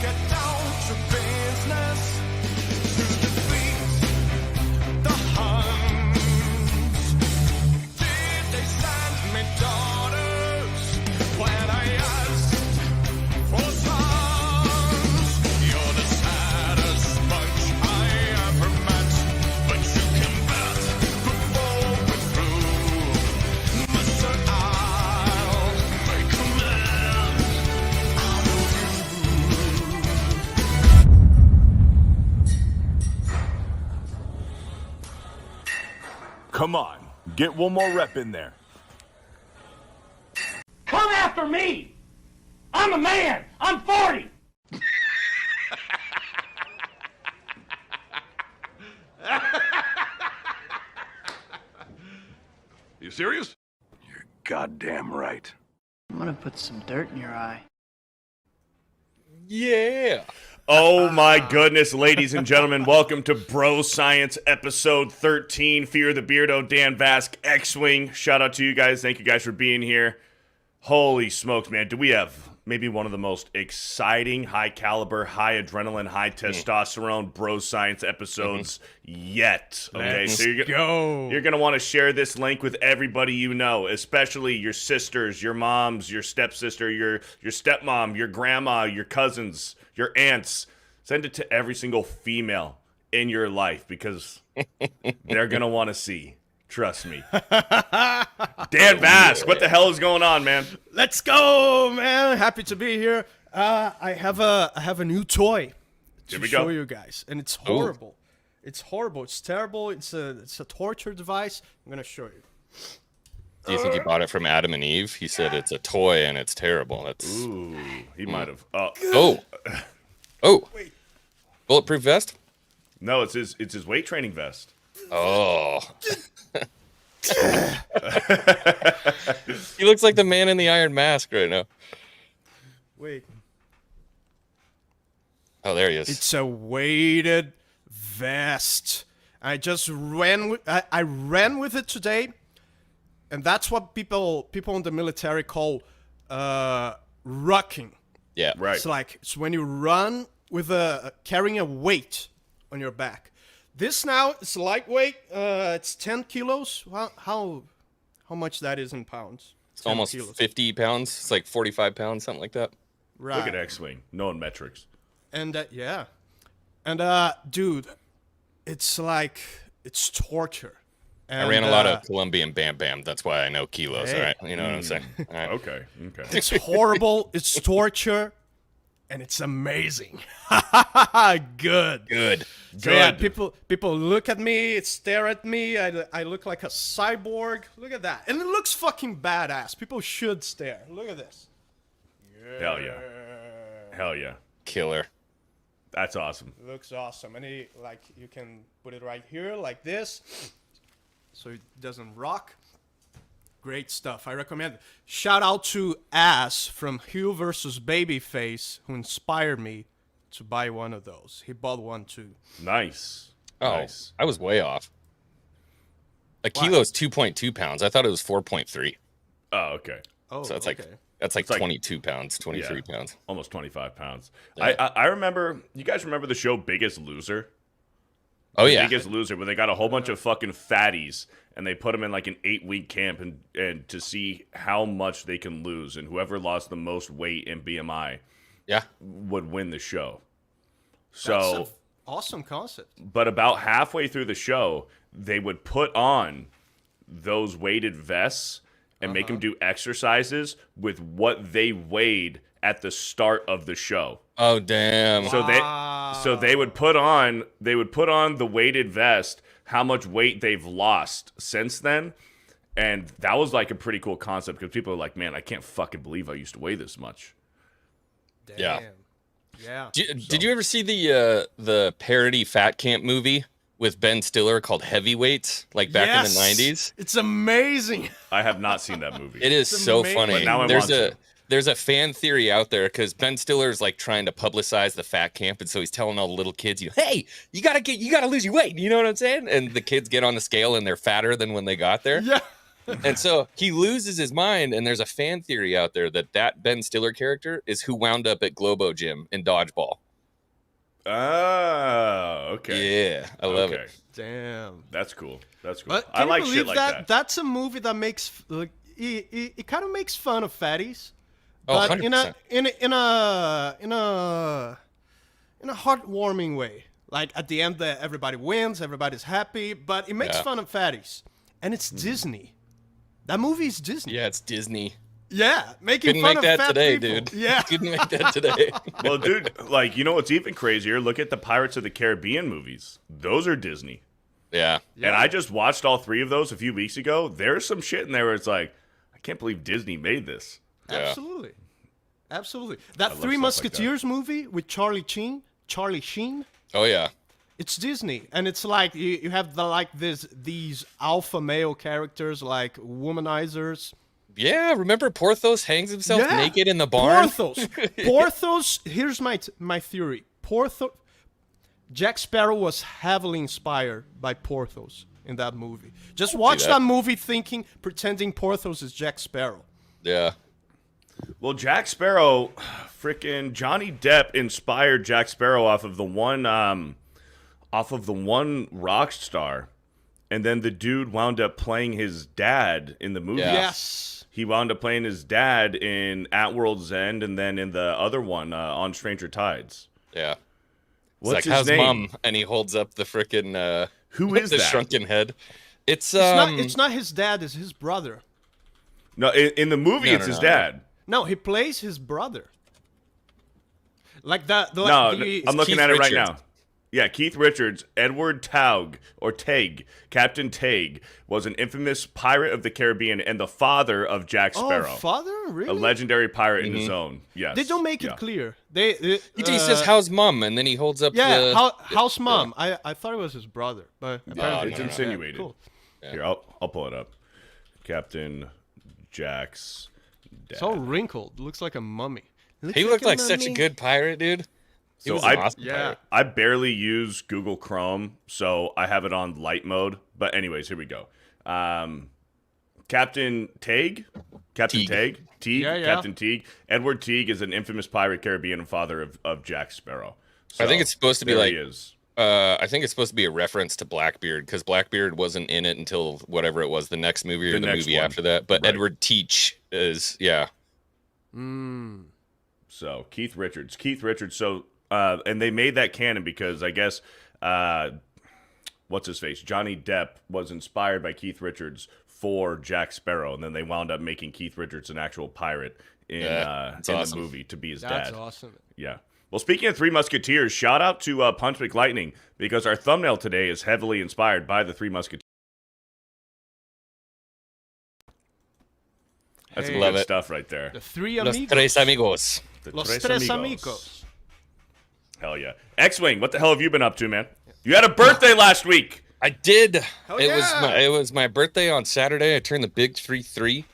get down to business to defeat the Huns. Did they send me daughters when I asked for sons? You're the saddest bunch I ever met, but you can bet before we're through, Mister, I'll make a man out of you. Come on, get one more rep in there. Come after me! I'm a man! I'm 40! You serious? You're goddamn right. I'm gonna put some dirt in your eye. Yeah. Oh my goodness, ladies and gentlemen, welcome to Bro Science episode 13. FearTheBeardo, Dan Vasc, X-Wing. Shout out to you guys. Thank you guys for being here. Holy smokes, man. Do we have maybe one of the most exciting, high caliber, high adrenaline, high testosterone Bro Science episodes yet? Okay, so you're going to want to share this link with everybody you know, especially your sisters, your moms, your stepsister, your stepmom, your grandma, your cousins, your aunts. Send it to every single female in your life because they're going to want to see. Trust me. Dan Vasc, what the hell is going on, man? Let's go, man. Happy to be here. I have a new toy to show you guys, and it's horrible. It's horrible. It's terrible. It's a torture device. I'm gonna show you. Do you think he bought it from Adam and Eve? He said it's a toy and it's terrible. That's Ooh, he might have. Wait. Bulletproof vest? No, it's his weight training vest. Oh. He looks like the man in the Iron Mask right now. Wait. Oh, there he is. It's a weighted vest. I just ran with I ran with it today, and that's what people in the military call rucking. Yeah, right. It's when you run with carrying a weight on your back. This now is lightweight. It's 10 kilos. How much that is in pounds? It's almost kilos. 50 pounds. It's like 45 pounds, something like that. Right. Look at X-Wing, knowing metrics. And yeah, and dude, it's torture. And, I ran a lot of Colombian Bam Bam. That's why I know kilos. Hey. All right, you know what I'm saying. All right. Okay. It's horrible. It's torture. And it's amazing. Good. So yeah, people look at me, stare at me. I look like a cyborg. Look at that. And it looks fucking badass. People should stare. Look at this. Hell yeah. Killer. That's awesome. It looks awesome. And you can put it right here like this, so it doesn't rock. Great stuff. I recommend it. Shout out to Ass from Hugh vs. Babyface, who inspired me to buy one of those. He bought one too. Nice. Nice. I was way off. A kilo is 2.2 pounds. I thought it was 4.3. Oh, okay. Oh, so that's like 22 pounds, 23 pounds. Almost 25 pounds. Yeah. I remember, you guys remember the show Biggest Loser? Oh, yeah. Biggest Loser, where they got a whole bunch of fucking fatties, and they put them in like an 8-week camp and to see how much they can lose, and whoever lost the most weight in BMI would win the show. So that's an awesome concept. But about halfway through the show, they would put on those weighted vests and make them do exercises with what they weighed at the start of the show. Oh, damn. So they would put on the weighted vest, how much weight they've lost since then. And that was like a pretty cool concept because people are like, man, I can't fucking believe I used to weigh this much. Damn. Yeah. Did you ever see the parody Fat Camp movie with Ben Stiller called Heavyweights, like back in the 90s? It's amazing. I have not seen that movie. It is so funny. But now I want to. There's a fan theory out there because Ben Stiller's like trying to publicize the fat camp, and so he's telling all the little kids, hey, you gotta lose your weight. You know what I'm saying? And the kids get on the scale and they're fatter than when they got there. Yeah. And so he loses his mind, and there's a fan theory out there that Ben Stiller character is who wound up at Globo Gym in Dodgeball. Oh, okay. Yeah, I love it. Damn. That's cool. That's cool. But I can like you shit believe like that. That's a movie that makes like it kind of makes fun of fatties, Oh, but 100%. in a heartwarming way. Like at the end, that everybody wins, everybody's happy, but it makes Yeah. fun of fatties, and it's Disney. That movie is Disney. Yeah, it's Disney. Yeah, making Couldn't fun make of that fat today, people. dude. Yeah, Couldn't make that today. Well, dude, like, you know what's even crazier? Look at the Pirates of the Caribbean movies. Those are Disney. Yeah. And I just watched all 3 of those a few weeks ago. There's some shit in there where it's like, I can't believe Disney made this. Yeah. absolutely, absolutely. That love Three stuff like Musketeers movie with Charlie Sheen. Oh, yeah. It's Disney, and it's like you have these alpha male characters like womanizers. Yeah, remember Porthos hangs himself Yeah. naked in the barn? Porthos. Here's my theory. Jack Sparrow was heavily inspired by Porthos in that movie. Just watch that. that movie pretending Porthos is Jack Sparrow. Yeah. Well, Jack Sparrow, freaking Johnny Depp inspired Jack Sparrow off of the one rock star, and then the dude wound up playing his dad in the movie. Yeah. Yes. He wound up playing his dad in At World's End, and then in the other one, On Stranger Tides. Yeah. What's It's his like, how's name? mom? And he holds up the frickin' Who is the that? shrunken head. It's It's not his dad. It's his brother. No, in the movie, No, it's no, his no. dad. No, he plays his brother. Like that. No, I'm looking Keith at it right Richards. now. Yeah, Keith Richards, Edward Taug, or Tague, Captain Tague, was an infamous pirate of the Caribbean and the father of Jack Sparrow. Oh, father? A Really? legendary pirate in his own. Yes. They don't make Yeah. it clear. They he says, "How's mom?" And then he holds up yeah, the house mom. I thought it was his brother, but apparently It's no, no. insinuated. Cool. Here, I'll pull it up. Captain Jack's dad. It's all wrinkled. Looks like a mummy. He looked like such a good pirate, dude. He So was an I- awesome Yeah. pirate. I barely use Google Chrome, so I have it on light mode. But anyways, here we go. Captain Tague? Captain Teague. Tague? Teague? Yeah, yeah. Captain Teague. Edward Teague is an infamous pirate Caribbean and father of Jack Sparrow. I think it's supposed to be there like he is. I think it's supposed to be a reference to Blackbeard because Blackbeard wasn't in it until whatever it was, the next movie or The the next movie one. after that. But Right. Edward Teach is So Keith Richards. So and they made that canon because I guess what's his face? Johnny Depp was inspired by Keith Richards for Jack Sparrow, and then they wound up making Keith Richards an actual pirate in that's in awesome. the movie to be his That's dad. awesome. Yeah. Well, speaking of Three Musketeers, shout out to Punch McLightning because our thumbnail today is heavily inspired by the Three Musketeers. That's Hey. some Love good it. stuff right there. The three Los amigos. Tres Amigos. The Los Tres tres Amigos. amigos. Hell yeah. X-Wing, what the hell have you been up to, man? You had a birthday last week. I did. Hell it yeah. was my birthday on Saturday. I turned the big 3-3.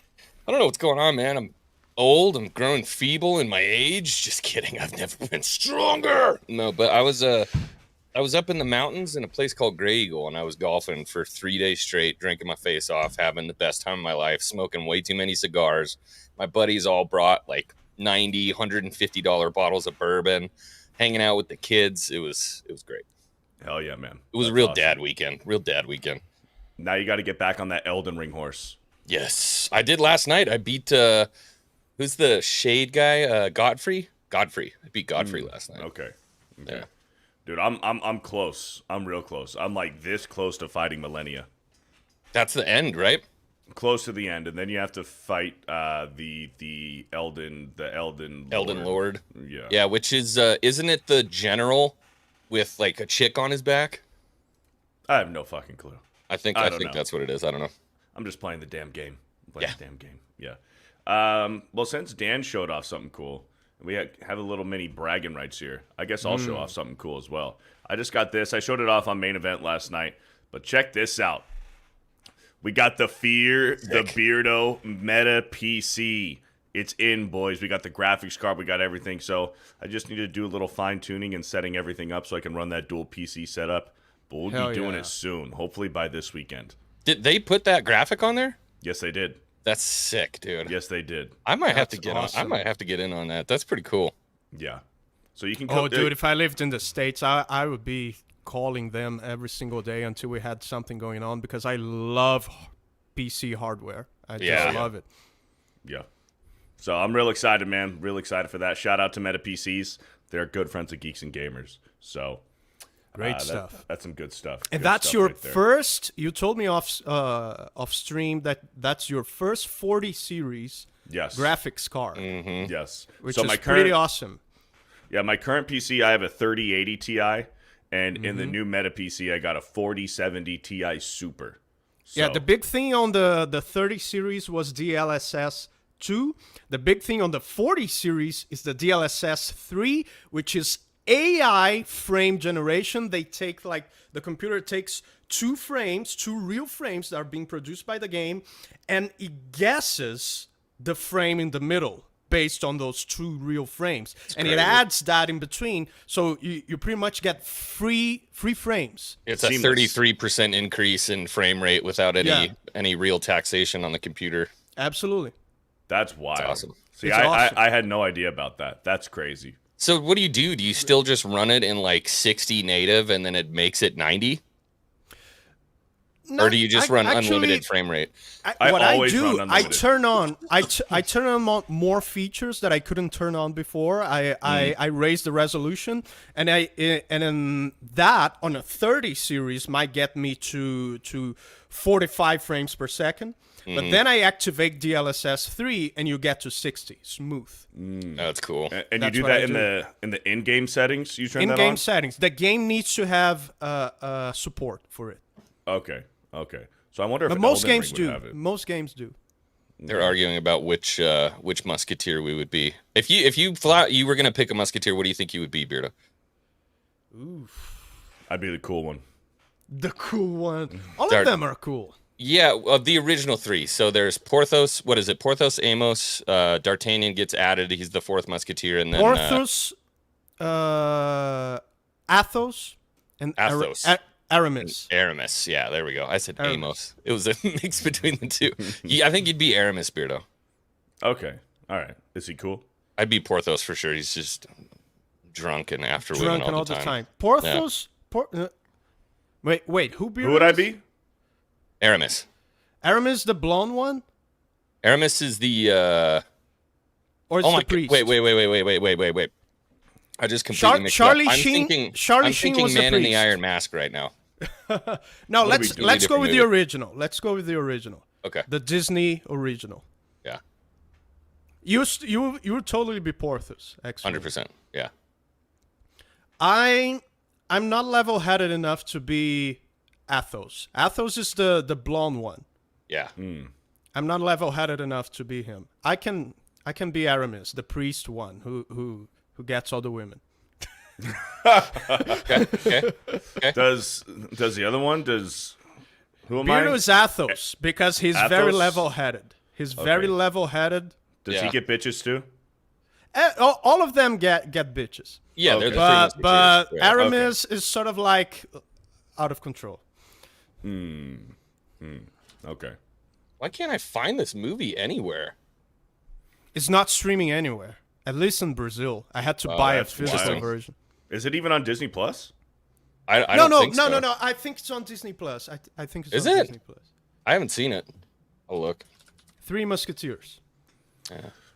I don't know what's going on, man. I'm old. I'm growing feeble in my age. Just kidding. I've never been stronger. No, but I was up in the mountains in a place called Grey Eagle, and I was golfing for 3 days straight, drinking my face off, having the best time of my life, smoking way too many cigars. My buddies all brought like $90, $150 bottles of bourbon, hanging out with the kids. It was great. Hell yeah, man. It was a That's real awesome. dad weekend. Real dad weekend. Now you got to get back on that Elden Ring horse. Yes, I did last night. I beat who's the shade guy? Godfrey. I beat Godfrey last night. Okay. Yeah. Dude, I'm close. I'm real close. I'm like this close to fighting Millennia. That's the end, right? Close to the end, and then you have to fight the Elden Lord. Yeah. Yeah, which is isn't it the general with like a chick on his back? I have no fucking clue. I think don't know. that's what it is. I don't know. I'm just playing the damn game. I'm playing Yeah. the damn game. Yeah. Well, since Dan showed off something cool, we have a little mini bragging rights here. I guess I'll show off something cool as well. I just got this. I showed it off on main event last night, but check this out. We got the FearTheBeardo Meta PC. It's in, boys. We got the graphics card. We got everything. So I just need to do a little fine tuning and setting everything up so I can run that dual PC setup. But we'll Hell be doing yeah. it soon. Hopefully by this weekend. Did they put that graphic on there? Yes, they did. That's sick, dude. Yes, they did. I might have to That's get on. I awesome. might have to get in on that. That's pretty cool. Yeah. So you can. Oh, dude, if I lived in the States, I would be calling them every single day until we had something going on because I love PC hardware. I just love it. Yeah. So I'm real excited, man. Real excited for that. Shout out to Meta PCs. They're good friends of Geeks and Gamers. So Great stuff. That's some good stuff. And Good that's stuff your right there. first. You told me off stream that's your first 40 series Yes. graphics card, Yes. which so is my pretty current, awesome. yeah, my current PC, I have a 3080 Ti, and in Mm-hmm. the new Meta PC, I got a 4070 Ti Super. So, Yeah, the big thing on the 30 series was DLSS 2. The big thing on the 40 series is the DLSS 3, which is AI frame generation. They take the computer takes two real frames that are being produced by the game, and it guesses the frame in the middle based on those two real frames. And it crazy. adds that in between, so you pretty much get free frames. It's a Seamless. 33% increase in frame rate without any real taxation on the computer. Absolutely. That's wild. awesome. See, It's I awesome. I had no idea about that. That's crazy. So what do you do? Do you still just run it in like 60 native and then it makes it 90? Or do you just run unlimited frame rate? I What I always do, run I unlimited. turn on, I turn on more features that I couldn't turn on before. I raise the resolution, and then that on a 30 series might get me to 45 frames per second. But then I activate DLSS 3, and you get to 60, smooth. That's cool. And you That's do what that I do. in the in-game settings. You turn that In-game on. settings, the game needs to have support for it. Okay. So I wonder if But most Elden games Ring would do. have it. Most games do. They're arguing about which Musketeer we would be. If you were gonna pick a Musketeer, what do you think you would be, Beardo? I'd be the cool one. The cool one. All Dart- of them are cool. Yeah, of the original three. So there's Porthos. What is it? Porthos, Amos, D'Artagnan gets added. He's the fourth Musketeer, and then Porthos, Athos, and Athos. Aramis. Aramis. Yeah, there we go. I said Aramis. Amos. It was a mix between the two. Yeah, I think you'd be Aramis, Beardo. Okay. All right. Is he cool? I'd be Porthos for sure. He's just drunk and after women Drunken all the time. Porthos. Wait. Who Who would I be? Aramis. Aramis, the blonde one, Aramis is the. or is Oh the my! priest? Wait! I just completely mixed Charlie it up. Sheen- I'm Charlie thinking Sheen was the Man in the priest. Iron Mask right now. No, What are we let's doing? go Different with the movie. original. Let's go with the original. Okay. The Disney original. Yeah. You would totally be Porthos. Actually. 100%. Yeah. I'm not level-headed enough to be Athos. Athos is the blonde one. Yeah. I'm not level-headed enough to be him. I can be Aramis, the priest one who gets all the women. Okay. Does the other one? Who am Beardo I? is Athos because he's very Athos? level-headed. He's very Okay. level-headed. Does Yeah. he get bitches too? All of them get bitches. Yeah, Okay. they're the three But Musketeers. Yeah. Aramis is sort of like out of control. Okay. Why can't I find this movie anywhere? It's not streaming anywhere. At least in Brazil. I had to buy a that's physical wild. version. Is it even on Disney Plus? I No, don't think so. no. I think it's on Disney Plus. I think it's Is on it? Disney Plus. I haven't seen it. Oh, look. Three Musketeers.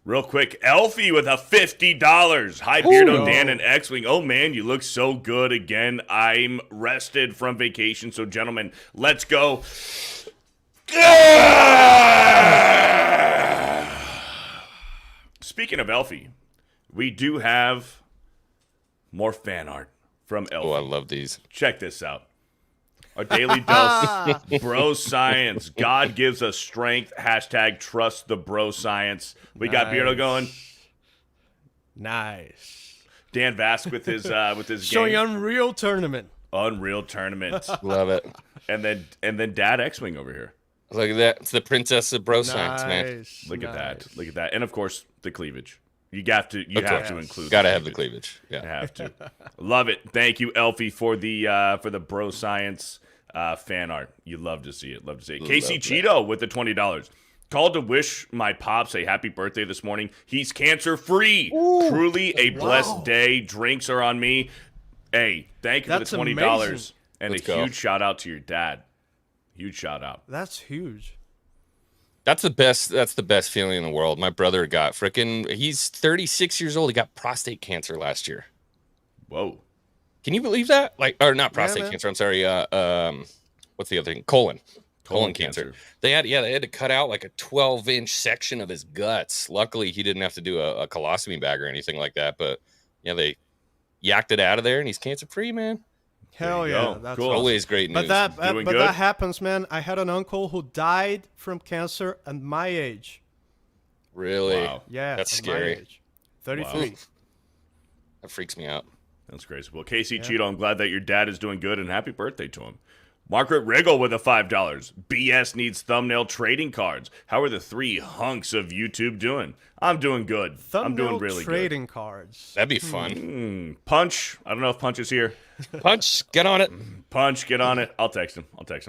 Real quick, Elfie with a $50. Hi, Beardo, Dan, and X-Wing. Oh, man, you look so good again. I'm rested from vacation. So, gentlemen, let's go. Speaking of Elfie, we do have more fan art from Elfie. Oh, I love these. Check this out. Our daily dose, bro science. God gives us strength. Hashtag trust the bro science. We got Beardo going. Nice. Dan Vasc with his Showing game. Unreal Tournament. Unreal Tournament. Love it. and then Dad X-Wing over here. Look at that. It's the princess of bro science, man. Nice. Look at that. nice. Look at that. And of course, the cleavage. You have to Of course. include. Gotta have the cleavage. You Yeah. have to. Love it. Thank you, Elfie, for the bro science. fan art. You love to see it. Love to see it. Casey Cheeto with the $20. Called to wish my pops a happy birthday this morning. He's cancer-free. Truly a blessed day. Drinks are on me. Hey, thank you for the $20. Amazing. And Let's a go. huge shout-out to your dad. Huge shout-out. That's huge. That's the best. That's the best feeling in the world. My brother got he's 36 years old. He got prostate cancer last year. Whoa. Can you believe that? Or not prostate man. cancer. I'm sorry. What's the other thing? Colon cancer. They had to cut out like a 12-inch section of his guts. Luckily, he didn't have to do a colostomy bag or anything like that. But yeah, they yacked it out of there, and he's cancer-free, man. Hell you yeah. go. That's Cool. awesome. Always great news. But Doing good? that happens, man. I had an uncle who died from cancer at my age. Really? Wow. Yeah, That's at my scary. age. 33. That freaks me out. That's crazy. Well, Casey Cheeto, I'm glad that your dad is doing good, and happy birthday to him. Margaret Riggle with a $5. BS needs thumbnail trading cards. How are the 3 hunks of YouTube doing? I'm doing good. I'm doing really trading cards. That'd be fun. good. Punch. I don't know if Punch is here. Punch, get on it. Punch, get on it. I'll text him.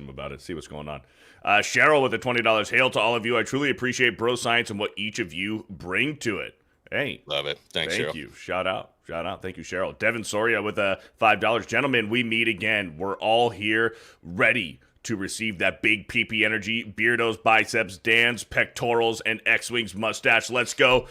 About it. See what's going on. Cheryl with the $20. Hail to all of you. I truly appreciate bro science and what each of you bring to it. Hey. Love it. Thanks, Thank Cheryl. you. Shout out. Thank you, Cheryl. Devin Soria with a $5. Gentlemen, we meet again. We're all here ready to receive that big PP energy. Beardo's biceps, Dan's pectorals, and X-Wing's mustache. Let's go.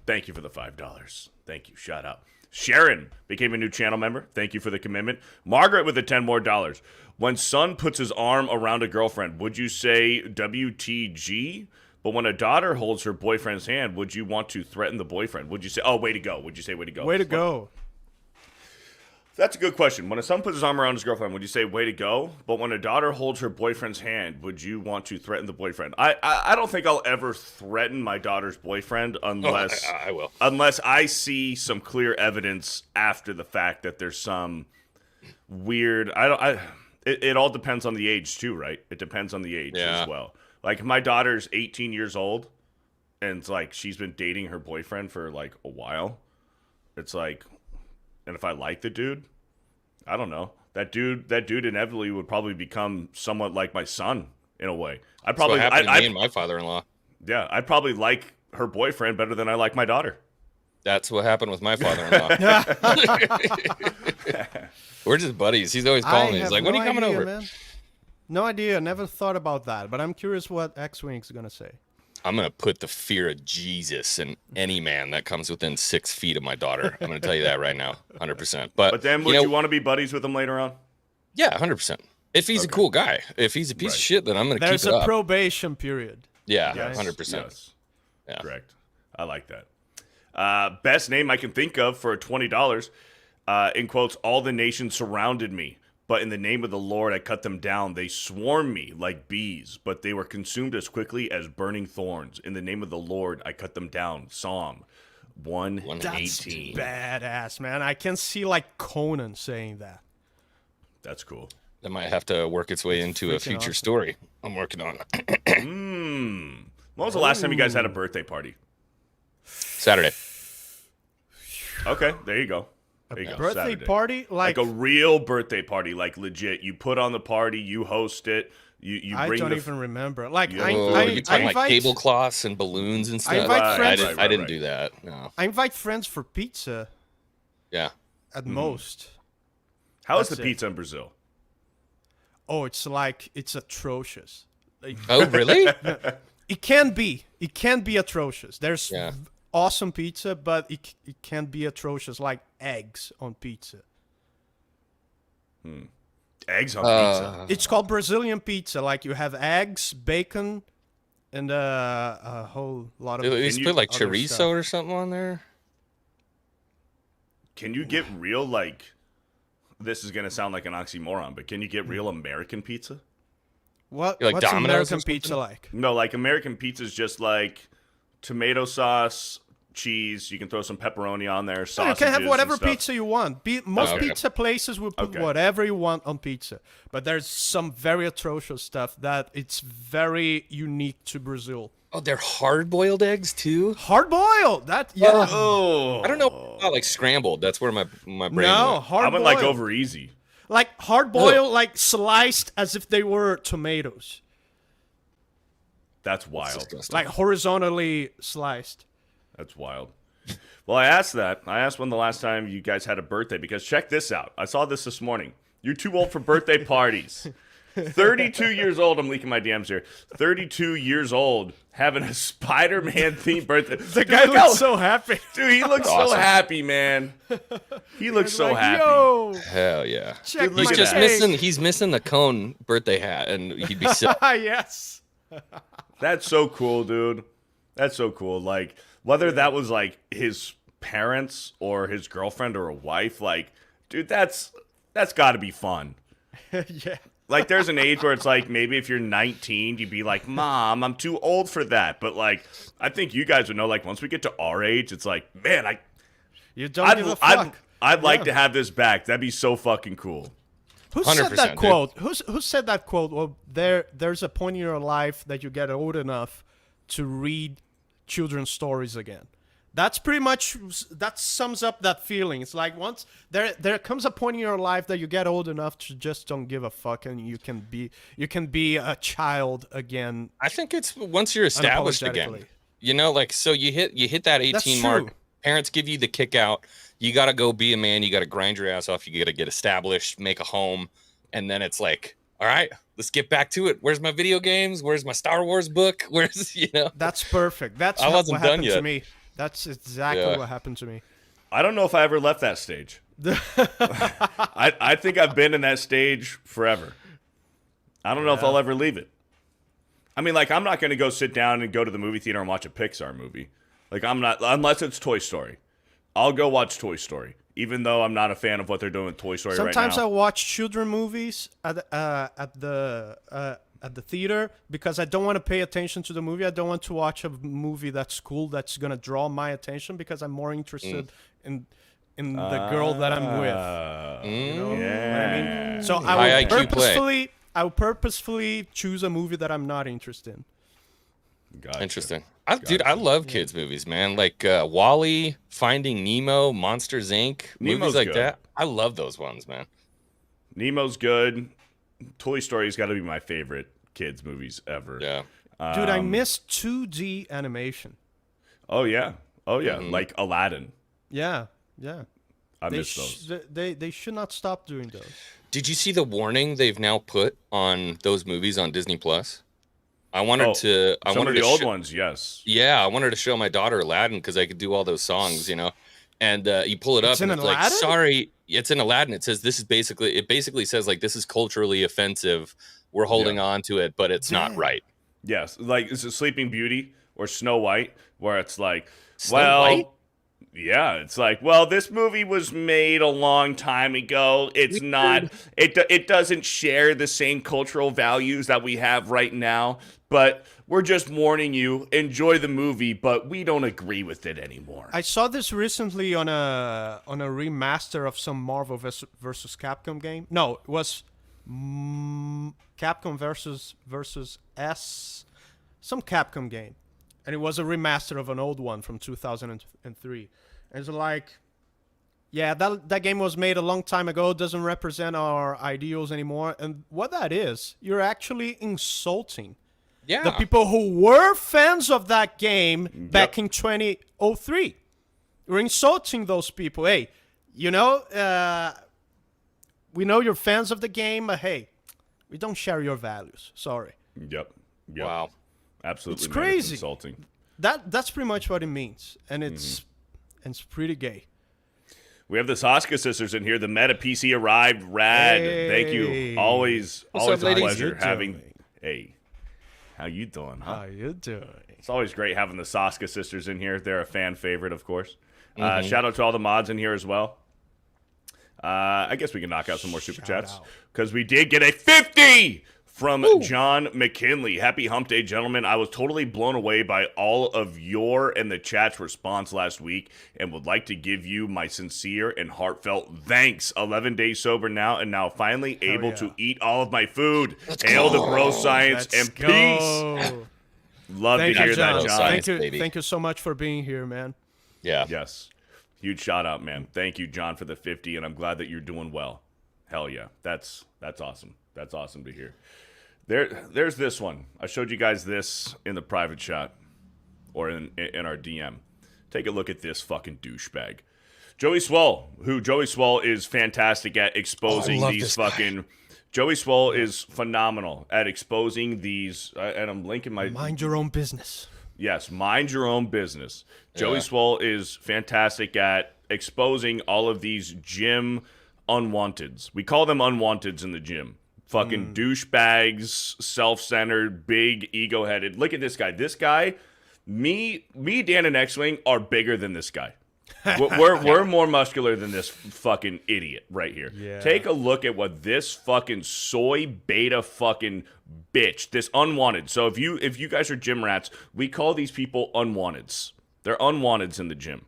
Thank you for the $5. Thank you. Shout out. Sharon became a new channel member. Thank you for the commitment. Margaret with the $10 more. When son puts his arm around a girlfriend, would you say WTG? But when a daughter holds her boyfriend's hand, would you want to threaten the boyfriend? Would you say, oh, way to go? Would you say, way to go? Way to go. That's a good question. When a son puts his arm around his girlfriend, would you say, way to go? But when a daughter holds her boyfriend's hand, would you want to threaten the boyfriend? I don't think I'll ever threaten my daughter's boyfriend unless I will. Unless I see some clear evidence after the fact that there's some weird. It all depends on the age too, right? It depends on the age as well. Like my daughter's 18 years old, and it's like she's been dating her boyfriend for like a while. It's like, and if I like the dude, I don't know. That dude inevitably would probably become somewhat like my son in a way. That's what happened to me and my father-in-law. Yeah, I probably like her boyfriend better than I like my daughter. That's what happened with my father-in-law. We're just buddies. He's always calling me. He's like, when are you coming over? Man. No idea. Never thought about that. But I'm curious what X-Wing's going to say. I'm going to put the fear of Jesus in any man that comes within 6 feet of my daughter. I'm going to tell you that right now, 100%. But then would you want to be buddies with him later on? Yeah, 100%. If he's a cool guy. If he's a piece of shit, then I'm going to keep it up. There's a probation period. Yeah, Yes. 100%. Yes. Yeah. Correct. I like that. Best name I can think of for $20, in quotes, all the nations surrounded me, but in the name of the Lord I cut them down. They swarmed me like bees, but they were consumed as quickly as burning thorns. In the name of the Lord I cut them down. Psalm 118. Badass, man. I can see like Conan saying that. That's cool. That might have to work its way into a future story. I'm working on it. When was the last time you guys had a birthday party? Saturday. Okay, there you go. There you go. Birthday Saturday. party? Like a real birthday party, like legit. You put on the party, you host it, you I bring don't the even remember. Like, Yeah. Oh, you talking like invite, tablecloths and balloons and stuff? invite friends- I didn't do that. No. I invite friends for pizza Yeah. at most. How is the That's it. pizza in Brazil? Oh, it's atrocious. Like, Oh, really? it can be atrocious. There's Yeah. awesome pizza, but it can be atrocious, like eggs on pizza. Eggs on pizza. It's called Brazilian pizza. Like you have eggs, bacon, and a whole lot of. At least put like other chorizo stuff. or something on there. Can you get real, like, this is going to sound like an oxymoron, but can you get real American pizza? What? Like What's Domino's or American something? pizza like? No, like American pizza is just like tomato sauce, cheese. You can throw some pepperoni on there, You sausages can have whatever and stuff. pizza you want. Most Okay. pizza places will put Okay. whatever you want on pizza, but there's some very atrocious stuff that it's very unique to Brazil. Oh, they're hard-boiled eggs too. Hard boiled. That yeah. Oh, I don't know about like scrambled. That's where my brain No, went. hard I boiled. went like over easy. Like hard boiled, like sliced as if they were tomatoes, That's wild. Disgusting. like horizontally sliced. That's wild. Well, I asked that. I asked when the last time you guys had a birthday, because check this out. I saw this morning. You're too old for birthday parties. 32 years old. I'm leaking my DMs here. 32 years old, having a Spider-Man themed birthday. The guy looks so happy. Dude, he looks so Awesome. happy, man. He looks so Like, happy. Yo, Hell yeah. check Dude, He's my just cake. missing. He's missing the cone birthday hat, and he'd be sick. Yes. That's so cool, dude. That's so cool. Like, whether that was like his parents or his girlfriend or a wife, like, dude, that's got to be fun. Yeah. Like, there's an age where it's like, maybe if you're 19, you'd be like, Mom, I'm too old for that. But, like, I think you guys would know, like, once we get to our age, it's like, man, You don't give a I'd fuck. like to have this back. That'd be so fucking cool. Who said 100%, that dude. quote? Who said that quote? Well, there's a point in your life that you get old enough to read children's stories again. That's pretty much, that sums up that feeling. It's like once there comes a point in your life that you get old enough to just don't give a fuck, and you can be a child again. I think it's once you're established again. Unapologetically. You know, like so you hit that 18 That's mark. true. Parents give you the kick out. You got to go be a man. You got to grind your ass off. You got to get established, make a home, and then it's like, all right, let's get back to it. Where's my video games? Where's my Star Wars book? Where's That's perfect. That's I wasn't what done happened yet. to me. That's exactly Yeah. what happened to me. I don't know if I ever left that stage. I think I've been in that stage forever. I don't know if I'll ever leave it. I mean, like, I'm not going to go sit down and go to the movie theater and watch a Pixar movie. Like, I'm not, unless it's Toy Story. I'll go watch Toy Story, even though I'm not a fan of what they're doing with Toy Story Sometimes right I now. watch children movies at the theater because I don't want to pay attention to the movie. I don't want to watch a movie that's cool, that's gonna draw my attention, because I'm more interested in the girl that I'm with. You know what I mean? So High IQ play. I will purposefully choose a movie that I'm not interested in. Gotcha. Interesting. Dude, I love kids movies, man. Like Wall-E, Finding Nemo, Monsters Inc. Nemo's movies like good. that. I love those ones, man. Nemo's good. Toy Story's got to be my favorite kids movies ever. Yeah. Dude, I miss 2D animation. Oh yeah. Oh yeah. Like Aladdin. Yeah, yeah. I They miss those. they should not stop doing those. Did you see the warning they've now put on those movies on Disney Plus? I wanted to. I Some wanted of the to old sho- ones, yes. Yeah, I wanted to show my daughter Aladdin because I could do all those songs, you know. And you pull it up, It's and in it's like, Aladdin? sorry, it's in Aladdin. It says this is basically. It basically says like this is culturally offensive. We're holding on to it, but it's not right. Yes. Like it's a Sleeping Beauty or Snow White, where it's like, Snow well, White? yeah, it's like, well, this movie was made a long time ago. It's not. It doesn't share the same cultural values that we have right now. But we're just warning you. Enjoy the movie, but we don't agree with it anymore. I saw this recently on a remaster of some Marvel versus Capcom game. No, it was Capcom versus some Capcom game, and it was a remaster of an old one from 2003. And it's like, yeah, that game was made a long time ago. Doesn't represent our ideals anymore. And what that is, you're actually insulting Yeah. the people who were fans of that game back in 2003. We're insulting those people. Hey, you know, we know you're fans of the game, but hey, we don't share your values. Sorry. Yep. Wow. Absolutely. It's man, crazy. insulting. That's pretty much what it means, and it's pretty gay. We have the Saska sisters in here. The Meta PC arrived. Rad. Thank you. Hey. Always What's a up, ladies? pleasure How you having. doing? Hey, how you doing, huh? How you doing? It's always great having the Saska sisters in here. They're a fan favorite, of course. Shout out to all the mods in here as well. I guess we can knock out some more super chats out. because we did get a 50 from John McKinley. Happy hump day, gentlemen. I was totally blown away by all of your and the chat's response last week and would like to give you my sincere and heartfelt thanks. 11 days sober now and now finally able to eat all of my food. Hail the bro science and peace. Love to hear that, John. Science, baby. Thank you so much for being here, man. Yeah. Yes. Huge shout out, man. Thank you, John, for the 50, and I'm glad that you're doing well. Hell yeah. That's awesome. That's awesome to hear. There's this one. I showed you guys this in the private chat or in our DM. Take a look at this fucking douchebag. Joey Swole is fantastic at exposing these fucking... Joey Swole is phenomenal at exposing these, and I'm linking my... Mind your own business. Yes, mind your own business. Yeah. Joey Swole is fantastic at exposing all of these gym unwanteds. We call them unwanteds in the gym. Fucking douchebags, self-centered, big, ego-headed. Look at this guy. This guy, me, Dan, and X-Wing are bigger than this guy. We're more muscular than this fucking idiot right here. Yeah. Take a look at what this fucking soy beta fucking bitch, this unwanted. So if you guys are gym rats, we call these people unwanteds. They're unwanteds in the gym.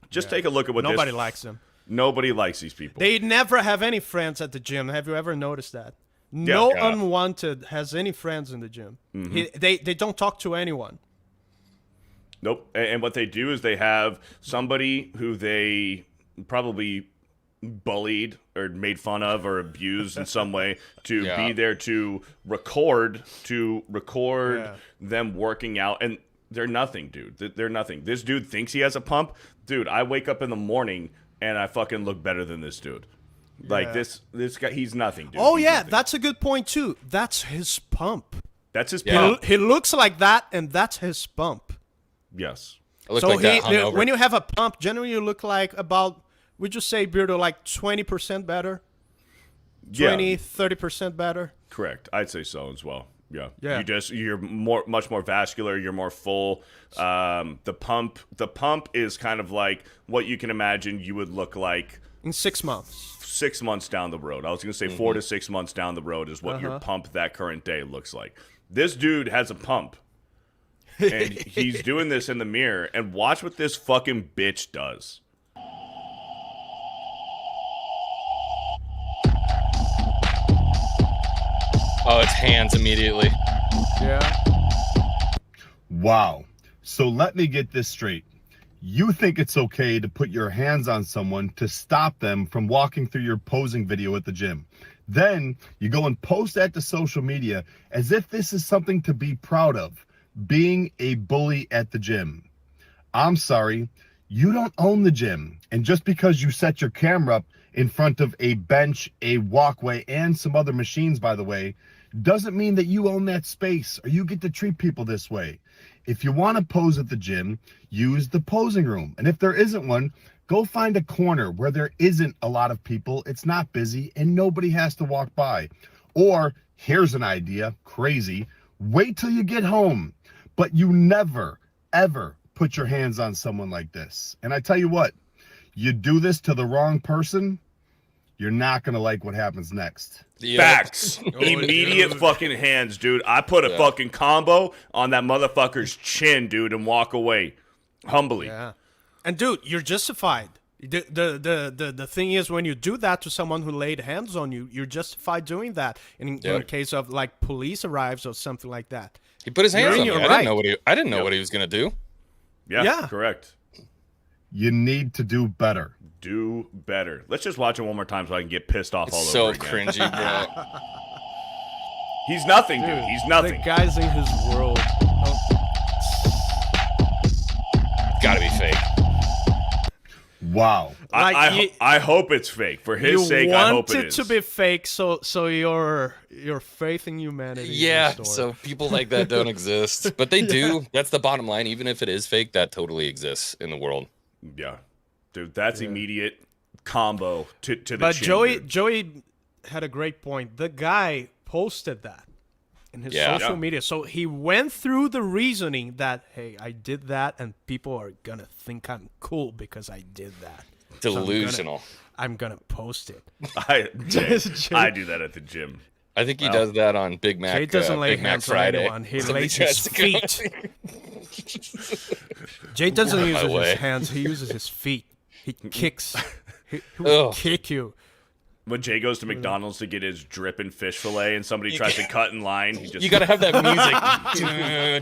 Just take a look at what Nobody likes them. Nobody likes these people. They never have any friends at the gym. Have you ever noticed that? No Yeah. unwanted has any friends in the gym. They don't talk to anyone. Nope. And what they do is they have somebody who they probably bullied or made fun of or abused in some way to be there to record them working out. And they're nothing, dude. They're nothing. This dude thinks he has a pump. Dude, I wake up in the morning and I fucking look better than this dude. Like this guy, he's nothing, dude. Oh, He's yeah, nothing. that's a good point, too. That's his pump. That's his Yeah. pump. He looks like that, and that's his pump. Yes. I look So like that hungover. when you have a pump, generally you look like about, we just say, Beardo, like 20% better? 20, Yeah. 30% better? Correct. I'd say so as well. Yeah. Yeah. You're much more vascular. You're more full. The pump is kind of like what you can imagine you would look like In 6 months. 6 months down the road. I was going to say 4 to 6 months down the road is what your pump that current day looks like. This dude has a pump. And he's doing this in the mirror. And watch what this fucking bitch does. Oh, it's hands immediately. Yeah. Wow. So let me get this straight. You think it's okay to put your hands on someone to stop them from walking through your posing video at the gym. Then you go and post that to social media as if this is something to be proud of, being a bully at the gym. I'm sorry, you don't own the gym. And just because you set your camera up in front of a bench, a walkway, and some other machines, by the way, doesn't mean that you own that space or you get to treat people this way. If you want to pose at the gym, use the posing room. And if there isn't one, go find a corner where there isn't a lot of people, it's not busy, and nobody has to walk by. Or, here's an idea, crazy, wait till you get home. But you never, ever put your hands on someone like this. And I tell you what, you do this to the wrong person, you're not going to like what happens next. Yep. Facts. Immediate fucking hands, dude. I put a fucking combo on that motherfucker's chin, dude, and walk away. Humbly. Yeah. And, dude, you're justified. The thing is, when you do that to someone who laid hands on you, you're justified doing that. In the case of, like, police arrives or something like that. He put his hands on me. You're I right. didn't know what he was gonna do. Yeah, correct. You need to do better. Do better. Let's just watch it one more time so I can get pissed off all So over again. cringy, bro. He's nothing, dude. He's nothing. The guy's in his world. Gotta be fake. Wow. I hope it's fake. For his sake, I hope it is. You want it to be fake, so your faith in humanity. Yeah, is restored. so people like that don't exist. But they do. That's the bottom line. Even if it is fake, that totally exists in the world. Yeah. Dude, that's immediate combo to the But chin, Joey had a great point. The guy posted that in his social media. So he went through the reasoning that, hey, I did that and people are going to think I'm cool because I did that. Delusional. So I'm going to post it. I do that at the gym. I think he does that on Big Mac. Jay doesn't lay Big Mac hands on Friday. anyone. He Somebody lays his tries to feet. Jay doesn't use way. his hands. He uses his feet. He kicks. He will kick you. When Jay goes to McDonald's to get his dripping fish fillet and somebody tries to cut in line, he just... You got to have that music.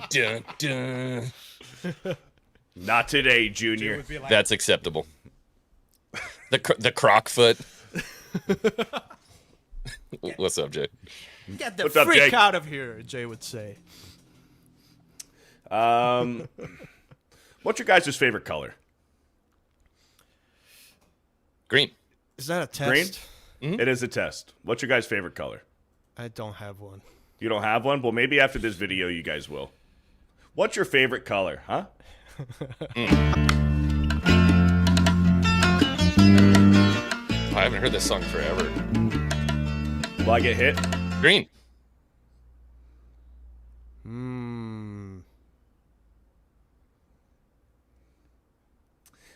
Dun, dun, dun. Not today, Junior. That's acceptable. The croc foot. What's up, Jay? Get the What's up, freak Jay? out of here, Jay would say. What's your guys' favorite color? Green. Is that a test? Green? It is a test. What's your guys' favorite color? I don't have one. You don't have one? Well, maybe after this video you guys will. What's your favorite color, huh? I haven't heard this song forever. Will I get hit? Green.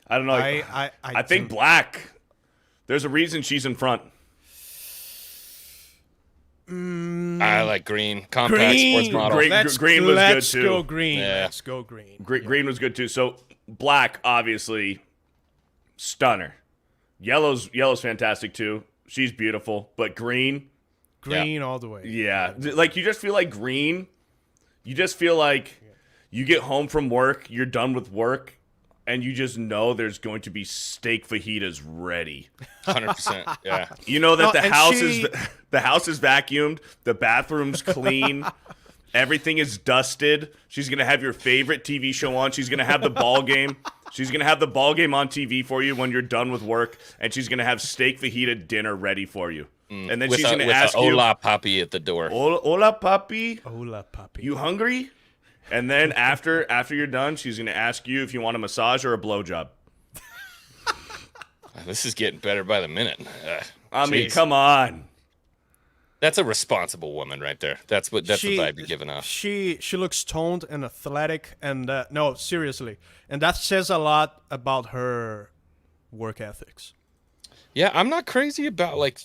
I don't know. I think black. There's a reason she's in front. I like green. Compact sports model. Green was good too. Let's go green. Yeah. Let's go green. Green was good too. So black, obviously, stunner. Yellow's fantastic too. She's beautiful. But green, Green all the way. yeah. Like you just feel like green. You just feel like you get home from work, you're done with work, and you just know there's going to be steak fajitas ready. 100%. Yeah. You know that No, and the house is vacuumed, the bathroom's clean, everything is dusted. She's gonna have your favorite TV show on. She's gonna have the ball game. She's gonna have the ball game on TV for you when you're done with work, and she's gonna have steak fajita dinner ready for you. And then she's gonna ask you, "Hola, papi" at the door. "Hola, papi, Hola, puppy. you hungry?" And then after you're done, she's gonna ask you if you want a massage or a blowjob. This is getting better by the minute. I mean, Jeez. come on. That's a responsible woman right there. That's the vibe you're giving off. She looks toned and athletic, and no, seriously, and that says a lot about her work ethics. Yeah, I'm not crazy about like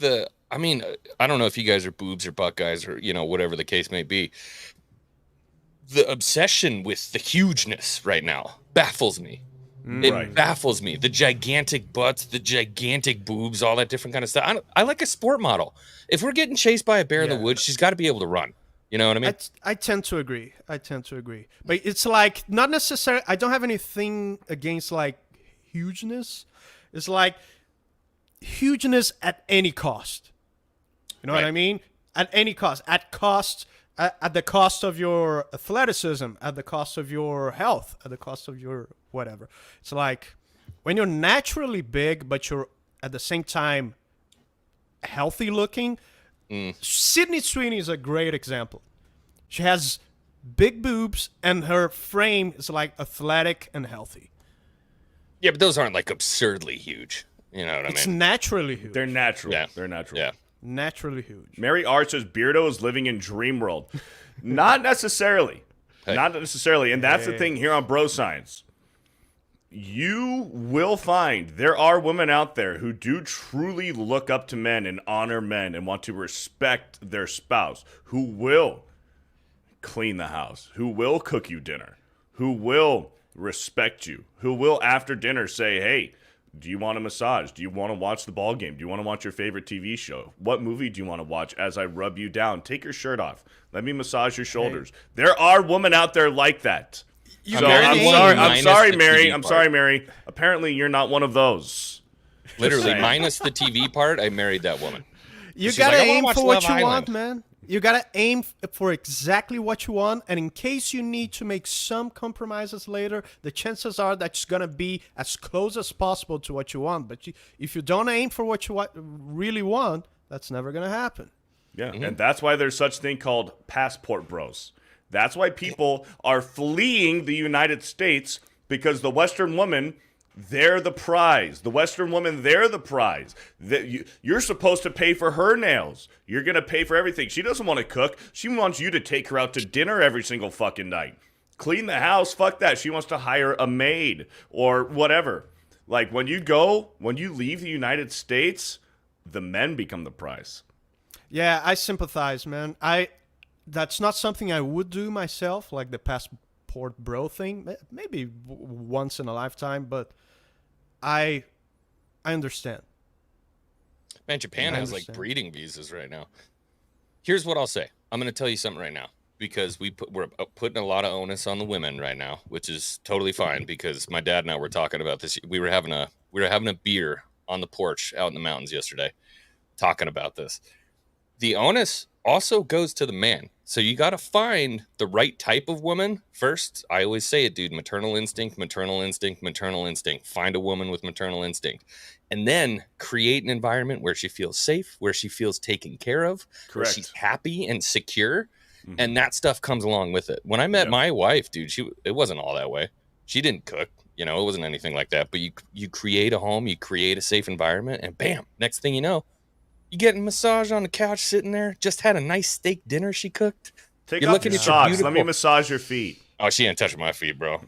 I mean, I don't know if you guys are boobs or butt guys or whatever the case may be. The obsession with the hugeness right now baffles me. It baffles me. The gigantic butts, the gigantic boobs, all that different kind of stuff. I like a sport model. If we're getting chased by a bear in the woods, she's got to be able to run. You know what I mean? I tend to agree. But it's like not necessarily. I don't have anything against like hugeness. It's like hugeness at any cost. You know what I mean? At any cost. At the cost of your athleticism, at the cost of your health, at the cost of your whatever. It's like when you're naturally big, but you're at the same time healthy looking. Sydney Sweeney is a great example. She has big boobs and her frame is like athletic and healthy. Yeah, but those aren't like absurdly huge. You know what I It's mean? naturally huge. They're natural. Yeah. They're natural. Yeah. Naturally huge. Mary R says Beardo is living in dream world. Not necessarily. Hey. Not necessarily. And that's the thing here on Bro Science. You will find there are women out there who do truly look up to men and honor men and want to respect their spouse, who will clean the house, who will cook you dinner, who will respect you, who will after dinner say, hey, do you want a massage? Do you want to watch the ball game? Do you want to watch your favorite TV show? What movie do you want to watch as I rub you down? Take your shirt off. Let me massage your shoulders. There are women out there like that. So I'm sorry, Mary. I'm sorry, Mary. Apparently, you're not one of those. Literally, minus the TV part, I married that woman. You She's gotta like, "I wanna aim watch for what Love you Island." want, man. You gotta aim for exactly what you want, and in case you need to make some compromises later, the chances are that's gonna be as close as possible to what you want. But if you don't aim for what you really want, that's never gonna happen. Yeah, and that's why there's such thing called passport bros. That's why people are fleeing the United States, because the Western woman, they're the prize. The Western woman, they're the prize. You're supposed to pay for her nails. You're going to pay for everything. She doesn't want to cook. She wants you to take her out to dinner every single fucking night. Clean the house. Fuck that. She wants to hire a maid or whatever. Like when you leave the United States, the men become the prize. Yeah, I sympathize, man. That's not something I would do myself, like the passport bro thing. Maybe once in a lifetime, but I understand. Man, Japan has like breeding visas right now. Here's what I'll say. I'm going to tell you something right now, because we're putting a lot of onus on the women right now, which is totally fine, because my dad and I were talking about this. We were having a beer on the porch out in the mountains yesterday, talking about this. The onus also goes to the man. So you got to find the right type of woman first. I always say it, dude, maternal instinct, maternal instinct, maternal instinct. Find a woman with maternal instinct. And then create an environment where she feels safe, where she feels taken care of, where she's happy and secure. Mm-hmm. And that stuff comes along with it. When I met my wife, dude, it wasn't all that way. She didn't cook. You know, it wasn't anything like that. But you create a home, you create a safe environment, and bam, next thing you know, you getting massage on the couch, sitting there. Just had a nice steak dinner she cooked. Take off your socks. Let me massage your feet. Oh, she ain't touching my feet, bro.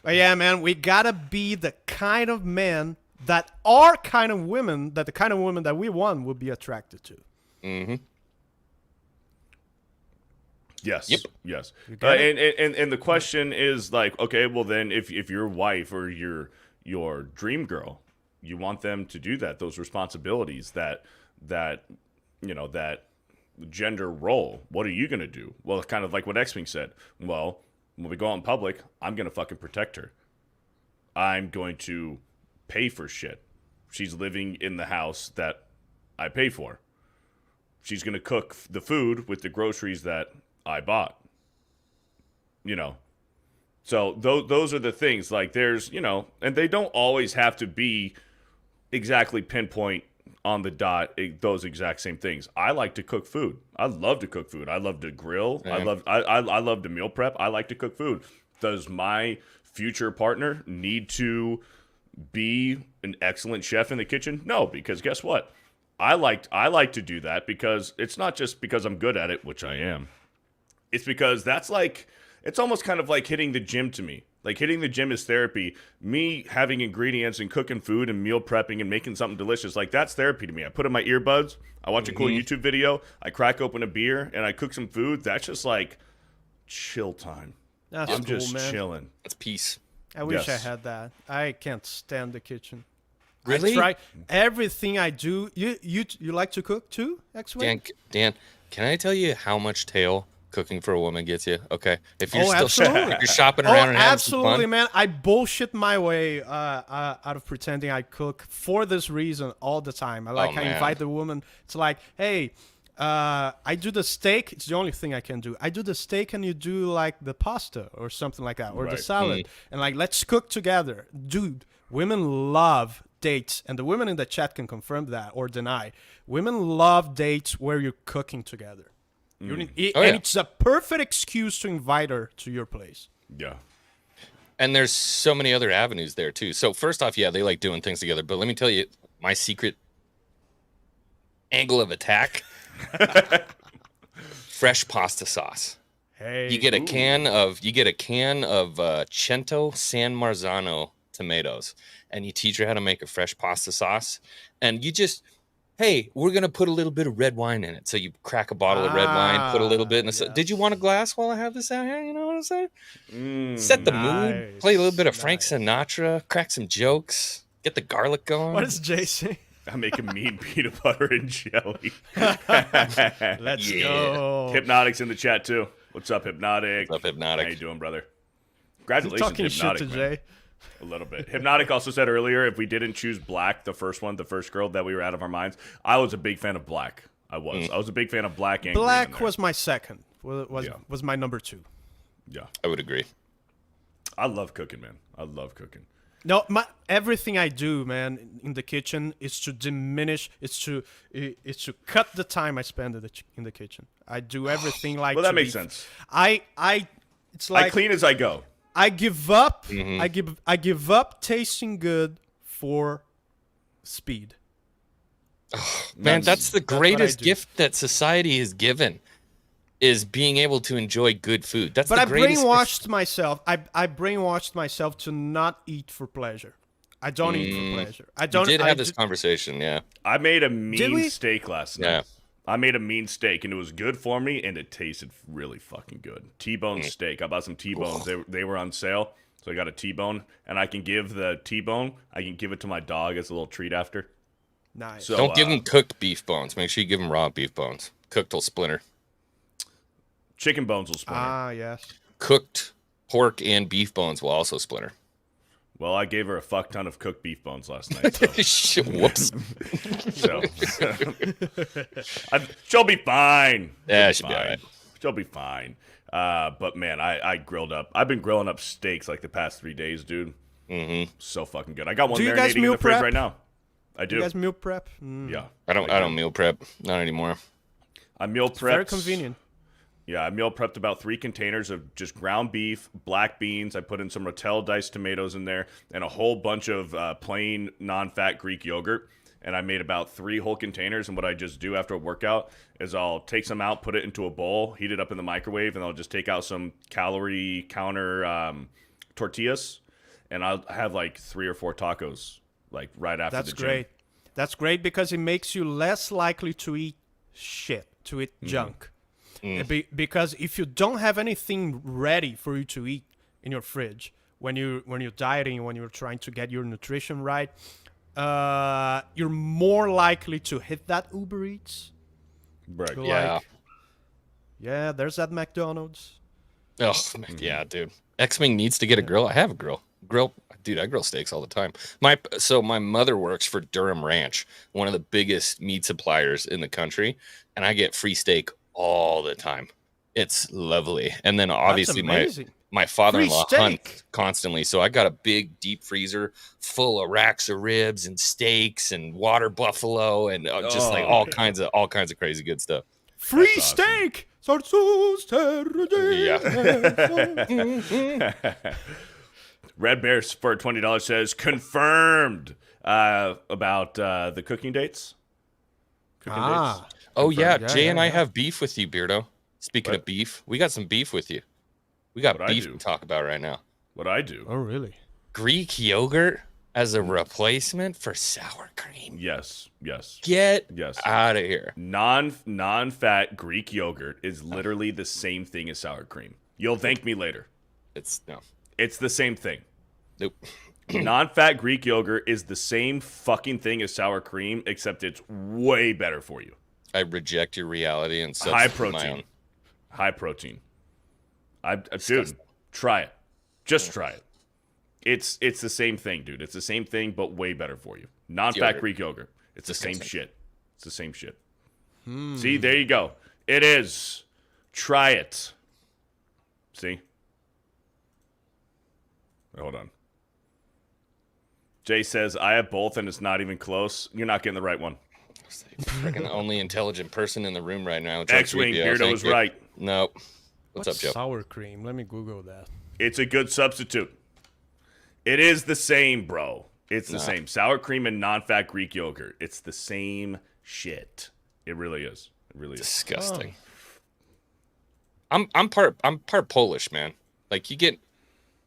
But yeah, man, we gotta be the kind of men that are kind of women that the kind of women that we want would be attracted to. Mm-hmm. Yes. Yep. Yes. And the question is like, okay, well then, if your wife or your dream girl, you want them to do that, those responsibilities, that gender role, what are you going to do? Well, kind of like what X-Wing said. Well, when we go out in public, I'm going to fucking protect her. I'm going to pay for shit. She's living in the house that I pay for. She's going to cook the food with the groceries that I bought. You know. So those are the things. Like there's, and they don't always have to be exactly pinpoint on the dot those exact same things. I like to cook food. I love to cook food. I love to grill. Yeah. I love to meal prep. I like to cook food. Does my future partner need to be an excellent chef in the kitchen? No, because guess what? I like to do that, because it's not just because I'm good at it, which I am. It's because it's almost kind of like hitting the gym to me. Like hitting the gym is therapy. Me having ingredients and cooking food and meal prepping and making something delicious, like that's therapy to me. I put in my earbuds, I watch a cool YouTube video, I crack open a beer, and I cook some food. That's just like chill time. I'm just chilling. That's peace. I wish I had that. I can't stand the kitchen. Really? I try everything I do. You like to cook too, X-Wing? Dan, can I tell you how much tail cooking for a woman gets you? Okay, if you're absolutely. If you're shopping around and having some fun. Absolutely, man. I bullshit my way out of pretending I cook for this reason all the time. I invite the woman. It's like, hey, I do the steak. It's the only thing I can do. I do the steak, and you do like the pasta or something like that, or the salad, and like let's cook together, dude. Women love dates, and the women in the chat can confirm that or deny. Women love dates where you're cooking together. And it's a perfect excuse to invite her to your place. Yeah. And there's so many other avenues there too. So first off, they like doing things together. But let me tell you, my secret angle of attack: fresh pasta sauce. Hey, you get a can of Cento San Marzano tomatoes, and you teach her how to make a fresh pasta sauce, and you just. Hey, we're going to put a little bit of red wine in it. So you crack a bottle of red wine, put a little bit in the... Did you want a glass while I have this out here? You know what I'm saying? Set the mood, play a little bit of Frank Sinatra, crack some jokes, get the garlic going. What does Jay say? I'm making mean peanut butter and jelly. Let's go. Hypnotic's in the chat too. What's up, Hypnotic? What's up, Hypnotic? How you doing, brother? Congratulations, talking Hypnotic, shit to man. Jay. A little bit. Hypnotic also said earlier, if we didn't choose Black, the first girl that we were out of our minds, I was a big fan of Black. I was a big fan of Black and Black was my second. Was my number 2. Yeah. I would agree. I love cooking, man. I love cooking. No, everything I do, man, in the kitchen is to diminish. It's to cut the time I spend in the kitchen. I do everything like. Well, that makes sense. It's like I clean as I go. I give up. Mm-hmm. I give up tasting good for speed. Oh, man, that's the greatest gift that society has given, is being able to enjoy good food. But I brainwashed myself. I brainwashed myself to not eat for pleasure. I don't eat for pleasure. I don't. We did have this conversation, yeah. I made a mean steak last night. Yeah. I made a mean steak, and it was good for me, and it tasted really fucking good. T-bone steak. I bought some T-bones. They were on sale. So I got a T-bone, and I can give the T-bone, I can give it to my dog as a little treat after. Nice. So, Don't give them cooked beef bones. Make sure you give them raw beef bones. Cooked will splinter. Chicken bones will splinter. Ah, yes. Cooked pork and beef bones will also splinter. Well, I gave her a fuck ton of cooked beef bones last night. So, Whoops. She'll be fine. Yeah, she'll be all right. She'll be fine. But man, I grilled up. I've been grilling up steaks like the past 3 days, dude. Mm-hmm. So fucking good. I got one Do you guys marinating in meal the fridge prep? right now. I do. You guys meal prep? Mm. Yeah. I don't meal prep. Not anymore. I meal It's very prepped. convenient. Yeah, I meal prepped about 3 containers of just ground beef, black beans. I put in some Rotel diced tomatoes in there, and a whole bunch of plain non-fat Greek yogurt. And I made about 3 whole containers. And what I just do after a workout is I'll take some out, put it into a bowl, heat it up in the microwave, and I'll just take out some calorie counter tortillas, and I'll have like 3 or 4 tacos like right after That's the gym. great. That's great because it makes you less likely to eat shit, to eat junk. Because if you don't have anything ready for you to eat in your fridge when you're dieting, when you're trying to get your nutrition right, you're more likely to hit that Uber Eats. Right. You're Yeah. like, yeah, there's that McDonald's. Oh, yeah, dude. X-Wing needs to get a grill. I have a grill. Dude, I grill steaks all the time. My mother works for Durham Ranch, one of the biggest meat suppliers in the country, and I get free steak all the time. It's lovely. And then obviously my father-in-law Free hunts steak. constantly, so I got a big deep freezer full of racks of ribs and steaks and water buffalo and just like all kinds of crazy good stuff. Free That's awesome. steak. Yeah. Red Bear for $20 says confirmed about the cooking dates. Cooking dates. Oh yeah, Yeah, Jay and I yeah. have beef with you, Beardo. Speaking What? of beef, we got some beef with you. We got What'd I beef do? to talk about right now. What I do? Oh, really? Greek yogurt as a replacement for sour cream. Yes. Get Yes. out of here. Non-fat Greek yogurt is literally the same thing as sour cream. You'll thank me later. It's no. It's the same thing. Nope. Non-fat Greek yogurt is the same fucking thing as sour cream, except it's way better for you. I reject your reality and High substitute my own. protein. High protein. Dude, Disgusting. try it. Just try it. It's the same thing, dude. It's the same thing, but way better for you. Non-fat Yogurt. Greek yogurt. It's the same Disgusting. shit. It's the same shit. See, there you go. It is. Try it. See? Hold on. Jay says, I have both and it's not even close. You're not getting the right one. Freaking only intelligent person in the room right now. X-Wing, Beardo was right. Nope. What's up, Joe? Sour cream. Let me Google that. It's a good substitute. It is the same, bro. It's the same. Sour cream and non-fat Greek yogurt. It's the same shit. It really is. It really is. Disgusting. I'm part Polish, man. Like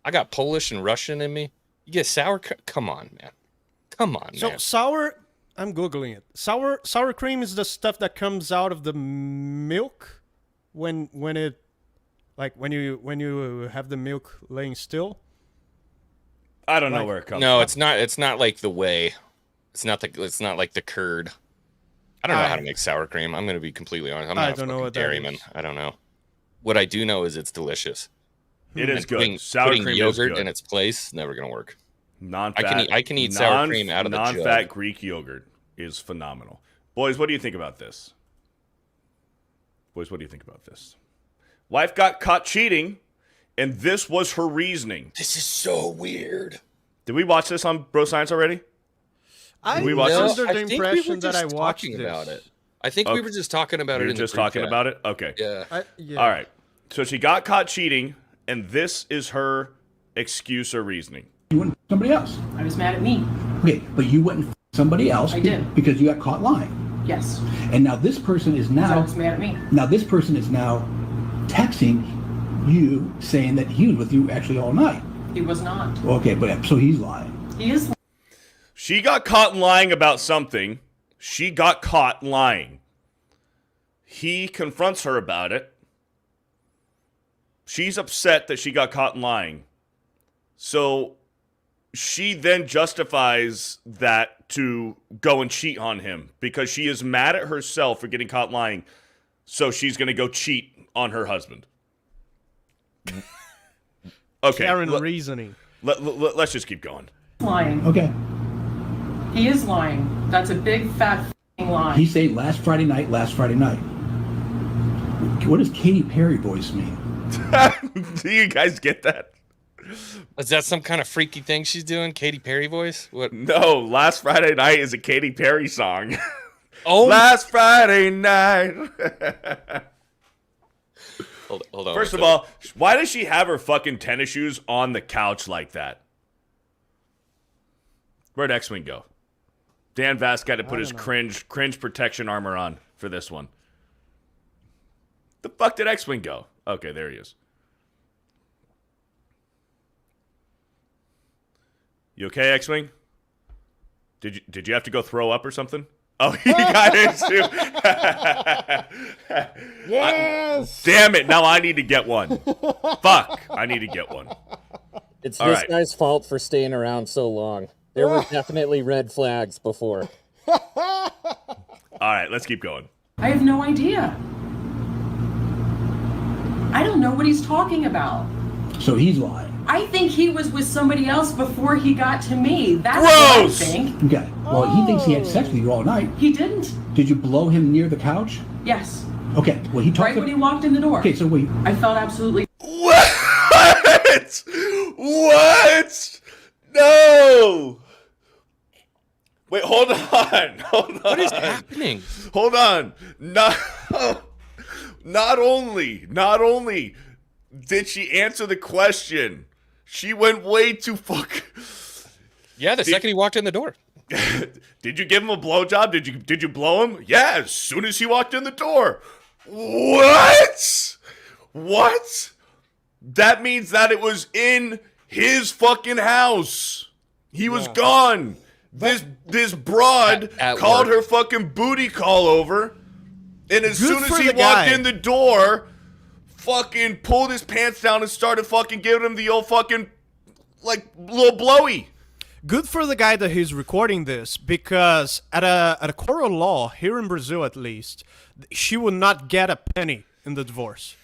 I got Polish and Russian in me. You get sour. Come on, man. Come on, So man. sour. I'm googling it. Sour cream is the stuff that comes out of the milk when it, like when you have the milk laying still. I don't know where it comes No, from. it's not. It's not like the whey. It's not like the curd. I don't know how to make sour cream. I'm gonna be completely honest. I'm not I a don't know fucking what that dairyman. is. I don't know. What I do know is it's delicious. It is And good. Sour putting cream yogurt is good. in its place never gonna work. Non-fat. I can eat sour cream out of the non-fat jug. Greek yogurt is phenomenal. Boys, what do you think about this? Wife got caught cheating, and this was her reasoning. This is so weird. Did we watch this on Bro Science already? I we watch was this? under the I think we impression were that I just watched talking this. about it. I think we Okay. were just talking about We it were in just the group talking chat. about it? Okay. Yeah. Yeah. All right. So she got caught cheating, and this is her excuse or reasoning. You went and somebody else. I was mad at me. Okay, but you went and somebody else. I did. Because you got caught lying. Yes. And now this person is So now. was mad at me. Now this person is now texting you saying that he was with you actually all night. He was not. Okay, but so he's lying. He is. She got caught lying about something. She got caught lying. He confronts her about it. She's upset that she got caught lying. So she then justifies that to go and cheat on him because she is mad at herself for getting caught lying. So she's going to go cheat on her husband. Okay. Karen reasoning. Let's just keep going. Lying. Okay. He is lying. That's a big fat f***ing lie. He said last Friday night. What does Katy Perry voice mean? Do you guys get that? Is that some kind of freaky thing she's doing? Katy Perry voice? What? No, Last Friday Night is a Katy Perry song. Oh, Last Friday night. hold on. First of all, why does she have her fucking tennis shoes on the couch like that? Where'd X-Wing go? Dan Vasc got to put his cringe protection armor on for this one. The fuck did X-Wing go? Okay, there he is. You okay, X-Wing? Did you have to go throw up or something? Oh, he got it too. Yes. Damn it! Now I need to get one. Fuck! I need to get one. It's All this right. guy's fault for staying around so long. There were definitely red flags before. All right, let's keep going. I have no idea. I don't know what he's talking about. So he's lying. I think he was with somebody else before he got to me. That's Gross! what I think. Okay. Well, he thinks he had sex with you all night. He didn't. Did you blow him near the couch? Yes. Okay. Well, he talked. Right when he walked in the door. Okay. So wait. I felt absolutely. What? What? No! Wait, hold on. What is happening? Hold on. Not only did she answer the question, she went way too Yeah, the second he walked in the door. Did you give him a blowjob? Did you blow him? Yeah, as soon as he walked in the door. What? What? That means that it was in his fucking house. He was gone. This broad At called work. her fucking booty call over, and as Good soon as for he the walked guy. in the door, fucking pulled his pants down and started fucking giving him the old fucking like little blowy. Good for the guy that he's recording this, because at a court of law here in Brazil, at least, she would not get a penny in the divorce.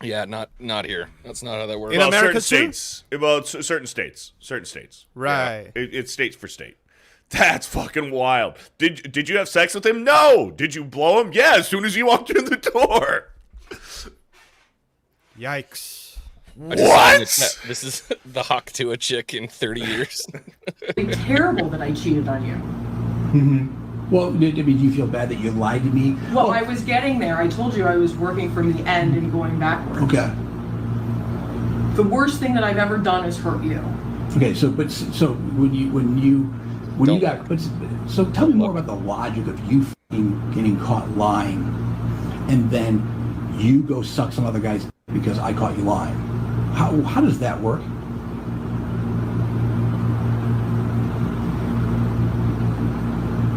Yeah, not here. That's not how that works. In America certain too? states. Well, certain states. Right. Yeah, it's states for state. That's fucking wild. Did you have sex with him? No. Did you blow him? Yeah, as soon as he walked in the door. Yikes. I just saw in the chat, this is the hawk to a chick in 30 years. Terrible that I cheated on you. Well, I mean, do you feel bad that you lied to me? Well, I was getting there. I told you I was working from the end and going backwards. Okay. The worst thing that I've ever done is hurt you. Okay. So when you got, so tell me more about the logic of you f***ing getting caught lying, and then you go suck some other guy's because I caught you lying. How does that work?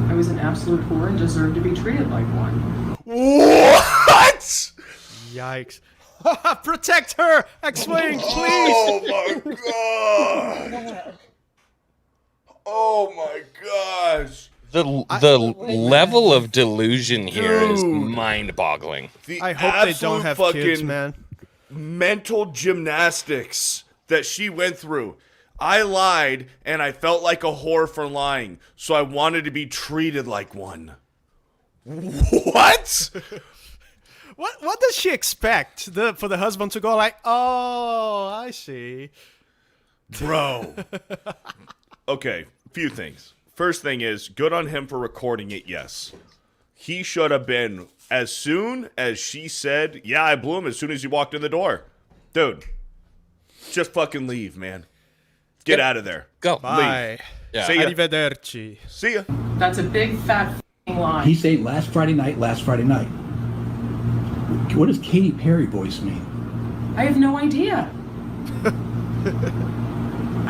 I was an absolute whore and deserved to be treated like one. What? Yikes. Protect her! X-Wing, please! Oh my god! Oh my gosh! The level of delusion here is Dude. mind-boggling. The I hope they absolute don't have fucking kids, man. mental gymnastics that she went through. I lied, and I felt like a whore for lying, so I wanted to be treated like one. What? What does she expect? For the husband to go like, oh, I see. Bro. Okay, few things. First thing is, good on him for recording it, yes. He should have been, as soon as she said, yeah, I blew him as soon as he walked in the door. Dude, just fucking leave, man. Get out of there. Go. Bye. Yeah. See ya. Arrivederci. See ya. That's a big fat f***ing lie. He said last Friday night. What does Katy Perry voice mean? I have no idea.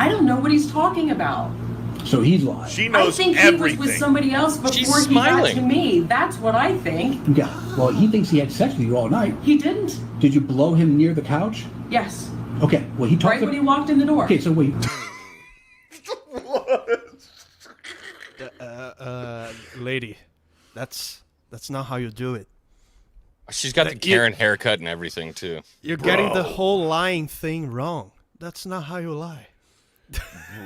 I don't know what he's talking about. So he's lying. She I knows think everything. he was with somebody else before She's he got smiling. to me. That's what I think. Okay. Well, he thinks he had sex with you all night. He didn't. Did you blow him near the couch? Yes. Okay, well, he talked Right when he walked in the door. Okay, so wait. Lady, that's not how you do it. She's got the Karen haircut and everything, too. You're getting the whole lying thing wrong. That's not how you lie.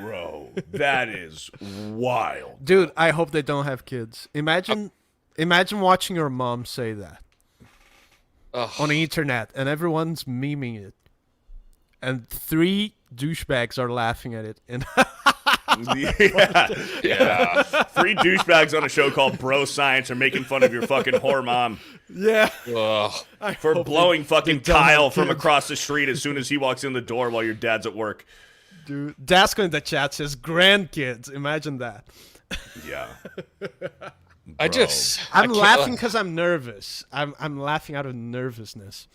Bro, that is wild. Dude, I hope they don't have kids. Imagine watching your mom say that on the internet, and everyone's memeing it. And 3 douchebags are laughing at it. And yeah. 3 douchebags on a show called Bro Science are making fun of your fucking whore mom. Yeah. For blowing fucking Kyle from across the street as soon as he walks in the door while your dad's at work. Dude, Dasko in the chat says grandkids. Imagine that. Yeah. I'm laughing because I'm nervous. I'm laughing out of nervousness.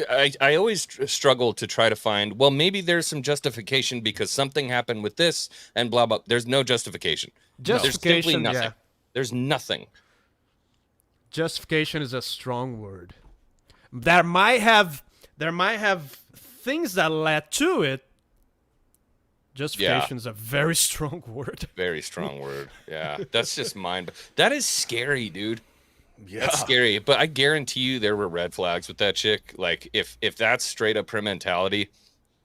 I always struggle to try to find, well, maybe there's some justification because something happened with this and blah, blah. There's no justification. There's simply nothing. Yeah. There's nothing. Justification is a strong word. There might have things that led to it. Justification is a very strong word. Very strong word. Yeah. That's just that is scary, dude. Yeah. That's scary. But I guarantee you there were red flags with that chick. Like, if that's straight up her mentality,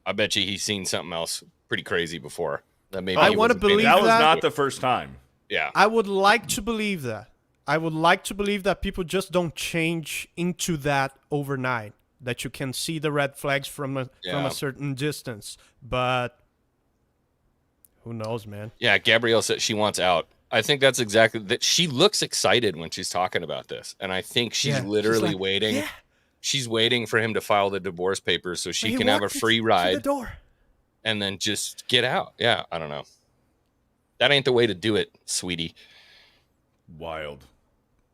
I bet you he's seen something else pretty crazy before. That maybe I want to believe that was not the first time. Yeah. I would like to believe that. I would like to believe that people just don't change into that overnight. That you can see the red flags from a certain distance. But who knows, man? Yeah, Gabrielle said she wants out. I think that's exactly that. She looks excited when she's talking about this, and I think she's literally waiting. Yeah. She's waiting for him to file the divorce papers so she can have a free ride the door. And then just get out. Yeah, I don't know. That ain't the way to do it, sweetie. Wild.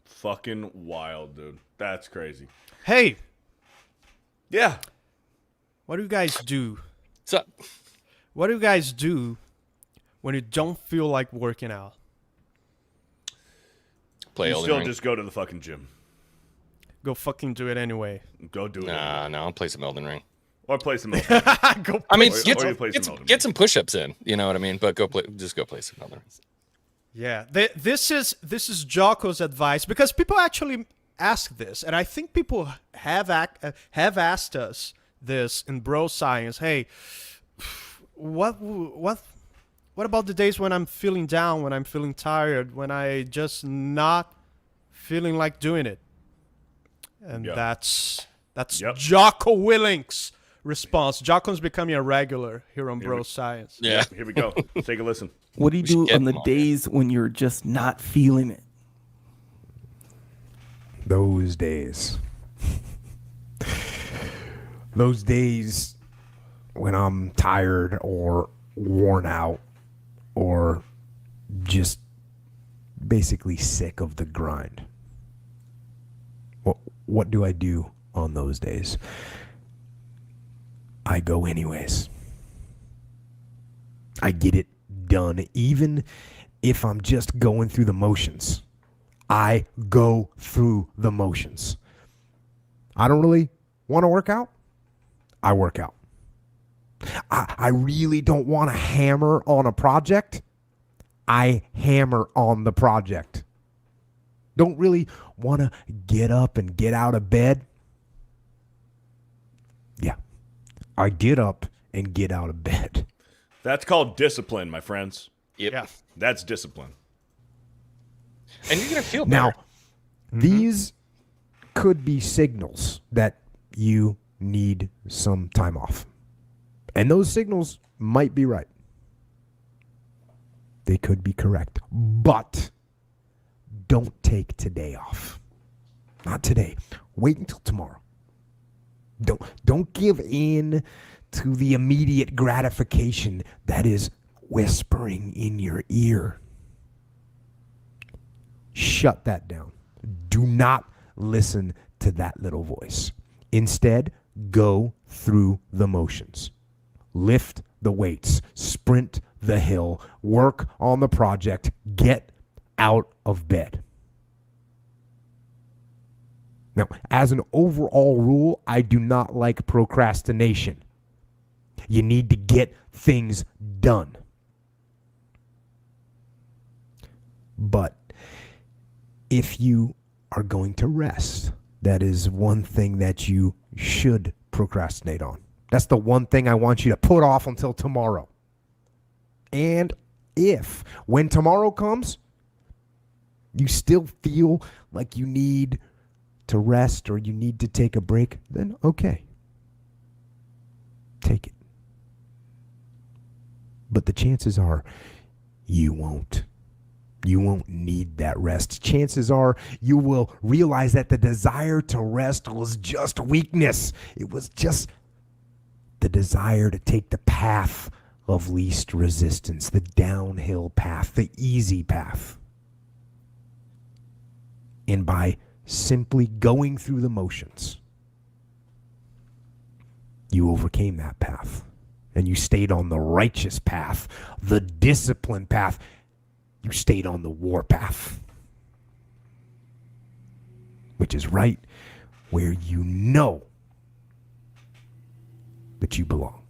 Fucking wild, dude. That's crazy. Hey. Yeah. What do you guys do? What's up? What do you guys do when you don't feel like working out? Play you Elden still Ring. Just go to the fucking gym. Go fucking do it anyway. Go do it. No, I'll play some Elden Ring. Or play some Elden Ring. Get some push-ups in. You know what I mean? But go play some Elden Ring. Yeah, this is Jocko's advice because people actually ask this, and I think people have asked us this in Bro Science. Hey, what about the days when I'm feeling down, when I'm feeling tired, when I just not feeling like doing it? And that's Jocko Willink's response. Jocko's becoming a regular here on Bro Science. Yeah. Here we go. Take a listen. What do you do on the days when you're just not feeling it? Those days. Those days when I'm tired or worn out or just basically sick of the grind. What do I do on those days? I go anyways. I get it done, even if I'm just going through the motions. I go through the motions. I don't really want to work out. I work out. I really don't want to hammer on a project. I hammer on the project. Don't really want to get up and get out of bed. Yeah, I get up and get out of bed. That's called discipline, my friends. Yep. Yeah. That's discipline. And you're going to feel better. Now, these could be signals that you need some time off. And those signals might be right. They could be correct. But don't take today off. Not today. Wait until tomorrow. Don't give in to the immediate gratification that is whispering in your ear. Shut that down. Do not listen to that little voice. Instead, go through the motions. Lift the weights, sprint the hill, work on the project, get out of bed. Now, as an overall rule, I do not like procrastination. You need to get things done. But if you are going to rest, that is one thing that you should procrastinate on. That's the one thing I want you to put off until tomorrow. And if, when tomorrow comes, you still feel like you need to rest or you need to take a break, then okay. Take it. But the chances are you won't. You won't need that rest. Chances are you will realize that the desire to rest was just weakness. It was just the desire to take the path of least resistance, the downhill path, the easy path. And by simply going through the motions, you overcame that path. And you stayed on the righteous path, the disciplined path. You stayed on the war path, which is right where you know that you belong.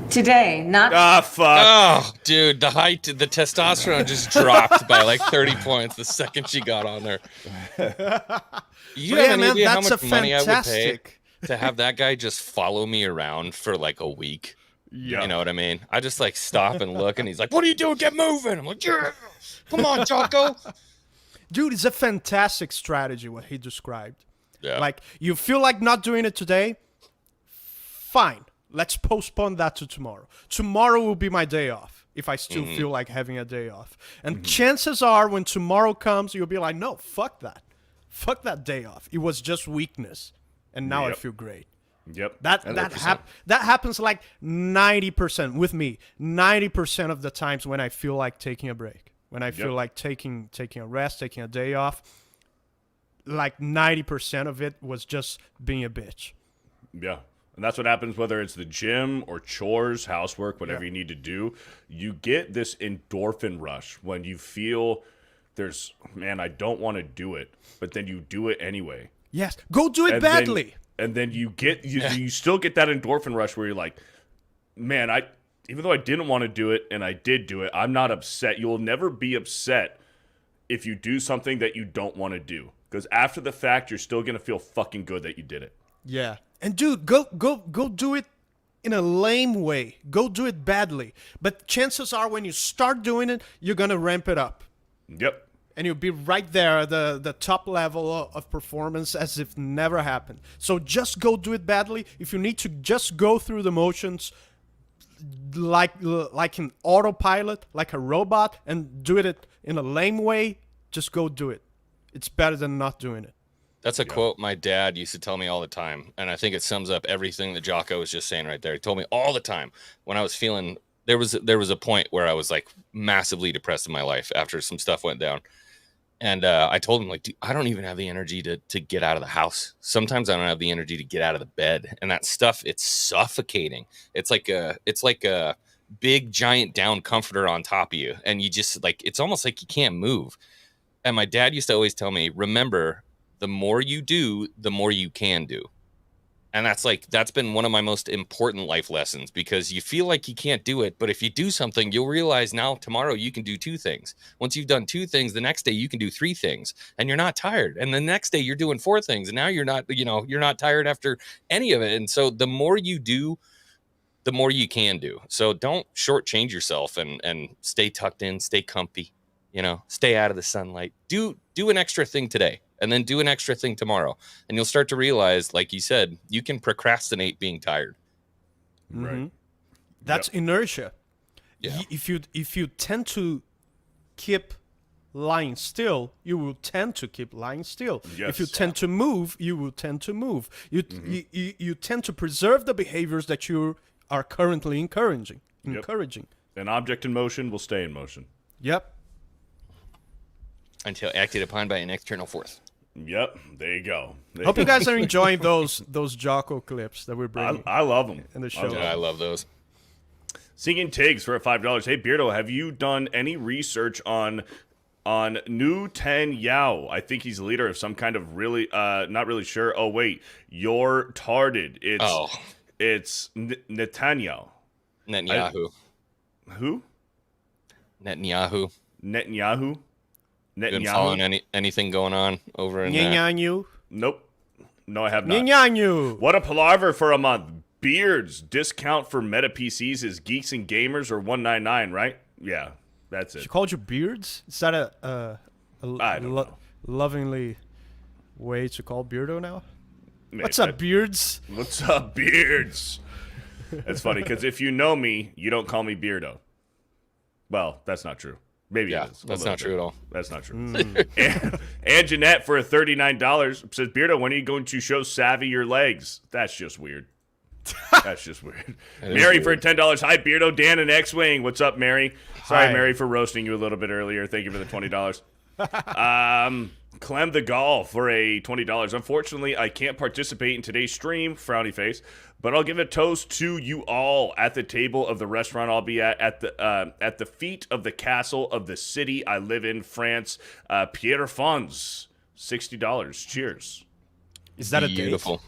Today, not. Ah, fuck. Oh, dude, the testosterone just dropped by like 30 points the second she got on there. You have any idea how much money I would pay to have that guy just follow me around for like a week? Yeah. You know what I mean? I just like stop and look, and he's like, "What are you doing? Get moving!" I'm like, "Yeah, come on, Jocko." Dude, it's a fantastic strategy what he described. Yeah. Like, you feel like not doing it today? Fine. Let's postpone that to tomorrow. Tomorrow will be my day off if I still feel like having a day off. And chances are when tomorrow comes, you'll be like, no, fuck that. Fuck that day off. It was just weakness. And now I feel great. Yep. That happens like 90% with me. 90% of the times when I feel like taking a break. When I feel like taking a rest, taking a day off. Like 90% of it was just being a bitch. Yeah. And that's what happens whether it's the gym or chores, housework, whatever you need to do. You get this endorphin rush when you feel there's, man, I don't want to do it, but then you do it anyway. Yes. Go do it badly. And then you get you still get that endorphin rush where you're like, man, even though I didn't want to do it and I did do it, I'm not upset. You will never be upset if you do something that you don't want to do. Because after the fact, you're still going to feel fucking good that you did it. Yeah. And dude, go do it in a lame way. Go do it badly. But chances are when you start doing it, you're going to ramp it up. Yep. And you'll be right there at the top level of performance as if never happened. So just go do it badly. If you need to just go through the motions like an autopilot, like a robot, and do it in a lame way, just go do it. It's better than not doing it. That's a quote my dad used to tell me all the time, and I think it sums up everything that Jocko was just saying right there. He told me all the time when I was feeling there was a point where I was like massively depressed in my life after some stuff went down, and I told him like, dude, I don't even have the energy to get out of the house. Sometimes I don't have the energy to get out of the bed, and that stuff, it's suffocating. It's like a big giant down comforter on top of you, and you just like it's almost like you can't move. And my dad used to always tell me, remember, the more you do, the more you can do. And that's been one of my most important life lessons, because you feel like you can't do it. But if you do something, you'll realize now tomorrow you can do 2 things. Once you've done 2 things, the next day you can do 3 things and you're not tired. And the next day you're doing 4 things. And now you're not tired after any of it. And so the more you do, the more you can do. So don't shortchange yourself and stay tucked in, stay comfy, stay out of the sunlight. Do an extra thing today. And then do an extra thing tomorrow. And you'll start to realize, like you said, you can procrastinate being tired. Right. That's inertia. Yeah. If you tend to keep lying still, you will tend to keep lying still. Yes. If you tend to move, you will tend to move. You tend to preserve the behaviors that you are currently encouraging. An object in motion will stay in motion. Yep. Until acted upon by an external force. Yep, there you go. Hope you guys are enjoying those Jocko clips that we're bringing. I love them in the show. I love those. Singing Tigs for $5. Hey Beardo, have you done any research on on New Ten Yao. I think he's the leader of some kind of really, not really sure. Oh wait, you're tarded. It's Netanyahu. Netanyahu. Who? Netanyahu. Netanyahu. Been following anything going on over in Netanyahu? Nope. No, I have not. Netanyahu. What a palaver for a month. Beards discount for Meta PCs is Geeks and Gamers or $199, right? Yeah, that's it. She called you Beards? Is that a I don't know. lovingly way to call Beardo now? Maybe. What's up, Beards? What's up, Beards? That's funny because if you know me, you don't call me Beardo. Well, that's not true. Maybe it is. That's not true at all. That's not true. And Jeanette for $39 says, Beardo, when are you going to show Savvy your legs? That's just weird. That's just weird. Mary for $10. Hi, Beardo, Dan, and X-Wing. What's up, Mary? Sorry, Hi. Mary, for roasting you a little bit earlier. Thank you for the $20. Clem the Gall for a $20. Unfortunately, I can't participate in today's stream, frowny face, but I'll give a toast to you all at the table of the restaurant I'll be at the feet of the castle of the city I live in, France. Pierre Fons, $60. Cheers. Is that a Beautiful. date?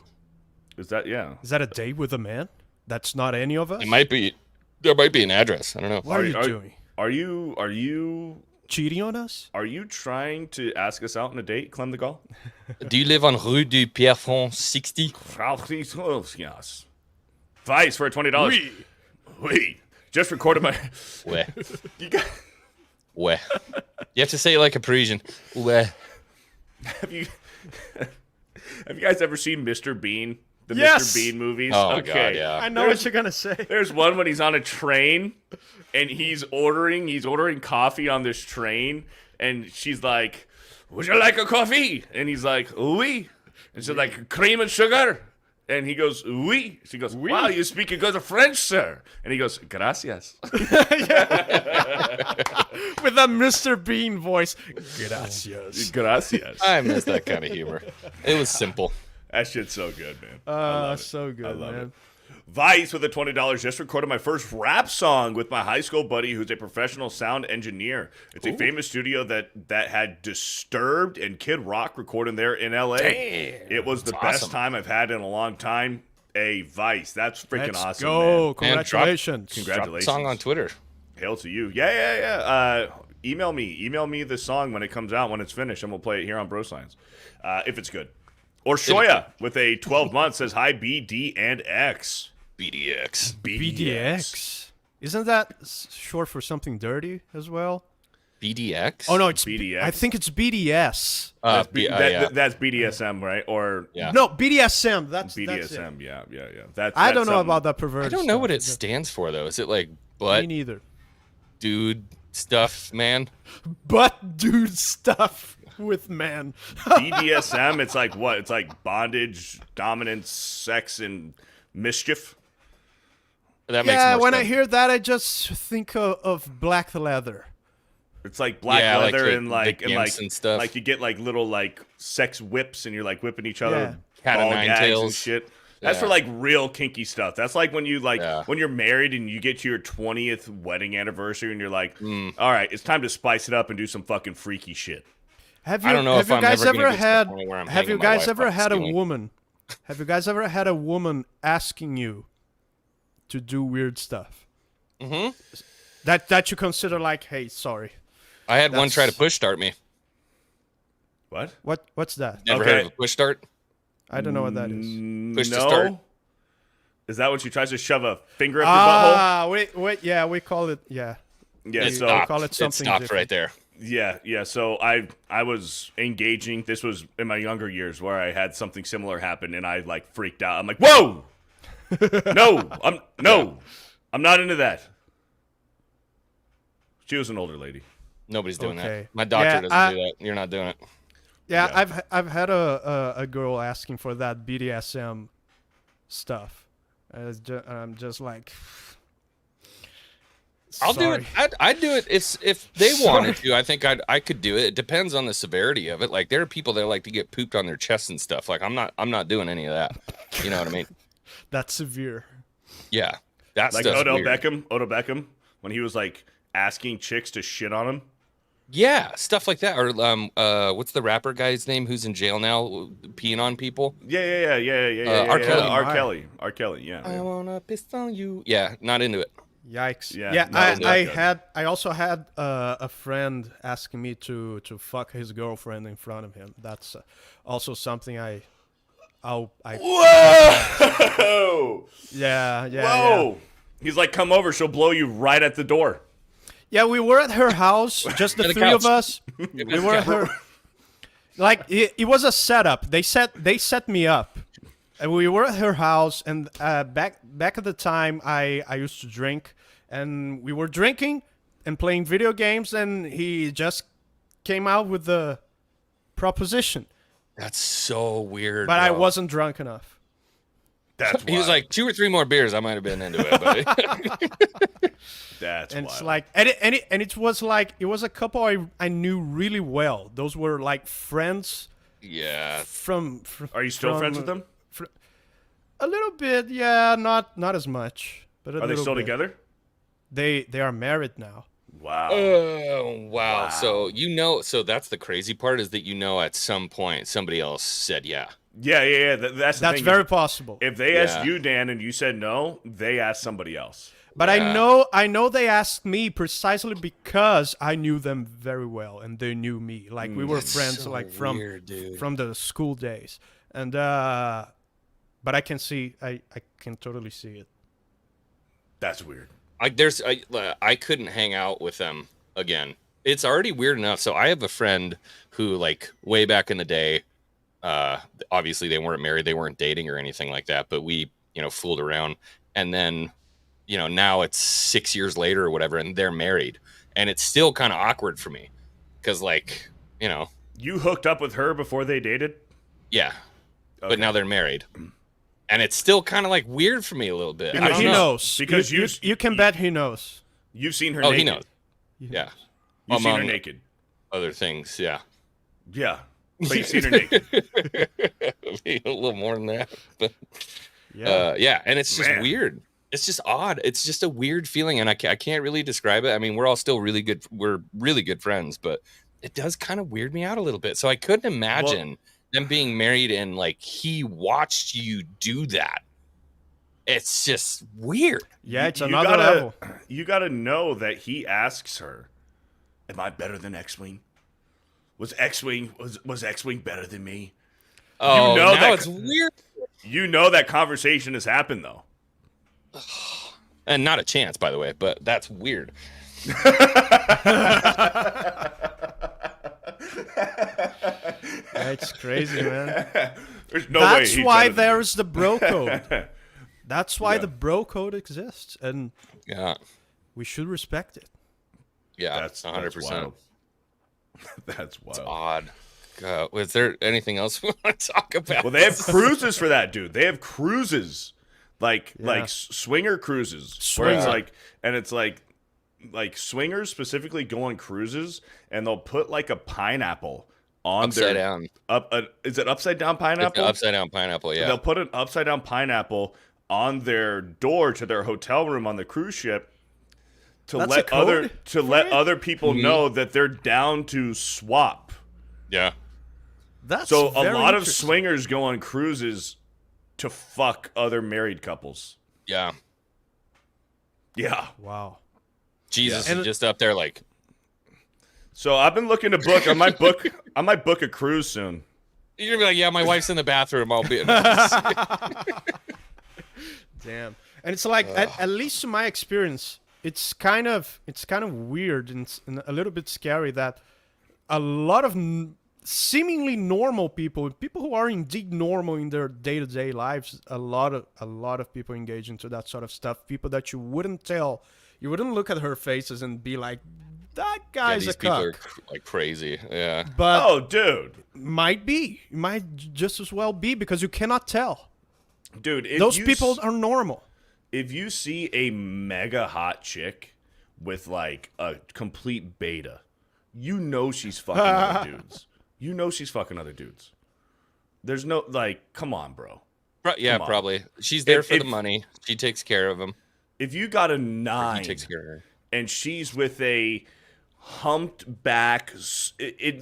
Is that, yeah. Is that a date with a man? That's not any of us? It might be. There might be an address. I don't know. What are you doing? Are you cheating on us? Are you trying to ask us out on a date, Clem the Gall? Do you live on Rue du Pierrefonds 60? Yes. Vice for $20. Oui. Just recorded my... Ouais. You got... Ouais. You have to say it like a Parisian. Ouais. Have you guys ever seen Mr. Bean? The Yes! Mr. Bean movies? Oh, God, yeah. I know what you're going to say. There's one when he's on a train and he's ordering coffee on this train, and she's like, would you like a coffee? And he's like, oui. And she's like, cream and sugar? And he goes, oui. She goes, wow, you speak a good French, sir. And he goes, gracias. With that Mr. Bean voice. Gracias. Gracias. I miss that kind of humor. It was simple. That shit's so good, man. I love it. So good, I love man. it. Vice with the $20 just recorded my first rap song with my high school buddy who's a professional sound engineer. It's a famous studio that had Disturbed and Kid Rock recording there in LA. Damn, it was the best time I've had in a long time. A Vice. That's freaking Let's awesome. go. Man. Congratulations. Congratulations. Drop the song on Twitter. Hail to you. Yeah. Email me the song when it comes out, when it's finished, and we'll play it here on Bro Science. If it's good. Or Shoya with a 12 month says, hi, BD and X. BDX. BDX. Isn't that short for something dirty as well? BDX? Oh, no, it's BDX. I think it's BDS. That's, yeah. that's BDSM, right? Or No, BDSM. That's BDSM. That's it. Yeah. That's I don't know something. about that perverted I don't know stuff. what it stands for, though. Is it like butt, Me neither. dude, stuff, man? Butt dude stuff with man. BDSM, it's like what? It's like bondage, dominance, sex, and mischief. That makes Yeah, more when sense. I hear that, I just think of black leather. It's like black Yeah, like leather the- and like the gimps and stuff. Like you get like little like sex whips and you're like whipping each other. Yeah. Cat ball o' nine gags and tails. shit. That's for Yeah. like real kinky stuff. That's like when you Yeah. when you're married and you get to your 20th wedding anniversary and you're like, all right, it's time to spice it up and do some fucking freaky shit. Have I you don't know have if you I'm guys ever gonna ever get to the had point where I'm have hanging you my guys wife ever off the had a ceiling. woman? Have you guys ever had a woman asking you to do weird stuff? Mm-hmm. That you consider like, hey, sorry. I had one try to That's- push start me. What? What's that? Never Okay. heard of a push start? I don't know what that is. Push to no. start. Is that when she tries to shove a finger up your butthole? Ah, wait, yeah, we call it, yeah. Yeah, It so stopped. call it It something stopped different. right there. Yeah. So I was engaging. This was in my younger years where I had something similar happen, and I like freaked out. I'm like, whoa, I'm not into that. She was an older lady. Nobody's doing Okay. that. My doctor Yeah, doesn't do that. You're not doing it. Yeah, Yeah. I've had a girl asking for that BDSM stuff. I'm just like, I'll do it. I'd do it if they Sorry. wanted to. I think I could do it. It depends on the severity of it. Like there are people that like to get pooped on their chests and stuff. Like I'm not doing any of that. You know what I mean? That's severe. Yeah. That's Like stuff's Odell weird. Beckham, when he was like asking chicks to shit on him. Yeah, stuff like that. Or what's the rapper guy's name who's in jail now, peeing on people? Yeah. R. Kelly. R. Kelly. Yeah. I wanna piss on you. Yeah, not into it. Yikes. Yeah, I also had a friend asking me to fuck his girlfriend in front of him. That's also something Whoa! Yeah. Whoa! He's like, come over. She'll blow you right at the door. Yeah, we were at her house, just the three of us. We were at her. Like it was a setup. They set me up, and we were at her house. And back at the time, I used to drink, and we were drinking and playing video games, and he just came out with the proposition. That's so weird. But bro. I wasn't drunk enough. That's he was like 2 or 3 more beers. I might have been into it, buddy. That's and wild. it's like and it was like it was a couple I knew really well. Those were like friends. Yeah. From Are you still friends with them? A little bit, yeah. Not as much, but are they still together? They are married now. Wow. Oh, wow. So so that's the crazy part is that at some point somebody else said yeah. Yeah. That's the thing very possible. If they asked you, Dan, and you said no, they asked somebody else. But I know they asked me precisely because I knew them very well and they knew me. Like we were friends, so like from the school days. And but I can totally see it. That's weird. I couldn't hang out with them again. It's already weird enough. So I have a friend who, like, way back in the day, obviously they weren't married, they weren't dating or anything like that, but we, fooled around. And then, now it's 6 years later or whatever, and they're married. And it's still kind of awkward for me because, like, You hooked up with her before they dated? Yeah. Okay. But now they're married. And it's still kind of like weird for me a little bit. Because he knows. Because you can bet he knows. You've seen her naked. Oh, he knows. Yeah. You've seen her naked. Other things, yeah. Yeah. But you've seen her naked. A little more than that. But yeah. And it's just weird. It's just odd. It's just a weird feeling, and I can't really describe it. I mean, we're all still really good. We're really good friends, but it does kind of weird me out a little bit. So I couldn't imagine them being married and, like, he watched you do that. It's just weird. Yeah, it's another level. You got to know that he asks her, am I better than X-Wing? Was X-Wing better than me? Oh, now it's weird. You know that conversation has happened, though. And not a chance, by the way, but that's weird. That's crazy, man. There's no way. That's why there's the bro code. That's why the bro code exists, and we should respect it. Yeah, that's 100%. That's wild. It's odd. God, was there anything else we want to talk about? Well, they have cruises for that, dude. They have cruises, like swinger cruises, where it's like swingers specifically go on cruises, and they'll put like a pineapple on upside down. Is it upside down pineapple? Upside down pineapple. Yeah. They'll put an upside down pineapple on their door to their hotel room on the cruise ship to let other people know that they're down to swap. Yeah. That's so a lot of swingers go on cruises to fuck other married couples. Yeah. Yeah. Wow. Jesus is just up there like. So I've been looking to book. I might book a cruise soon. You're gonna be like, yeah, my wife's in the bathroom. I'll be. Damn. And it's like, at least to my experience, it's kind of weird and a little bit scary that a lot of seemingly normal people who are indeed normal in their day-to-day lives, a lot of people engage into that sort of stuff. People that you wouldn't look at her faces and be like, that guy's a cuck. People are like crazy. Yeah. But dude, might just as well be, because you cannot tell. Dude, those people are normal. If you see a mega hot chick with like a complete beta, you know she's fucking other dudes. You know she's fucking other dudes. There's no, like, come on, bro. Yeah, probably. She's there for the money. She takes care of him. If you got a 9, he takes care of her, and she's with a humped back,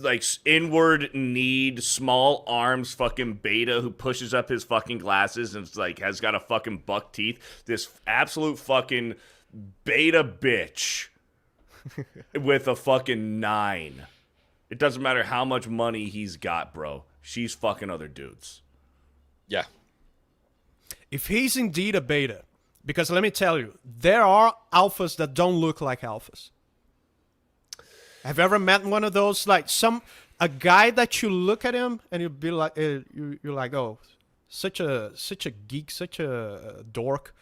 like inward kneed, small arms, fucking beta who pushes up his fucking glasses and like has got a fucking buck teeth. This absolute fucking beta bitch with a fucking 9. It doesn't matter how much money he's got, bro. She's fucking other dudes. Yeah. If he's indeed a beta, because let me tell you, there are alphas that don't look like alphas. Have you ever met one of those, like a guy that you look at him and you'd be like, you're like, oh, such a geek, such a dork.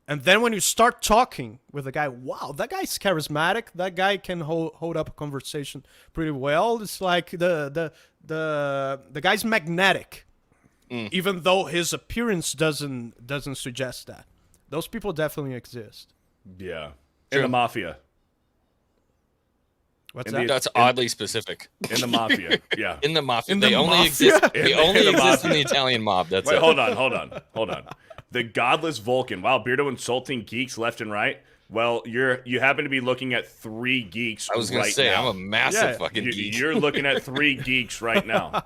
And then when you start talking with a guy, wow, that guy's charismatic. That guy can hold up a conversation pretty well. It's like the guy's magnetic, even though his appearance doesn't suggest that. Those people definitely exist. Yeah, in the mafia. What's that? That's oddly specific. In the mafia, yeah. In the mafia. In They the only mafia? exist. They only in the exist in mafia. the Italian mob. That's Wait, it. hold on. The godless Vulcan. Wow, Beardo insulting geeks left and right. Well, you happen to be looking at 3 geeks. I was gonna right say now. I'm a massive fucking geek. You're looking at 3 geeks right now.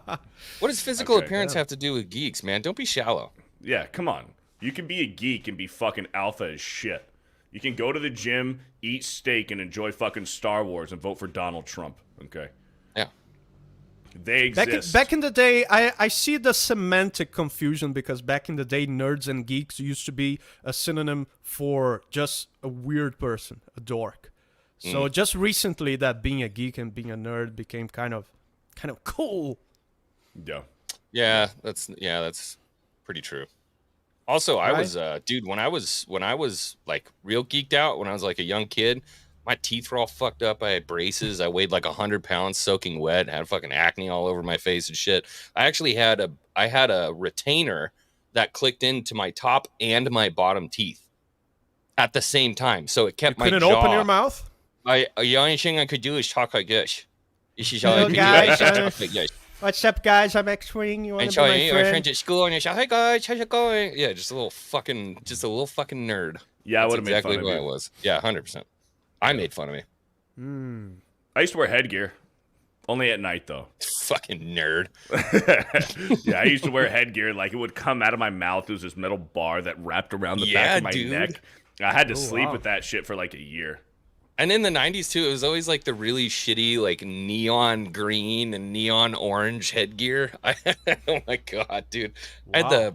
What does physical Okay, appearance have to do with geeks, man? Don't be shallow. Yeah, come on. You can be a geek and be fucking alpha as shit. You can go to the gym, eat steak, and enjoy fucking Star Wars and vote for Donald Trump. Okay. Yeah. They exist. Back in the day, I see the semantic confusion because back in the day, nerds and geeks used to be a synonym for just a weird person, a dork. So just recently, that being a geek and being a nerd became kind of cool. Yeah. Yeah, that's pretty true. Also, I Right? was dude, when I was like real geeked out, when I was like a young kid, my teeth were all fucked up. I had braces. I weighed like 100 pounds soaking wet, had fucking acne all over my face and shit. I actually had a retainer that clicked into my top and my bottom teeth at the same time. So it kept my jaw. Couldn't open your mouth? The only thing I could do is talk like this. This is all I Hello, could guys. do. I talk like this. What's up, guys? I'm X-Wing. You want And to so be my my friend? friends at school and I shout, "Hey guys, how's it going?" Yeah, just a little fucking nerd. Yeah, I That's would have made exactly fun who of I you. was. Yeah, 100%. I made fun of me. I used to wear headgear. Only at night, though. Fucking nerd. Yeah, I used to wear headgear. Like, it would come out of my mouth. It was this metal bar that wrapped around the back of my dude. neck. I had to sleep wow. with that shit for like a year. And in the 90s, too, it was always like the really shitty, like neon green and neon orange headgear. Oh my God, dude. I had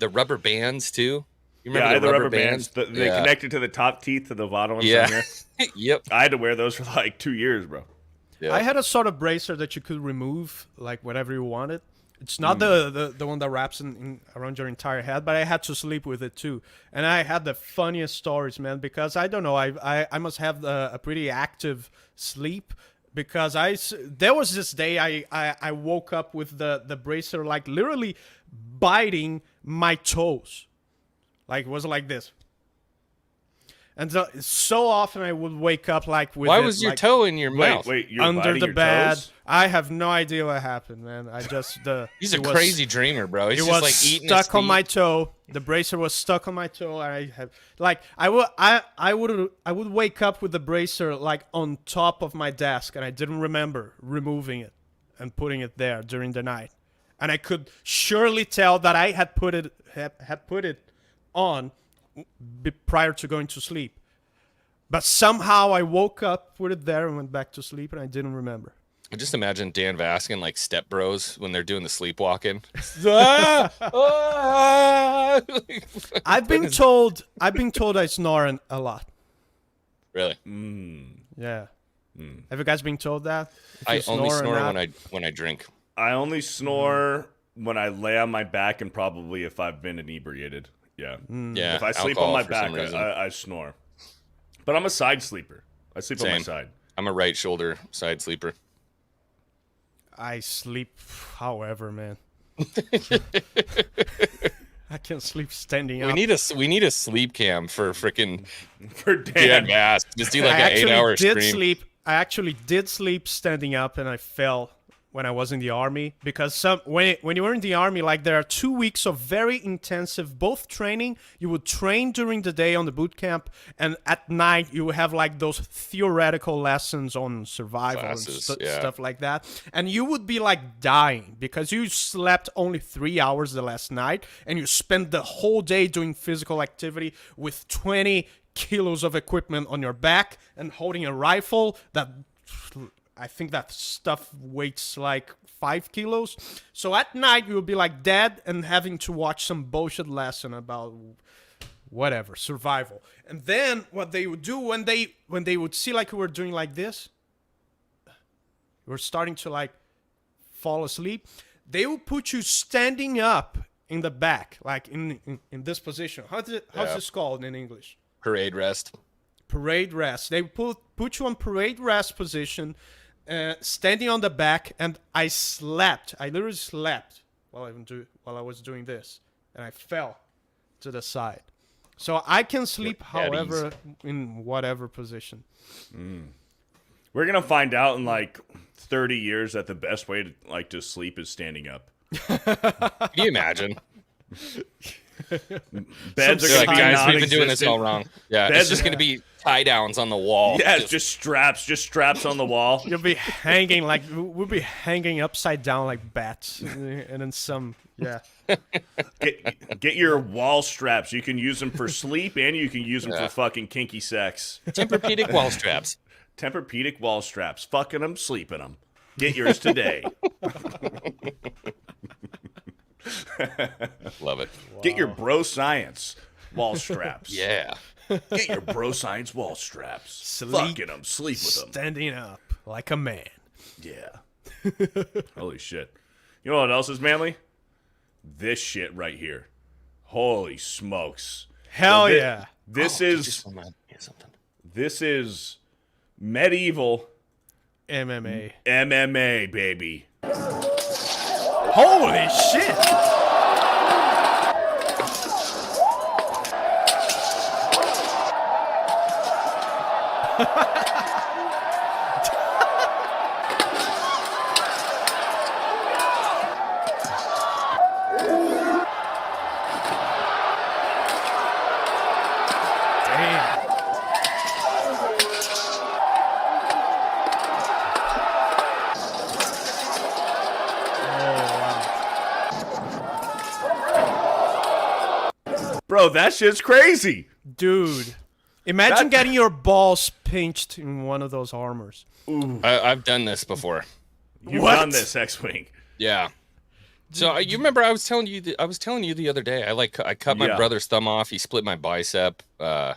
the rubber bands, too. You remember I had the the rubber rubber bands. They Yeah. connected to the top teeth to the bottom ones Yeah. down here. Yep. I had to wear those for like 2 years, bro. Yeah. I had a sort of bracer that you could remove, like whatever you wanted. It's not the one that wraps around your entire head, but I had to sleep with it too. And I had the funniest stories, man, because I don't know, I must have a pretty active sleep because there was this day I woke up with the bracer like literally biting my toes. Like it was like this. And so often I would wake up like with Why it, was your like, toe in your mouth? Wait, you're under biting the your bed. toes? I have no idea what happened, man. I just He's a it was- crazy dreamer, bro. He's it just was like eating his stuck on feet. my toe. The bracer was stuck on my toe. I have like I would wake up with the bracer like on top of my desk, and I didn't remember removing it and putting it there during the night. And I could surely tell that I had put it on prior to going to sleep. But somehow I woke up with it there and went back to sleep, and I didn't remember. I just imagine Dan Vasc and like Step Bros when they're doing the sleepwalking. I've been told I snore a lot. Really? Yeah. Have you guys been told that? If you I only or snore not? when I drink. I only snore when I lay on my back and probably if I've been inebriated. Yeah. Yeah. If I sleep alcohol on my for some back, reason. I snore. But I'm a side sleeper. I sleep on my Same. side. I'm a right shoulder side sleeper. I sleep however, man. I can't sleep standing up. We need a sleep cam for freaking For Dan Dan. Vasc. Just do like I an actually 8-hour did stream. sleep. I actually did sleep standing up, and I fell when I was in the army, because when you were in the army, like there are 2 weeks of very intensive both training. You would train during the day on the boot camp, and at night you would have like those theoretical lessons on survival Classes, and yeah. stuff like that. And you would be like dying because you slept only 3 hours the last night, and you spent the whole day doing physical activity with 20 kilos of equipment on your back and holding a rifle that I think that stuff weighs like 5 kilos. So at night you would be like dead and having to watch some bullshit lesson about whatever, survival. And then what they would do when they would see like we were doing like this, we're starting to like fall asleep, they will put you standing up in the back, like in this position. How's this called in English? Parade rest. Parade rest. They put you on parade rest position, standing on the back, and I slept. I literally slept while I was doing this, and I fell to the side. So I can sleep, however, in whatever position. We're gonna find out in like 30 years that the best way to sleep is standing up. Can you imagine? Beds They're are like, gonna be guys, we've been doing this non-existent. all wrong. Yeah, Beds it's just gonna be tie downs on the wall. Yeah, it's just straps on the wall. You'll be hanging like we'll be hanging upside down like bats, and then some. Yeah. Get your wall straps. You can use them for sleep, and you can use them for fucking kinky sex. Tempur-Pedic wall straps. Tempur-Pedic wall straps. Fucking them, sleeping them. Get yours today. Love it. Get your bro science wall straps. Yeah. Get your bro science wall straps. Fucking them, sleep with them. Standing up like a man. Yeah. Holy shit. You know what else is manly? This shit right here. Holy smokes. Hell yeah. This is medieval MMA, baby. Holy shit. Bro, that shit's crazy. Dude. Imagine getting your balls pinched in one of those armors. I've done this before. You've done this, X-Wing. Yeah. So you remember I was telling you the other day. I cut my brother's thumb off. He split my bicep. Yeah,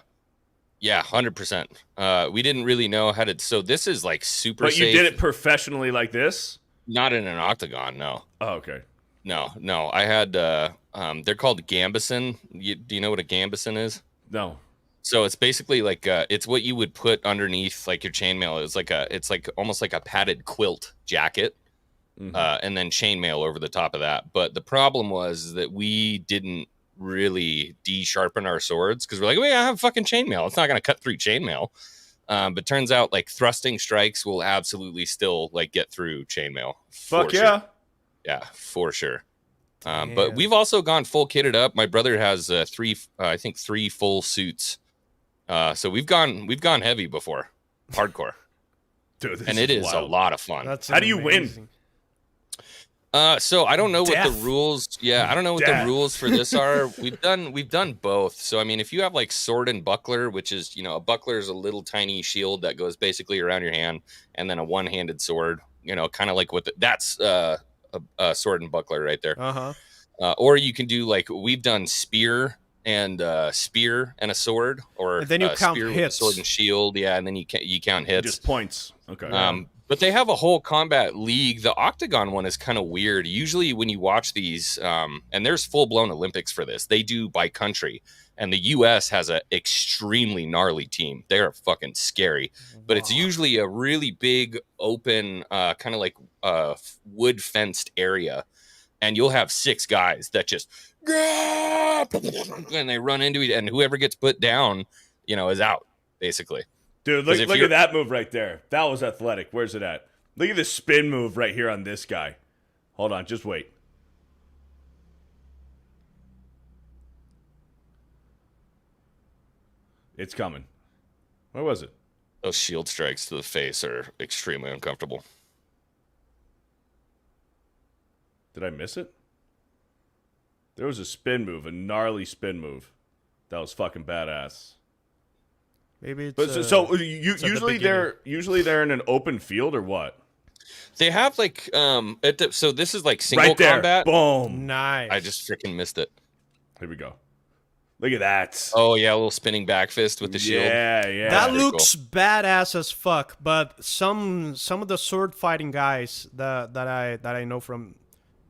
100%. We didn't really know how to. So this is like super. But you safe. did it professionally like this? Not in an octagon. No. Oh, okay. No. I had. They're called gambesson. Do you know what a gambesson is? No. So it's basically like it's what you would put underneath like your chainmail. It's like almost like a padded quilt jacket, and then chainmail over the top of that. But the problem was that we didn't really de-sharpen our swords because we're like, I have fucking chainmail. It's not gonna cut through chainmail. But turns out like thrusting strikes will absolutely still like get through chainmail. Fuck yeah. Sure. Yeah, for sure. But we've also gone full kitted up. My brother has three full suits. So we've gone heavy before, hardcore, dude, and it is wild. A lot of fun. How do you win? So I don't know what the rules. Yeah, I don't know what the rules for this are. We've done both. So I mean, if you have like sword and buckler, which is a buckler is a little tiny shield that goes basically around your hand, and then a one-handed sword. Kind of like that's a sword and buckler right there. Or you can do like we've done spear and a sword, or and then you count spear hits. with a sword and shield. Yeah, and then you count hits. Just points. Okay. But they have a whole combat league. The Octagon one is kind of weird. Usually when you watch these, and there's full-blown Olympics for this, they do by country. And the U.S. has an extremely gnarly team. They're fucking scary. But it's usually a really big, open, kind of like wood-fenced area. And you'll have 6 guys that just... and they run into it. And whoever gets put down, is out, basically. Dude, look at that move right there. That was athletic. Where's it at? Look at this spin move right here on this guy. Hold on, just wait. It's coming. Where was it? Those shield strikes to the face are extremely uncomfortable. Did I miss it? There was a spin move, a gnarly spin move. That was fucking badass. Maybe it's. But usually they're in an open field or what? They have like so this is like single right there. combat. Boom. Nice. I just freaking missed it. Here we go. Look at that. Oh yeah, a little spinning back fist with the shield. Yeah. That looks badass as fuck. But some of the sword fighting guys that I know from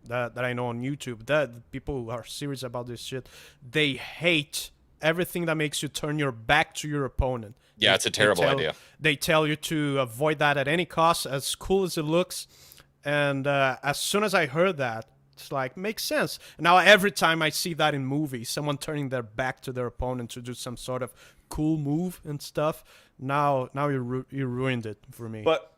that I know on YouTube, that people who are serious about this shit, they hate everything that makes you turn your back to your opponent. Yeah, it's a terrible idea. They tell you to avoid that at any cost, as cool as it looks. And as soon as I heard that, it's like, makes sense. Now, every time I see that in movies, someone turning their back to their opponent to do some sort of cool move and stuff, now you ruined it for me. But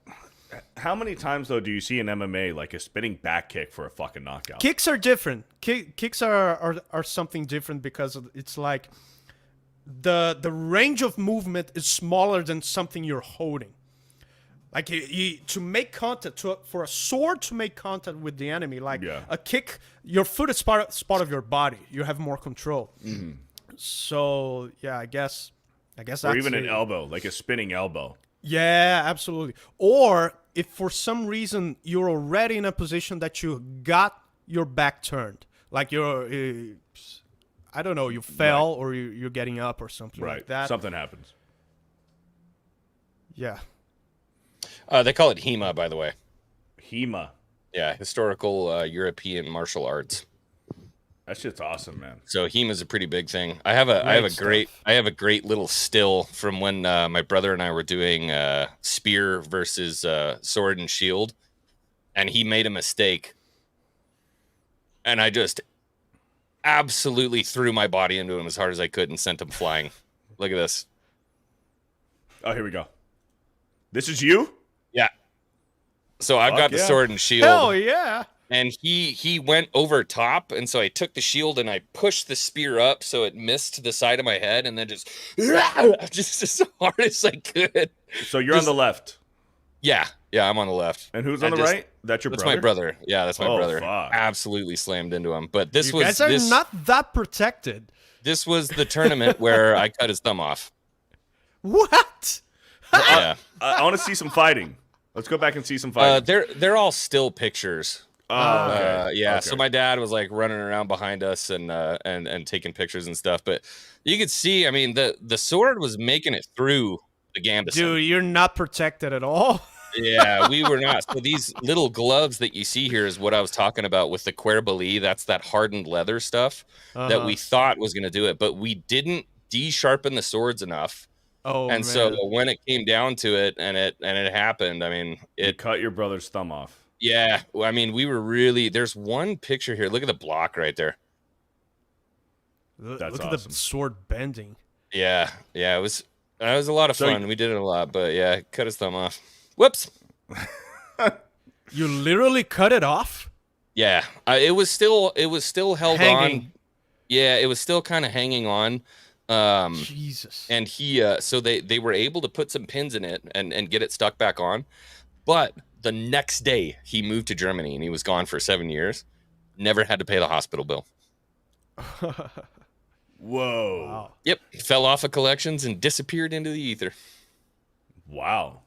how many times, though, do you see in MMA, like a spinning back kick for a fucking knockout? Kicks are different. Kicks are something different because it's like the range of movement is smaller than something you're holding. Like to make contact, for a sword to make contact with the enemy, like a kick, your foot is part of your body. You have more control. Mm-hmm. So yeah, I guess that's or even an elbow, like a spinning elbow. Yeah, absolutely. Or if for some reason you're already in a position that you got your back turned, like I don't know, you fell or you're getting up or something like that. Something happens. Yeah. They call it HEMA, by the way. HEMA. Yeah, historical European martial arts. That shit's awesome, man. So HEMA is a pretty big thing. I have a great little still from when my brother and I were doing spear versus sword and shield, and he made a mistake, and I just absolutely threw my body into him as hard as I could and sent him flying. Look at this. Oh, here we go. This is you? Yeah. So I've got the sword and shield. Hell yeah. And he went over top, and so I took the shield and I pushed the spear up so it missed the side of my head, and then just as hard as I could. So you're on the left. Yeah, I'm on the left. And who's on the right? That's your brother? That's my brother. Yeah, that's my brother. Fuck. Absolutely slammed into him. But you guys are not that protected. This was the tournament where I cut his thumb off. What? Yeah. I want to see some fighting. Let's go back and see some fighting. They're all still pictures. Oh, okay. Yeah. Okay. So my dad was like running around behind us and taking pictures and stuff. But you could see, I mean, the sword was making it through the gambit. Dude, you're not protected at all. Yeah, we were not. So these little gloves that you see here is what I was talking about with the cuerbalí. That's that hardened leather stuff that we thought was going to do it, but we didn't de-sharpen the swords enough. Oh, and man. so when it came down to it, and it happened, I mean, it cut your brother's thumb off. Yeah, I mean, we were really. There's one picture here. Look at the block right there. Look awesome. at the sword bending. Yeah, it was a lot of fun. We did it a lot, but yeah, cut his thumb off. Whoops. You literally cut it off? Yeah, it was still held hanging on. Yeah, it was still kind of hanging on. Jesus. And so they were able to put some pins in it and get it stuck back on. But the next day he moved to Germany and he was gone for 7 years. Never had to pay the hospital bill. Whoa. Wow. Yep. Fell off of collections and disappeared into the ether. Wow.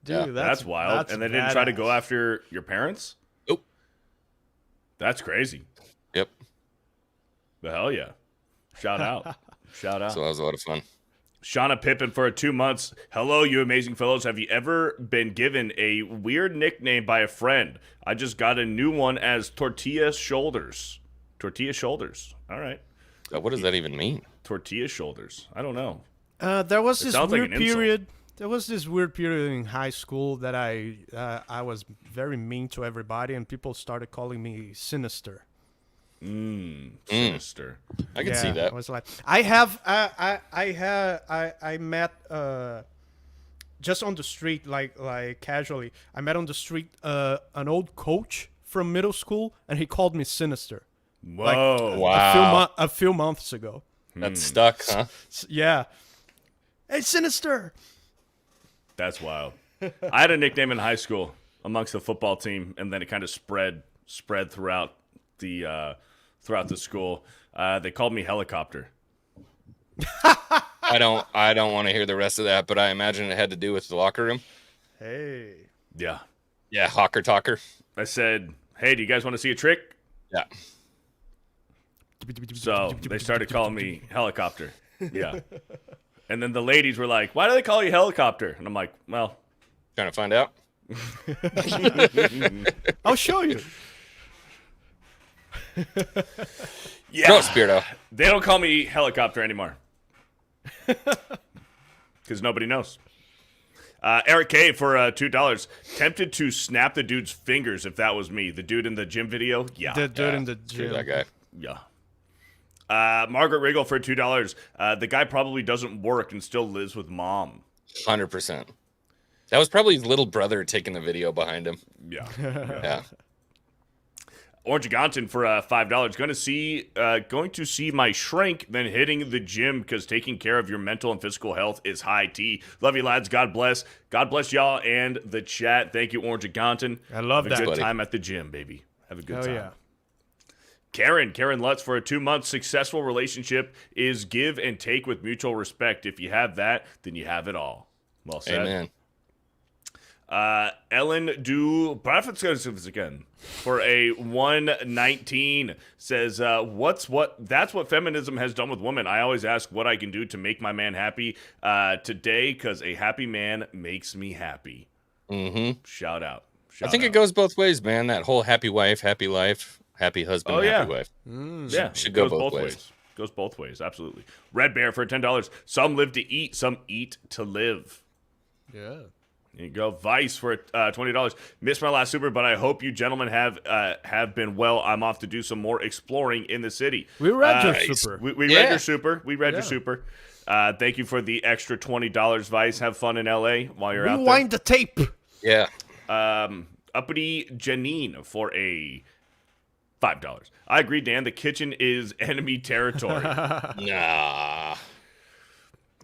Dude, that's wild. And they didn't try to go after your parents? Nope. That's crazy. Yep. The hell yeah. Shout out. Shout out. So that was a lot of fun. Shauna Pippin for 2 months. Hello, you amazing fellows. Have you ever been given a weird nickname by a friend? I just got a new one as Tortilla Shoulders. Tortilla Shoulders. All right. What does that even mean? Tortilla Shoulders. I don't know. There was this weird like period. There was this weird period in high school that I was very mean to everybody, and people started calling me sinister. Sinister. I can see that. I was like, I met just on the street, like casually. I met on the street an old coach from middle school, and he called me sinister. Whoa! Wow. A few months ago. That's stuck, huh? Yeah. Hey, sinister. That's wild. I had a nickname in high school amongst the football team, and then it kind of spread throughout the school. They called me Helicopter. I don't want to hear the rest of that, but I imagine it had to do with the locker room. Hey. Yeah. Yeah, hawker talker. I said, "Hey, do you guys want to see a trick?" Yeah. So they started calling me Helicopter. Yeah. And then the ladies were like, "Why do they call you Helicopter?" And I'm like, "Well, trying to find out." I'll show you. Yeah. Gross, Beardo. They don't call me Helicopter anymore. Because nobody knows. Eric K for $2. Tempted to snap the dude's fingers if that was me. The dude in the gym video? Yeah. The dude in the gym. That guy. Yeah. Margaret Riggle for $2. The guy probably doesn't work and still lives with mom. 100%. That was probably his little brother taking the video behind him. Yeah. Yeah. Orange Gonton for $5. Going to see my shrink, then hitting the gym because taking care of your mental and physical health is high tea. Love you, lads. God bless. God bless y'all and the chat. Thank you, Orange Gonton. I love Have that. a good buddy. time at the gym, baby. Have a good Hell time. yeah. Karen Lutz for a 2-month successful relationship is give and take with mutual respect. If you have that, then you have it all. Well said. Amen. Ellen Du Buffett again for a 119 says, that's what feminism has done with women. I always ask what I can do to make my man happy today because a happy man makes me happy. Mm-hmm. Shout out. I think it goes both ways, man. That whole happy wife, happy life, happy husband, happy wife. Yeah, should go both ways. Goes both ways, absolutely. Red Bear for $10. Some live to eat, some eat to live. Yeah. There you go. Vice for $20. Missed my last super, but I hope you gentlemen have been well. I'm off to do some more exploring in the city. We read your super. We read your super. We read your super. Thank you for the extra $20, Vice. Have fun in LA while you're out there. Rewind the tape. Yeah. Uppity Janine for a $5. I agree, Dan. The kitchen is enemy territory. Nah.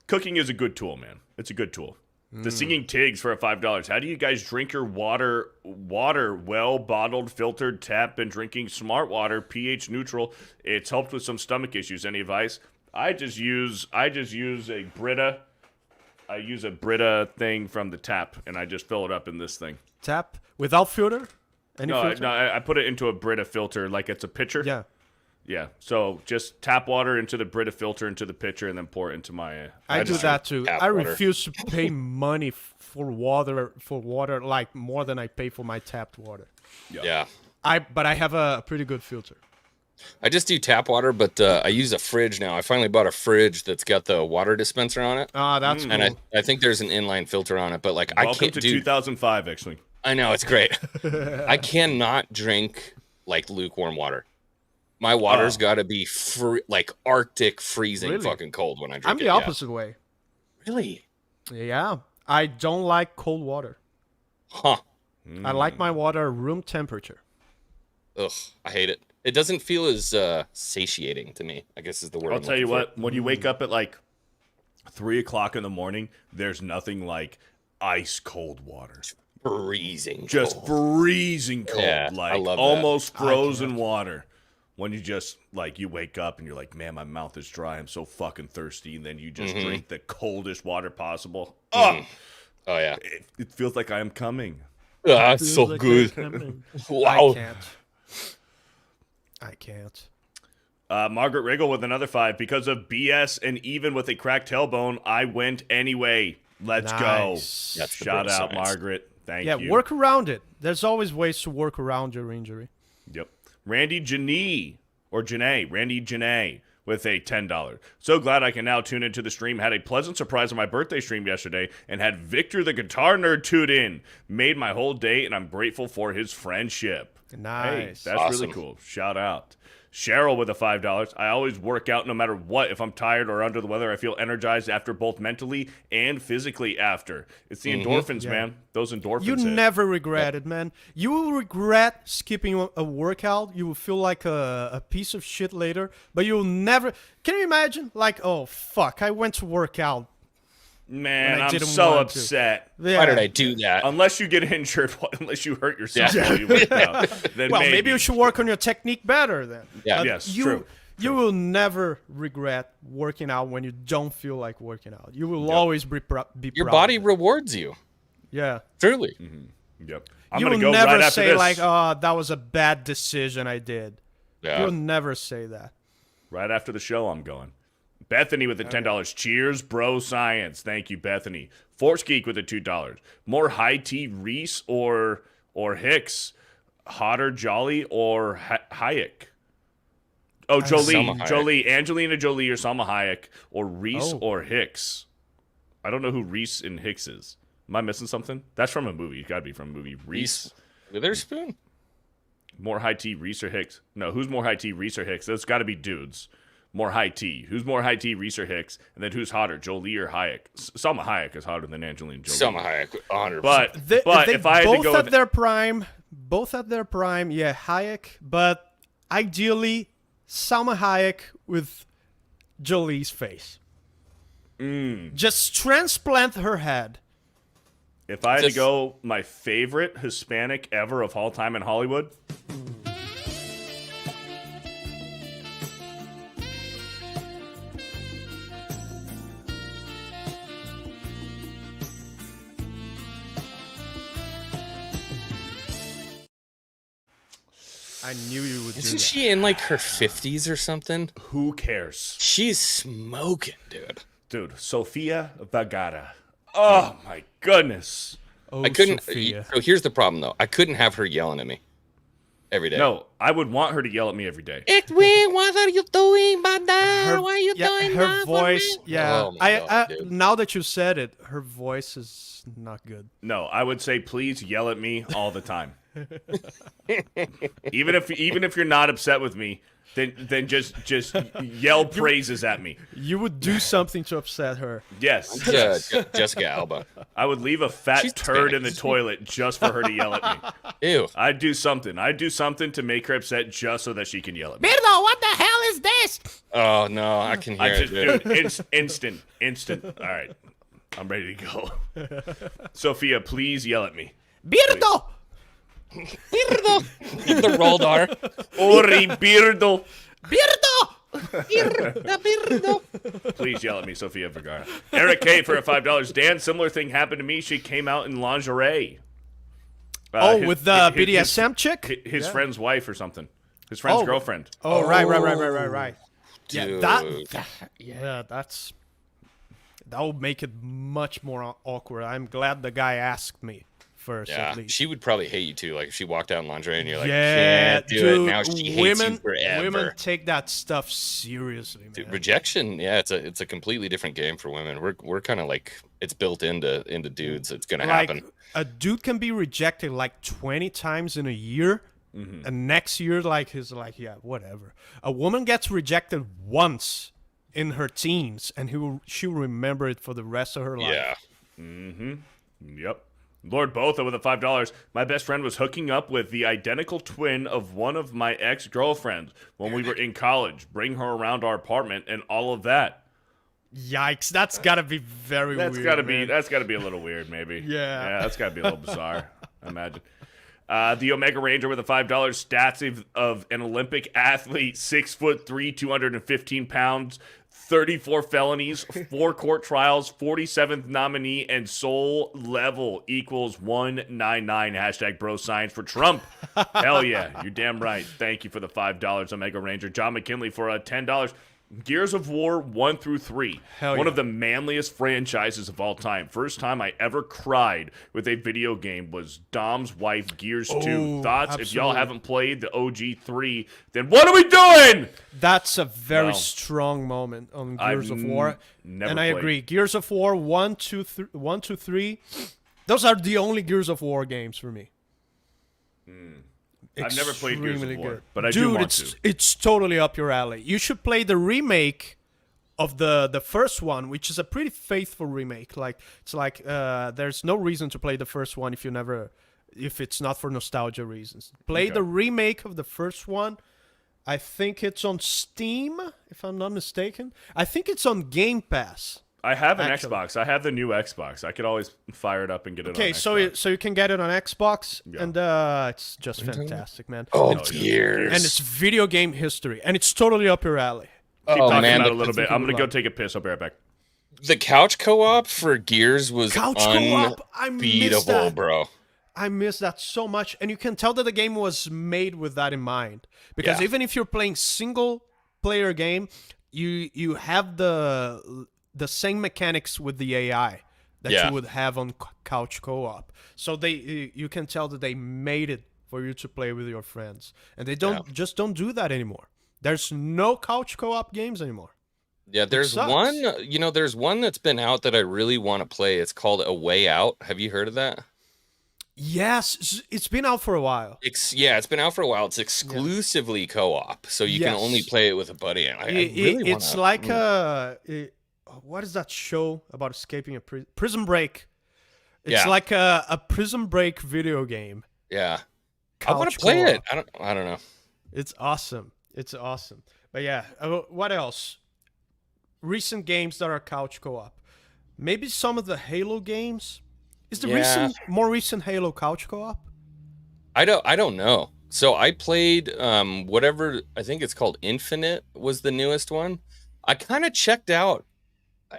Cooking is a good tool, man. It's a good tool. The Singing Tigs for a $5. How do you guys drink your water? Well bottled, filtered, tap. Been drinking smart water, pH neutral. It's helped with some stomach issues. Any advice? I just use a Brita. I use a Brita thing from the tap, and I just fill it up in this thing. Tap without filter? Any filter? No, I put it into a Brita filter like it's a pitcher. Yeah. Yeah. So just tap water into the Brita filter into the pitcher and then pour it into my. I do that too. I water. refuse to pay money for water like more than I pay for my tapped water. Yeah. But I have a pretty good filter. I just do tap water, but I use a fridge now. I finally bought a fridge that's got the water dispenser on it. Ah, that's cool. And I think there's an inline filter on it, but like Welcome I can't to do 2005, actually. I know, it's great. I cannot drink like lukewarm water. My water's got to be like Arctic freezing fucking cold when I drink it. I'm the opposite way. Really? Yeah. I don't like cold water. Huh. I like my water room temperature. Ugh, I hate it. It doesn't feel as satiating to me, I guess is the word. I'll I'm tell you looking what, when you wake up at like 3 o'clock in the morning, there's nothing like ice cold water. Freezing Just freezing cold. Yeah, like I love that. almost frozen water. When you just, like, you wake up and you're like, man, my mouth is dry. I'm so fucking thirsty. And then you just drink the coldest water possible. Oh, yeah. It feels like I am coming. Ah, it's so good. Wow. I can't. Margaret Riggle with another 5. Because of BS and even with a cracked tailbone, I went anyway. Let's go. That's Shout the out, science. Margaret. Thank you. Yeah, work around it. There's always ways to work around your injury. Yep. Randy Randy Janae with a $10. So glad I can now tune into the stream. Had a pleasant surprise on my birthday stream yesterday and had Victor the guitar nerd tuned in. Made my whole day, and I'm grateful for his friendship. Nice. Hey, that's awesome. really cool. Shout out. Cheryl with a $5. I always work out no matter what. If I'm tired or under the weather, I feel energized after both mentally and physically after. It's the endorphins, man. Those endorphins. You never regret it, man. You will regret skipping a workout. You will feel like a piece of shit later, but you'll never... Can you imagine? Like, oh, fuck, I went to work out. Man, I'm so upset. Yeah. Why did I do that? Unless you get injured, unless you hurt yourself while you work out, then well, maybe you should work on your technique better then. Yeah. Yes, true. You will never regret working out when you don't feel like working out. You will always be proud. Your body rewards you. Yeah. Truly. Yep. You will never say like, "Oh, that was a bad decision I did." Yeah. You'll never say that. Right after the show, I'm going. Bethany with the $10. Cheers, bro science. Thank you, Bethany. Force Geek with the $2. More high tea Reese or Hicks. Hotter Jolly or Hayek. Oh, Jolie. Angelina Jolie or Salma Hayek or Reese or Hicks. I don't know who Reese and Hicks is. Am I missing something? That's from a movie. It's got to be from a movie. Reese Witherspoon? More high tea, Reese or Hicks? No, who's more high tea, Reese or Hicks? That's got to be dudes. More high tea. Who's more high tea, Reese or Hicks? And then who's hotter, Jolie or Hayek? Salma Hayek is hotter than Angelina Jolie. Salma Hayek, 100%. But if I had to go both at their prime, yeah, Hayek. But ideally, Salma Hayek with Jolie's face. Just transplant her head. If I had to go, my favorite Hispanic ever of all time in Hollywood. I knew you would do that. Isn't she in like her 50s or something? Who cares? She's smoking, dude. Dude, Sofia Vergara. Oh my goodness. Oh, I couldn't. Sophia. So here's the problem, though. I couldn't have her yelling at me every day. No, I would want her to yell at me every day. What are you doing, Bada? Why are you doing her that voice? for me? Yeah, Oh my God, dude. now that you said it, her voice is not good. No, I would say please yell at me all the time. even if you're not upset with me, then just yell praises at me. You would do something to upset her. Yes. Jessica Alba. I would leave a fat She's turd in the Hispanic. toilet just for her to yell at me. Ew. I'd do something. I'd do something to make her upset just so that she can yell at me. Beardo, what the hell is this? Oh no, I can hear I it. just Dude. dude, instant. All right, I'm ready to go. Sophia, please yell at me. Beardo. The rolled R. Ori Beardo. Beardo. Please yell at me, Sofia Vergara. Eric K for a $5. Dan, similar thing happened to me. She came out in lingerie. With the BDSM chick? His friend's wife or something. His friend's girlfriend. Oh, right. Dude. Yeah, that would make it much more awkward. I'm glad the guy asked me first, Yeah, at least. she would probably hate you too. Like if she walked out in lingerie and you're like, Yeah, can't do dude, it. Now she hates you forever. Women take that stuff seriously, man. Dude, rejection, yeah, it's a completely different game for women. We're kind of like it's built into dudes. It's gonna happen. A dude can be rejected like 20 times in a year, and next year, like he's like, yeah, whatever. A woman gets rejected once in her teens, and she'll remember it for the rest of her life. Yeah. Yep. Lord Botha with a $5. My best friend was hooking up with the identical twin of one of my ex-girlfriends when we were in college. Bring her around our apartment and all of that. Yikes! That's gotta be very weird. That's gotta be a little weird, maybe. Yeah. That's gotta be a little bizarre. I imagine. The Omega Ranger with a $5. Stats of an Olympic athlete, 6'3", 215 pounds, 34 felonies, 4 court trials, 47th nominee, and soul level equals 199. Hashtag bro science for Trump. Hell yeah, you're damn right. Thank you for the $5, Omega Ranger. John McKinley for a $10. Gears of War 1 through 3. One of the manliest franchises of all time. First time I ever cried with a video game was Dom's Wife Gears 2. Thoughts? Absolutely. If y'all haven't played the OG 3, then what are we doing? That's a very strong moment on Gears of War. Never and I played. agree. Gears of War 1, 2, 3. Those are the only Gears of War games for me. I've never played Gears of Extremely War, good. but I Dude, do want to. It's totally up your alley. You should play the remake of the first one, which is a pretty faithful remake. Like it's like there's no reason to play the first one if it's not for nostalgia reasons. Play the remake of the first one. I think it's on Steam, if I'm not mistaken. I think it's on Game Pass. I have an Xbox. I have the new Xbox. I could always fire it up and get it on Xbox. Okay, so you can get it on Xbox, and it's just fantastic, man. Oh, and years. And it's video game history, and it's totally up your alley. Keep talking man, about it a little bit. I'm going to go take a piss. I'll be right back. The couch co-op for Gears was Co-op, I miss unbeatable, that. bro. I miss that so much, and you can tell that the game was made with that in mind. Because even if you're playing single-player game, you have the same mechanics with the AI that you would have on couch co-op. So you can tell that they made it for you to play with your friends, and they just don't do that anymore. There's no couch co-op games anymore. Yeah, there's one. There's one that's been out that I really want to play. It's called A Way Out. Have you heard of that? Yes, it's been out for a while. It's been out for a while. It's exclusively co-op, so you can only play it with a buddy. And I really it's like what is that show about escaping a Prison Break? It's like a Prison Break video game. Yeah, Couch I want to play co-op. it. I don't know. It's awesome. It's awesome. But yeah, what else? Recent games that are couch co-op. Maybe some of the Halo games. Is the more recent Halo couch co-op? I don't know. So I played whatever, I think it's called Infinite was the newest one. I kind of checked out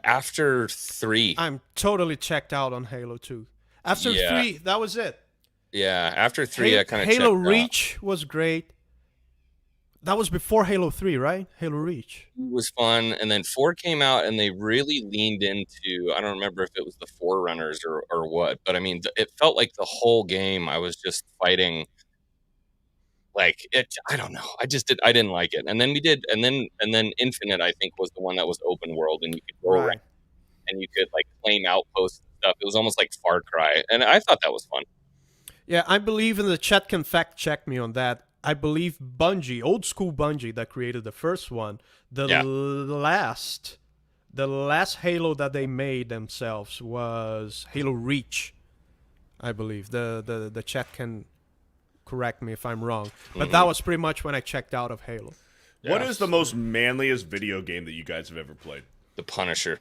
after 3. I'm totally checked out on Halo 2. After 3, that was it. Yeah, after 3 I kind of checked out. Halo Reach was great. That was before Halo 3, right? Halo Reach. It was fun, and then 4 came out, and they really leaned into, I don't remember if it was the Forerunners or what, but I mean, it felt like the whole game I was just fighting, like, I don't know, I didn't like it. And then we did, and then Infinite, I think, was the one that was open world, and you could go around, and you could, like, claim outposts and stuff. It was almost like Far Cry, and I thought that was fun. Yeah, I believe, in the chat can fact check me on that, I believe Bungie, old school Bungie that created the first one, the last Halo that they made themselves was Halo Reach, I believe. The chat can correct me if I'm wrong, but that was pretty much when I checked out of Halo. What is the most manliest video game that you guys have ever played? The Punisher.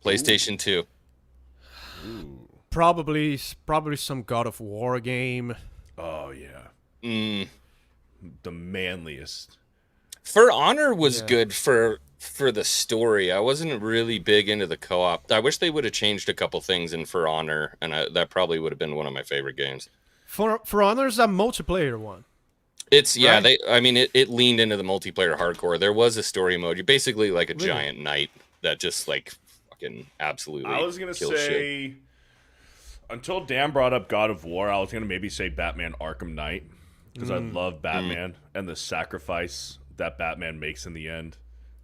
PlayStation 2. Ooh. Probably some God of War game. Oh, yeah. The manliest. For Honor was good for the story. I wasn't really big into the co-op. I wish they would have changed a couple things in For Honor, and that probably would have been one of my favorite games. For Honor's a multiplayer one. It's it leaned into the multiplayer hardcore. There was a story mode. You're basically like a giant knight that just like fucking absolutely. I was gonna say, until Dan brought up God of War, I was gonna maybe say Batman Arkham Knight, because I love Batman and the sacrifice that Batman makes in the end.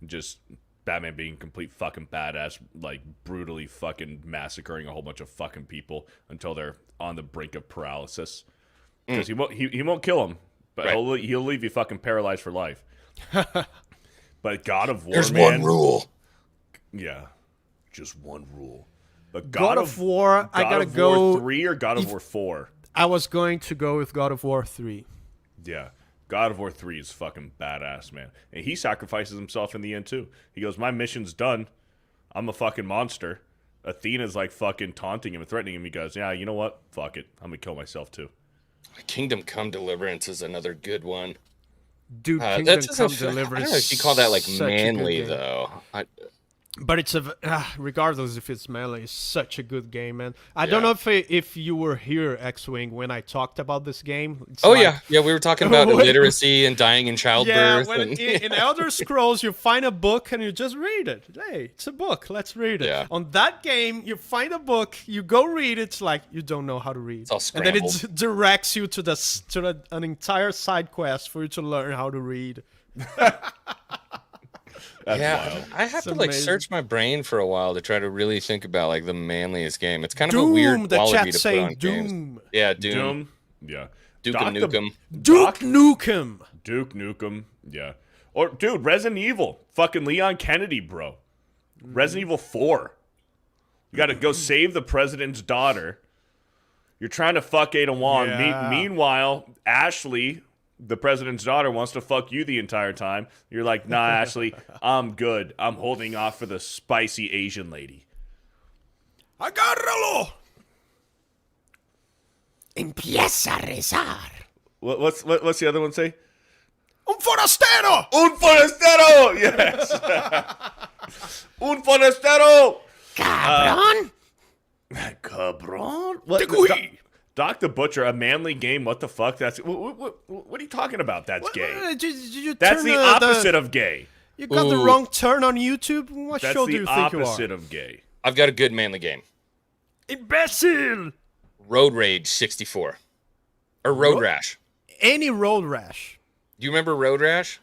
Just Batman being complete fucking badass, like brutally fucking massacring a whole bunch of fucking people until they're on the brink of paralysis. Because he won't kill them, but he'll leave you fucking paralyzed for life. But God of War, there's one rule. Yeah, just one rule. But God of War, I gotta go. War 3 or God of War 4? I was going to go with God of War 3. Yeah. God of War 3 is fucking badass, man. And he sacrifices himself in the end, too. He goes, my mission's done. I'm a fucking monster. Athena's like fucking taunting him and threatening him. He goes, yeah, you know what? Fuck it. I'm going to kill myself, too. Kingdom Come Deliverance is another good one. Dude, Kingdom Come Deliverance. I don't know if you call that like manly, though. But it's regardless if it's melee, it's such a good game, man. I don't know if you were here, X-Wing, when I talked about this game. It's yeah, we were talking about illiteracy and dying in childbirth. Yeah, in Elder Scrolls, you find a book and you just read it. Hey, it's a book, let's read it. Yeah. On that game, you find a book, you go read it, it's like you don't know how to read. It's all and then scrambled. it directs you to an entire side quest for you to learn how to read. That's wild. I have to like search my brain for a while to try to really think about like the manliest game. It's kind of Doom, a weird the quality chat to put saying on Doom. games. Yeah, Doom. Yeah. Duke Doc Nukem. Duke Nukem. Duke Nukem. Yeah. Or, dude, Resident Evil. Fucking Leon Kennedy, bro. Resident Evil 4. You got to go save the president's daughter. You're trying to fuck Ada Wong. Yeah. Meanwhile, Ashley, the president's daughter, wants to fuck you the entire time. You're like, nah, Ashley, I'm good. I'm holding off for the spicy Asian lady. Agárralo. Empieza a rezar. What's the other one say? Un forastero. Un forastero! Yes. Un forastero! Cabron. Cabron? What? Doc the Butcher, a manly game? What the fuck? That's what are you talking about? That's gay. Did you That's turn the opposite of gay. You got the wrong turn on YouTube. What That's show do the you think you are? opposite of gay. I've got a good manly game. Imbecile. Road Rage 64. Or Road Rash. Any Road Rash. Do you remember Road Rash?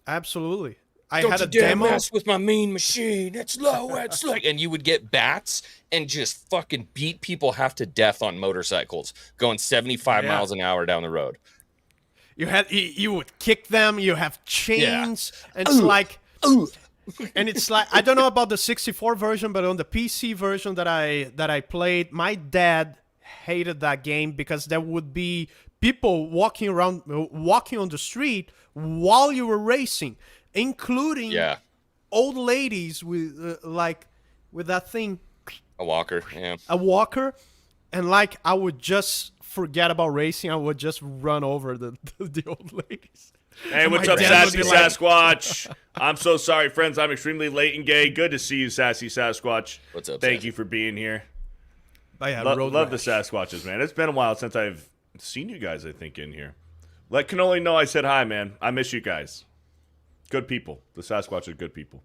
Absolutely. I Don't had you a dare demo. mess with my mean machine. It's low, it's like, and you would get bats and just fucking beat people half to death on motorcycles going 75 miles an hour down the road. You would kick them. You have chains. And it's like, and it's like, I don't know about the 64 version, but on the PC version that I played, my dad hated that game because there would be people walking on the street while you were racing, including old ladies with with that thing, a walker, and like I would just forget about racing. I would just run over the old ladies. Hey, what's up, Sassy Sasquatch? I'm so sorry, friends. I'm extremely late and gay. Good to see you, Sassy Sasquatch. What's up? Thank you for being here. Love the Sasquatches, man. It's been a while since I've seen you guys, I think, in here. Let Cannoli know I said hi, man. I miss you guys. Good people. The Sasquatch are good people.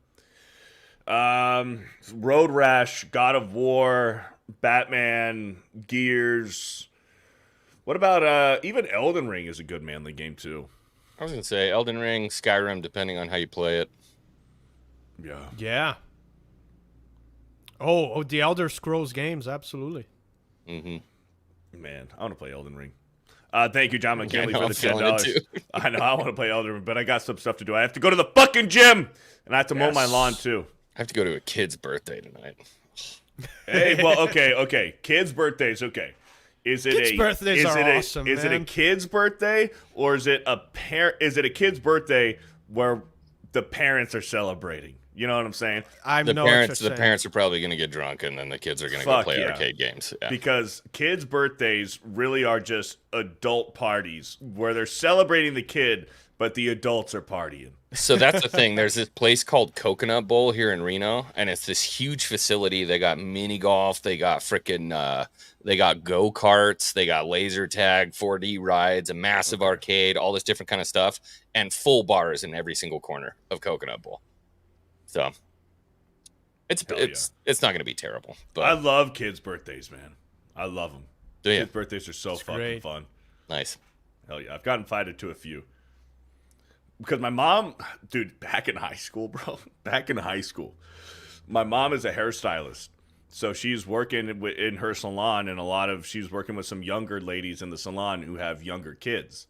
Road Rash, God of War, Batman, Gears. What about even Elden Ring is a good manly game, too. I was going to say Elden Ring, Skyrim, depending on how you play it. Yeah. Yeah. Oh, the Elder Scrolls games, absolutely. Mm-hmm. Man, I want to play Elden Ring. Thank you, John McKinley, for the $10. I know I want to play Elden Ring, but I got some stuff to do. I have to go to the fucking gym, and I have to mow my lawn too. I have to go to a kid's birthday tonight. Hey, well, okay. Kids' birthdays, okay. Is it kids' birthdays are awesome, Is it a kid's birthday, or is it a kid's birthday where the parents are celebrating? You know what I'm saying? The parents are probably going to get drunk, and then the kids are going to go play arcade games. Yeah. Because kids' birthdays really are just adult parties where they're celebrating the kid, but the adults are partying. So that's the thing. There's this place called Coconut Bowl here in Reno, and it's this huge facility. They got mini golf. They got they got go-karts. They got laser tag, 4D rides, a massive arcade, all this different kind of stuff, and full bars in every single corner of Coconut Bowl. So it's not going to be terrible. But I love kids' birthdays, man. I love them. Do you? Kids' birthdays are so fucking fun. Nice. Hell yeah. I've gotten invited to a few. Because my mom, dude, back in high school, bro. Back in high school. My mom is a hairstylist. So she's working in her salon, and she's working with some younger ladies in the salon who have younger kids.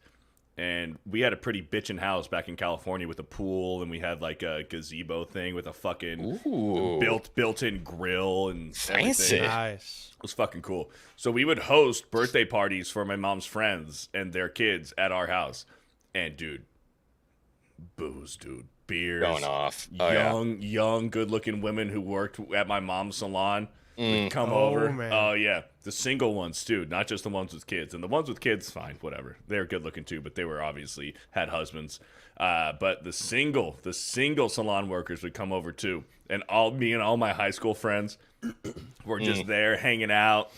And we had a pretty bitchin' house back in California with a pool, and we had like a gazebo thing with a fucking built-in grill and fancy. Everything. Nice. It was fucking cool. So we would host birthday parties for my mom's friends and their kids at our house. And dude, booze, dude, beers, going off. Young, good-looking women who worked at my mom's salon would come over. Man. Oh yeah, the single ones too, not just the ones with kids. And the ones with kids, fine, whatever. They're good-looking too, but they were obviously had husbands. But the single salon workers would come over too, and me and all my high school friends were just there hanging out.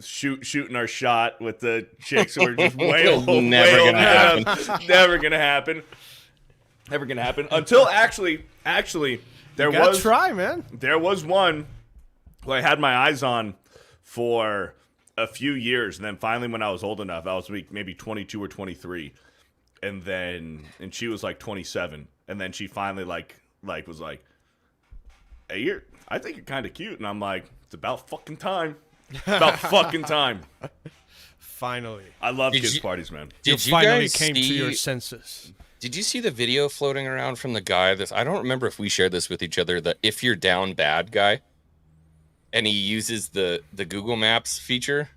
Shooting our shot with the chicks who were just Never gonna happen. Until actually, there was one who I had my eyes on for a few years, and then finally, when I was old enough, I was maybe 22 or 23, and she was like 27, and then she finally like was like, "Hey, I think you're kind of cute," and I'm like, "It's about fucking time." About fucking time. Finally. I love kids' parties, man. Did you finally guys came to see- your senses. Did you see the video floating around from the guy? I don't remember if we shared this with each other. The "if you're down bad" guy, and he uses the Google Maps feature.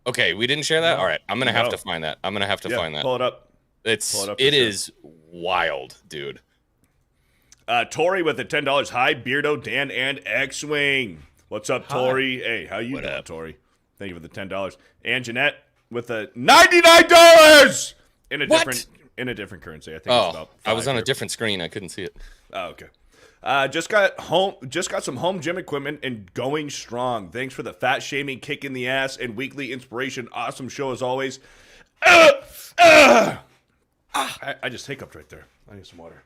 Okay, we didn't share that. No. All right, I'm gonna have No. to find that. I'm gonna have to find that. Pull it up. It for is sure. wild, dude. Tori with the $10. Hi, Beardo, Dan, and X-Wing. What's up, Tori? Hey, how you doing, Tori? Thank you for the $10. And Jeanette with the $99 in a different currency. I think it's about I was on a $5 different screen. I couldn't see it. Oh, okay. Just got some home gym equipment and going strong. Thanks for the fat shaming, kick in the ass, and weekly inspiration. Awesome show as always. I just hiccuped right there. I need some water.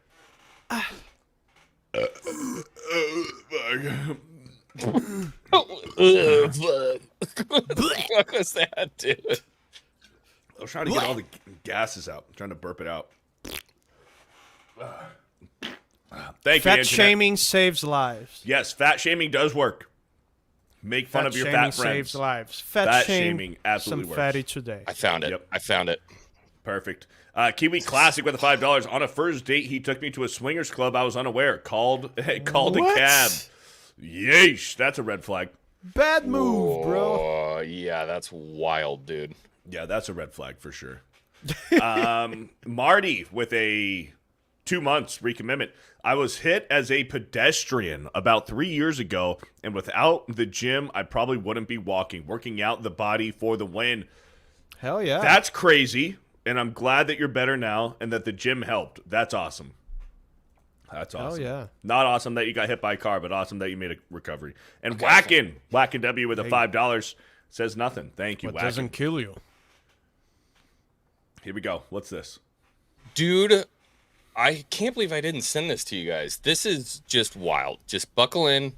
What was that, dude? I was trying to get all the gases out. I'm trying to burp it out. Thank you, Fat Anjanette. shaming saves lives. Yes, fat shaming does work. Make fun of your fat friends. saves lives. Fat shaming absolutely some works. fatty today. I found it. Yep. I found it. Perfect. Kiwi Classic with the $5. On a first date, he took me to a swingers club. I was unaware. Called a cab. Yeesh. That's a red flag. Bad move, bro. Oh, yeah, that's wild, dude. Yeah, that's a red flag for sure. Marty with a 2 months recommitment. I was hit as a pedestrian about 3 years ago, and without the gym, I probably wouldn't be walking. Working out the body for the win. Hell yeah. That's crazy, and I'm glad that you're better now and that the gym helped. That's awesome. That's awesome. Hell yeah. Not awesome that you got hit by a car, but awesome that you made a recovery. And Whackin' W with a $5 says nothing. Thank you, What Whackin'. doesn't kill you? Here we go. What's this? Dude, I can't believe I didn't send this to you guys. This is just wild. Just buckle in.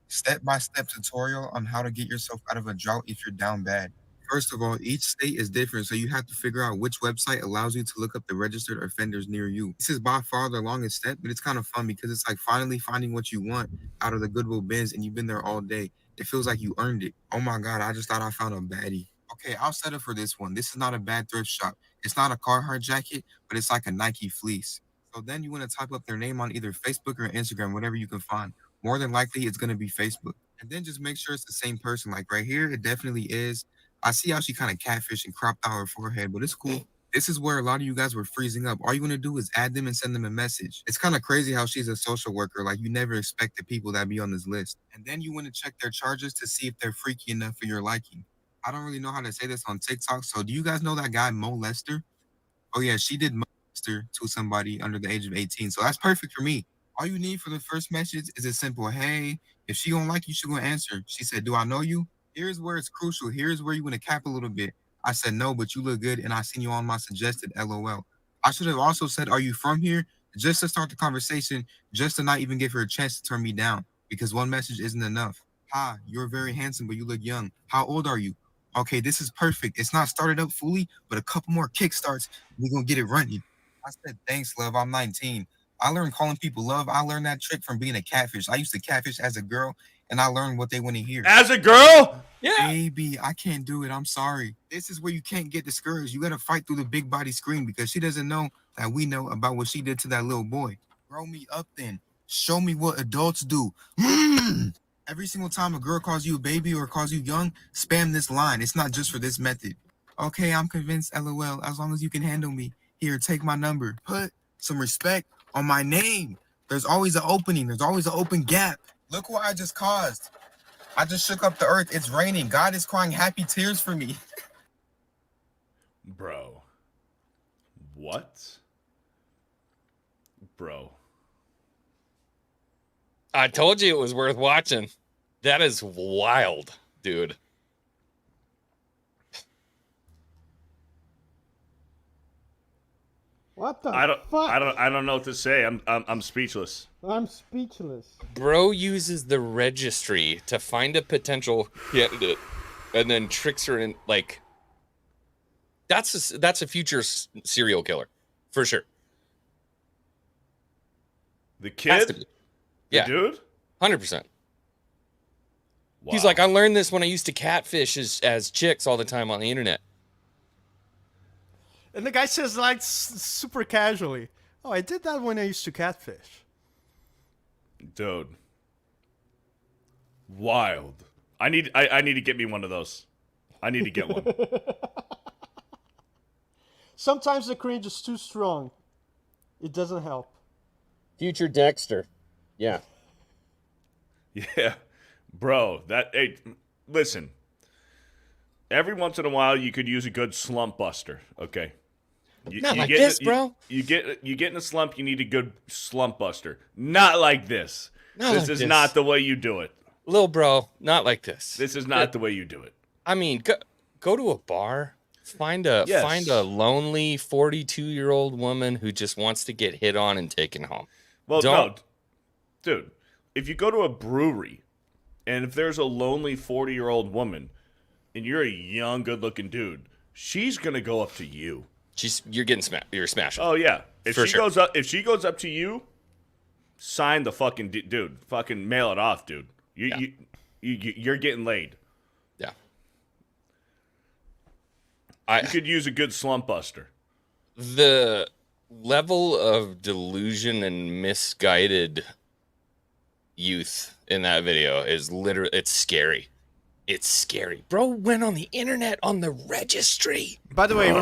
Step-by-step tutorial on how to get yourself out of a drought if you're down bad. First of all, each state is different, so you have to figure out which website allows you to look up the registered offenders near you. This is by far the longest step, but it's kind of fun because it's like finally finding what you want out of the Goodwill bins, and you've been there all day. It feels like you earned it. Oh my God, I just thought I found a baddie. Okay, I'll settle for this one. This is not a bad thrift shop. It's not a Carhartt jacket, but it's like a Nike fleece. So then you want to type up their name on either Facebook or Instagram, whatever you can find. More than likely, it's going to be Facebook. And then just make sure it's the same person. Like right here, it definitely is. I see how she kind of catfish and cropped out her forehead, but it's cool. This is where a lot of you guys were freezing up. All you want to do is add them and send them a message. It's kind of crazy how she's a social worker. Like you never expect the people that be on this list. And then you want to check their charges to see if they're freaky enough for your liking. I don't really know how to say this on TikTok. So do you guys know that guy, Mo Lester? Oh yeah, she did Lester to somebody under the age of 18. So that's perfect for me. All you need for the first message is a simple, hey, if she don't like you, she gonna answer. She said, do I know you? Here's where it's crucial. Here's where you want to cap a little bit. I said, no, but you look good, and I seen you on my suggested LOL. I should have also said, are you from here? Just to start the conversation, just to not even give her a chance to turn me down, because one message isn't enough. Hi, you're very handsome, but you look young. How old are you? Okay, this is perfect. It's not started up fully, but a couple more kickstarts, we're going to get it running. I said, thanks, love. I'm 19. I learned calling people love. I learned that trick from being a catfish. I used to catfish as a girl, and I learned what they want to hear. As a girl? Yeah. Baby, I can't do it. I'm sorry. This is where you can't get discouraged. You got to fight through the big body screen because she doesn't know that we know about what she did to that little boy. Grow me up then. Show me what adults do. Every single time a girl calls you a baby or calls you young, spam this line. It's not just for this method. Okay, I'm convinced, LOL, as long as you can handle me. Here, take my number. Put some respect on my name. There's always an opening. There's always an open gap. Look what I just caused. I just shook up the earth. It's raining. God is crying happy tears for me. Bro. What? Bro. I told you it was worth watching. That is wild, dude. What the fuck? I don't know what to say. I'm speechless. I'm speechless. Bro uses the registry to find a potential candidate and then tricks her in, like, that's a future serial killer for sure. The kid? Yeah. The dude? 100%. He's like, I learned this when I used to catfish as chicks all the time on the internet. And the guy says, like, super casually, oh, I did that when I used to catfish. Dude. Wild. I need to get me one of those. I need to get one. Sometimes the cringe is too strong. It doesn't help. Future Dexter. Yeah. Yeah. Bro, hey, listen. Every once in a while you could use a good slump buster, okay? Not like this, bro. You get in a slump, you need a good slump buster. Not like this. This is not the way you do it. Little bro, not like this. This is not the way you do it. I mean, go to a bar, find a lonely 42-year-old woman who just wants to get hit on and taken home. Well, no, dude, if you go to a brewery and if there's a lonely 40-year-old woman and you're a young, good-looking dude, she's gonna go up to you. You're getting you're smashing. Oh yeah, if For she sure. goes up to you, sign the fucking dude, fucking mail it off, dude. You're getting laid. Yeah. You could use a good slump buster. The level of delusion and misguided youth in that video is literally, it's scary. It's scary. Bro went on the internet on the registry. By the way,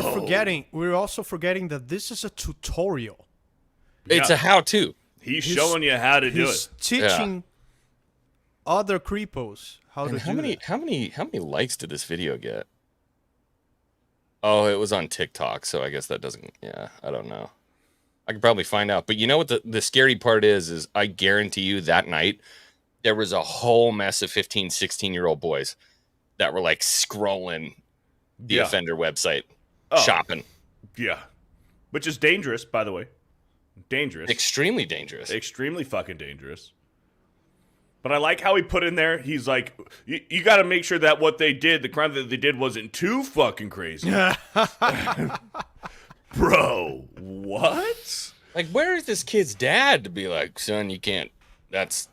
we're also forgetting that this is a tutorial. It's a how-to. He's showing you how to do it. He's teaching other creepos how to do it. How many likes did this video get? Oh, it was on TikTok, so I guess that doesn't. Yeah, I don't know. I could probably find out. But you know what the scary part is I guarantee you that night there was a whole mess of 15, 16-year-old boys that were like scrolling the offender website, shopping. Yeah. Which is dangerous, by the way. Dangerous. Extremely dangerous. Extremely fucking dangerous. But I like how he put in there, he's like, you got to make sure that what they did, the crime that they did wasn't too fucking crazy. Bro, what? Like, where is this kid's dad to be like, son, you can't,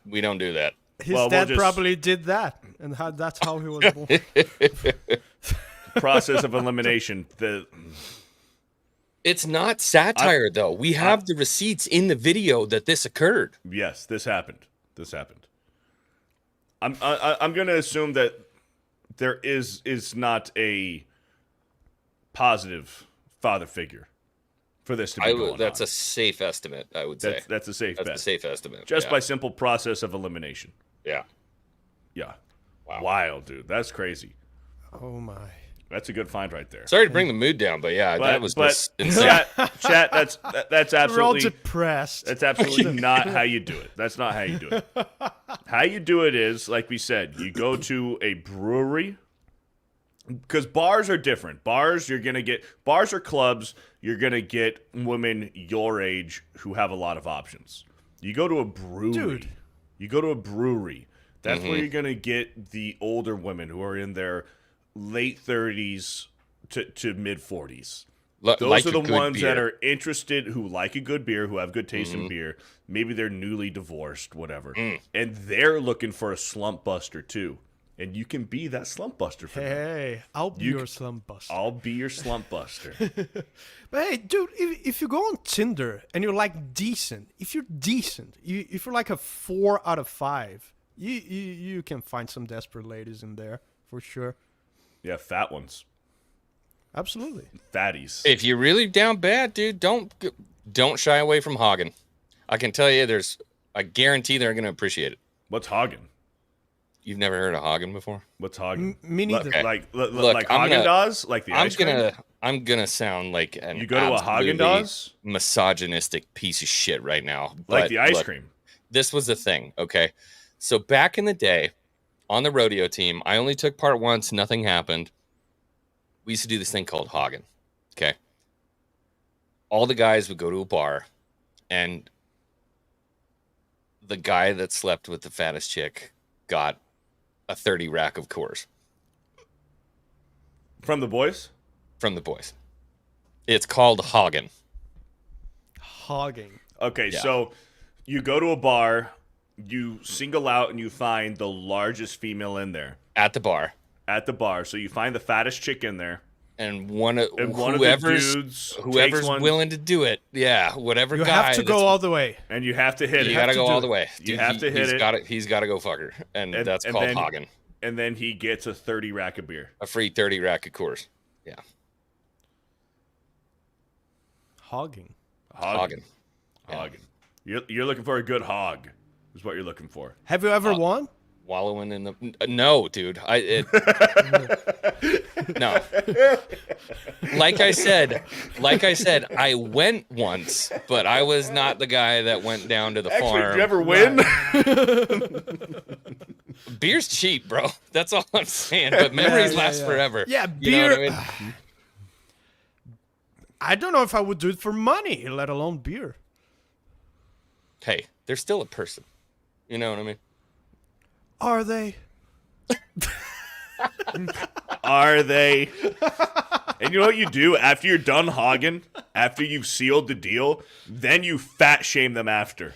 we don't do that. His dad probably did that, and that's how he was born. Process of elimination. It's not satire, though. We have the receipts in the video that this occurred. Yes, this happened. I'm going to assume that there is not a positive father figure for this to be going That's on. a safe estimate, I would say. That's a safe bet. That's a safe estimate. Just by simple process of elimination. Yeah. Yeah. Wow. Wild, dude. That's crazy. Oh, my. That's a good find right there. Sorry to bring the mood down, but yeah, that was just insane. Chat, that's absolutely... We're all depressed. That's absolutely not how you do it. That's not how you do it. How you do it is, like we said, you go to a brewery, because bars are different. Bars or clubs, you're going to get women your age who have a lot of options. You go to a brewery. Dude. You go to a brewery. That's where you're going to get the older women who are in their late 30s to mid 40s. Those are the ones that are interested, who like a good beer, who have good taste in beer. Maybe they're newly divorced, whatever. And they're looking for a slump buster too. And you can be that slump buster for them. Hey, I'll be your slump buster. I'll be your slump buster. But hey, dude, if you go on Tinder and you're like decent, if you're decent, if you're like a 4 out of 5, you can find some desperate ladies in there for sure. Yeah, fat ones. Absolutely. Fatties. If you're really down bad, dude, don't shy away from Hogging. I can tell you I guarantee they're going to appreciate it. What's Hogging? You've never heard of Hogging before? What's Hogging? Me neither. Okay. Like Haagen-Dazs? Like the ice cream? I'm going to sound like an You go to a Haagen-Dazs? misogynistic piece of shit right now. Like the ice cream. This was the thing, okay? So back in the day, on the rodeo team, I only took part once, nothing happened. We used to do this thing called Hogging, okay? All the guys would go to a bar, and the guy that slept with the fattest chick got a 30 rack of Coors. From the boys? From the boys. It's called Hogging. Hogging. Okay, so you go to a bar, you single out and you find the largest female in there at the bar. At the bar, so you find the fattest chick in there, and one of whoever's the dudes, whoever's willing to do it, yeah, whatever You guy. have to go all the way, and you have to hit it. You gotta go all the way. You have to hit it. He's got to go fuck her, and that's called hogging. And then he gets a 30 rack of beer, a free 30 rack of Coors. Yeah, hogging. You're looking for a good hog, is what you're looking for. Have you ever won? Wallowing in the no, dude. No. Like I said, I went once, but I was not the guy that went down to the farm. Did you ever win? Beer's cheap, bro. That's all I'm saying. But memories last forever. Yeah, beer. You know what I mean? I don't know if I would do it for money, let alone beer. Hey, they're still a person. You know what I mean? Are they? Are they? And you know what you do after you're done hogging, after you've sealed the deal, then you fat shame them after.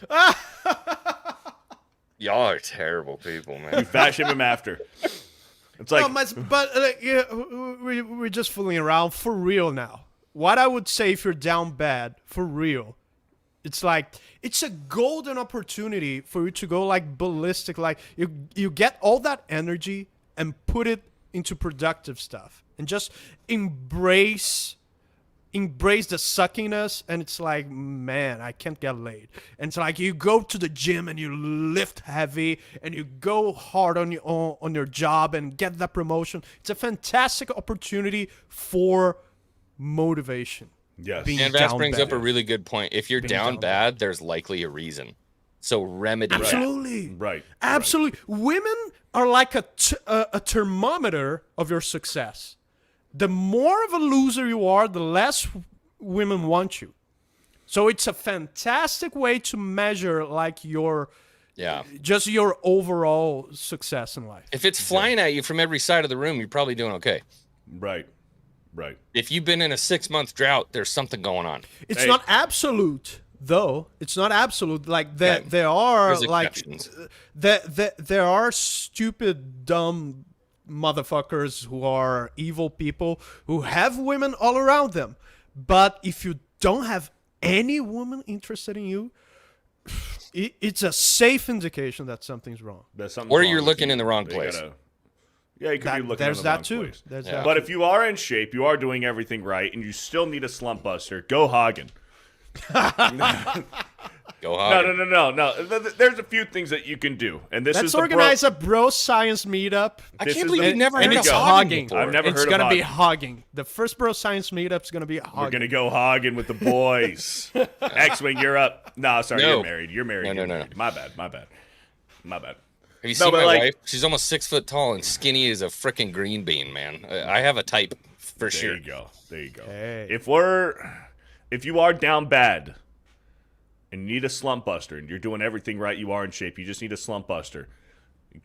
Y'all are terrible people, man. You fat shame them after. It's like, we're just fooling around for real now. What I would say if you're down bad for real, it's like it's a golden opportunity for you to go like ballistic, like you get all that energy and put it into productive stuff and just embrace the suckiness. And it's like, man, I can't get laid. And it's like you go to the gym and you lift heavy and you go hard on your job and get that promotion. It's a fantastic opportunity for motivation. Yes. And Vasc brings up a really good point. If you're down bad, there's likely a reason. So remedy Absolutely. that. Right. Absolutely. Right. Women are like a thermometer of your success. The more of a loser you are, the less women want you. So it's a fantastic way to measure like your overall success in life. If it's flying at you from every side of the room, you're probably doing okay. Right. Right. If you've been in a 6-month drought, there's something going on. It's not absolute, though. It's not absolute. Like there are like there are stupid, dumb motherfuckers who are evil people who have women all around them. But if you don't have any woman interested in you, it's a safe indication that something's wrong. Or you're looking in the wrong place. Yeah, you could be looking there's in the that wrong too. place. There's that But too. if you are in shape, you are doing everything right, and you still need a slump buster, go hogging. Go hogging. No. There's a few things that you can do, and this Let's is the organize a bro science meetup. I can't believe you've never and heard it's of hogging. before. I've never It's heard gonna of be hogging. hogging. The first bro science meetup is gonna be hogging. We're gonna go hogging with the boys. X-Wing, you're up. No, sorry, No. you're married. You're married. No. My bad. Have you seen my wife? She's almost 6 foot tall and skinny as a freaking green bean, man. I have a type for sure. There you go. Hey. If you are down bad and you need a slump buster and you're doing everything right, you are in shape, you just need a slump buster,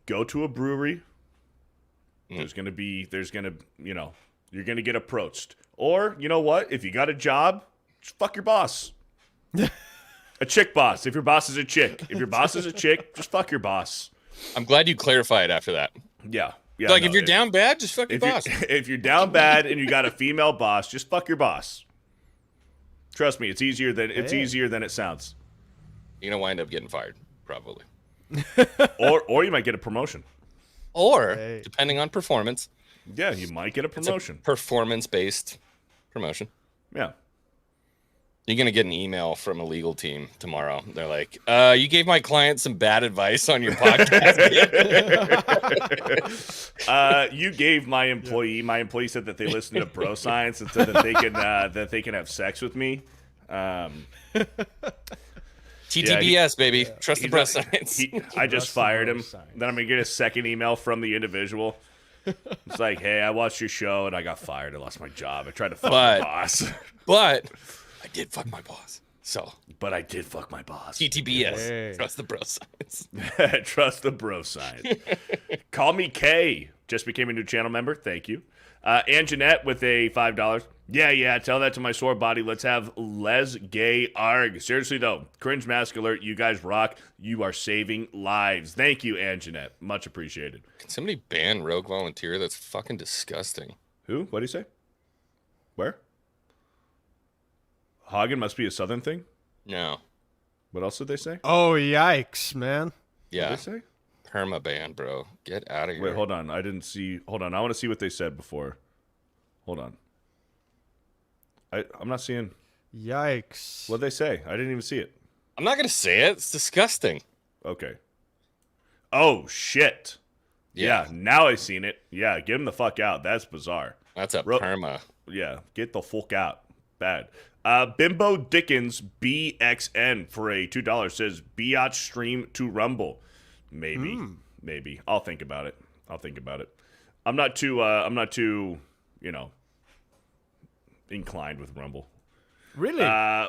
go to a brewery. You're gonna get approached. Or, you know what? If you got a job, just fuck your boss. A chick boss. If your boss is a chick. If your boss is a chick, just fuck your boss. I'm glad you clarified after that. Yeah. If you're down bad, just fuck your boss. If you're down bad and you got a female boss, just fuck your boss. Trust me, it's easier than it sounds. You're gonna wind up getting fired, probably. or you might get a promotion. Or depending on performance. Yeah, you might get a promotion. Performance-based promotion. Yeah. You're going to get an email from a legal team tomorrow. They're like, you gave my client some bad advice on your podcast. You gave my employee said that they listened to Bro Science and said that they can have sex with me. TTBS, baby. Trust the Bro Science. I just fired him. Then I'm going to get a second email from the individual. It's like, hey, I watched your show and I got fired. I lost my job. I tried to fuck my boss. But I did fuck my boss. But I did fuck my boss. TTBS. Hey. Trust the Bro Science. Trust the Bro Science. Call me K. Just became a new channel member. Thank you. And Jeanette with a $5. Yeah, tell that to my sore body. Let's have les gay arg. Seriously, though, cringe mask alert. You guys rock. You are saving lives. Thank you, Anjanette. Much appreciated. Can somebody ban Rogue Volunteer? That's fucking disgusting. Who? What do you say? Where? Hogging must be a southern thing? No. What else did they say? Oh, yikes, man. Yeah. What did they say? Permaban, bro. Get out of here. Wait, hold on. I didn't see. Hold on. I want to see what they said before. Hold on. I'm not seeing. Yikes. What'd they say? I didn't even see it. I'm not going to say it. It's disgusting. Okay. Oh, shit. Yeah, now I seen it. Yeah, get him the fuck out. That's bizarre. That's a perma. Yeah, get the fuck out. Bad. Bimbo Dickens BXN for a $2 says biatch stream to Rumble. Maybe. I'll think about it. I'm not too, inclined with Rumble. Really?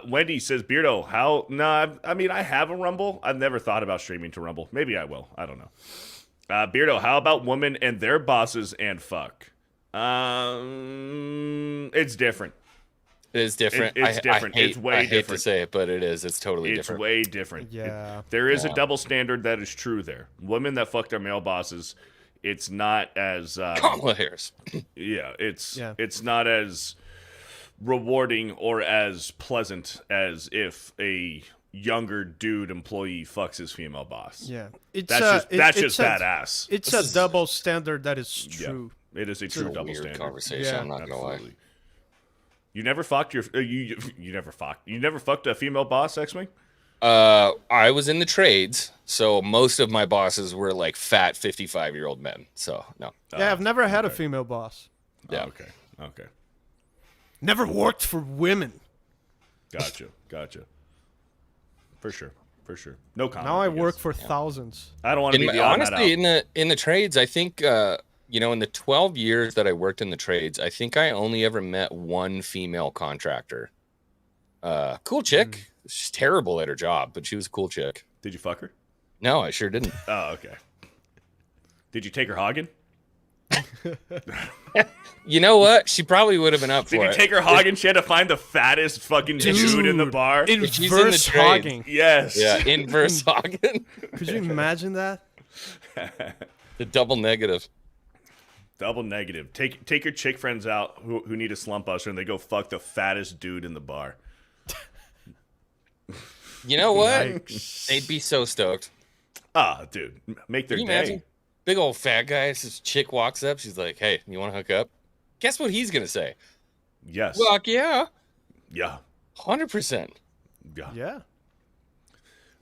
Wendy says, Beardo, how? No, I mean, I have a Rumble. I've never thought about streaming to Rumble. Maybe I will. I don't know. Beardo, how about women and their bosses and fuck? It's different. It is different. It's different. It's way different. I hate to say it, but it is. It's totally different. It's way different. Yeah. There is a double standard that is true there. Women that fuck their male bosses, it's not as Kamala Harris. Yeah, it's not as rewarding or as pleasant as if a younger dude employee fucks his female boss. Yeah. That's just badass. It's a double standard that is true. Yeah, it is a true double standard. Conversation. I'm not gonna lie. You never fucked you never fucked a female boss, X-Wing? I was in the trades, so most of my bosses were like fat 55-year-old men. So no. Yeah, I've never had a female boss. Yeah. Okay. Never worked for women. Gotcha. For sure. No comment. Now I work for thousands. I don't want to be the odd man honestly out. in the trades. I think in the 12 years that I worked in the trades, I think I only ever met one female contractor. Cool chick. She's terrible at her job, but she was a cool chick. Did you fuck her? No, I sure didn't. Oh, okay. Did you take her hogging? You know what? She probably would have been up for it. Did you take her hogging? She had to find the fattest fucking dude in the bar. Inverse hogging. Yes. Yeah, inverse hogging. Could you imagine that? The double negative. Double negative. Take your chick friends out who need a slump buster, and they go fuck the fattest dude in the bar. You know what? They'd be so stoked. Ah, dude, make their Can you day. imagine? Big old fat guy. This chick walks up. She's like, "Hey, you want to hook up?" Guess what he's gonna say? Yes. Fuck yeah. Yeah. 100%. Yeah.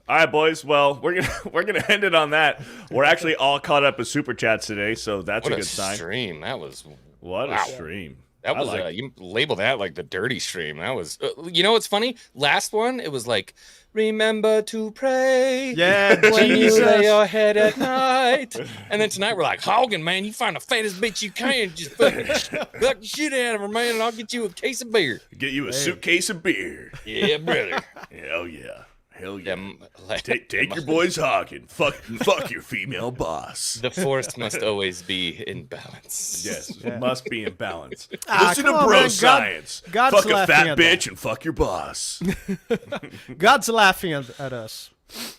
All right, boys. Well, we're gonna end it on that. We're actually all caught up with super chats today, so that's What a good sign. Stream. That was What wow. a stream. That was you label that like the dirty stream. That was you know what's funny? Last one, it was like, remember to pray. Yeah, when Jesus. you lay your head at night. And then tonight we're like, Hogging, man, you find the fattest bitch you can, just fucking fuck the shit out of her, man, and I'll get you a case of beer. Get you a suitcase of beer. Yeah, brother. Hell yeah. Hell yeah. Like, Take your boys hogging. Fuck your female boss. The force must always be in balance. Yes, it must be in balance. Ah, Listen to come on, bro man. science. God's fuck a laughing fat at bitch that. and fuck your boss. God's laughing at us.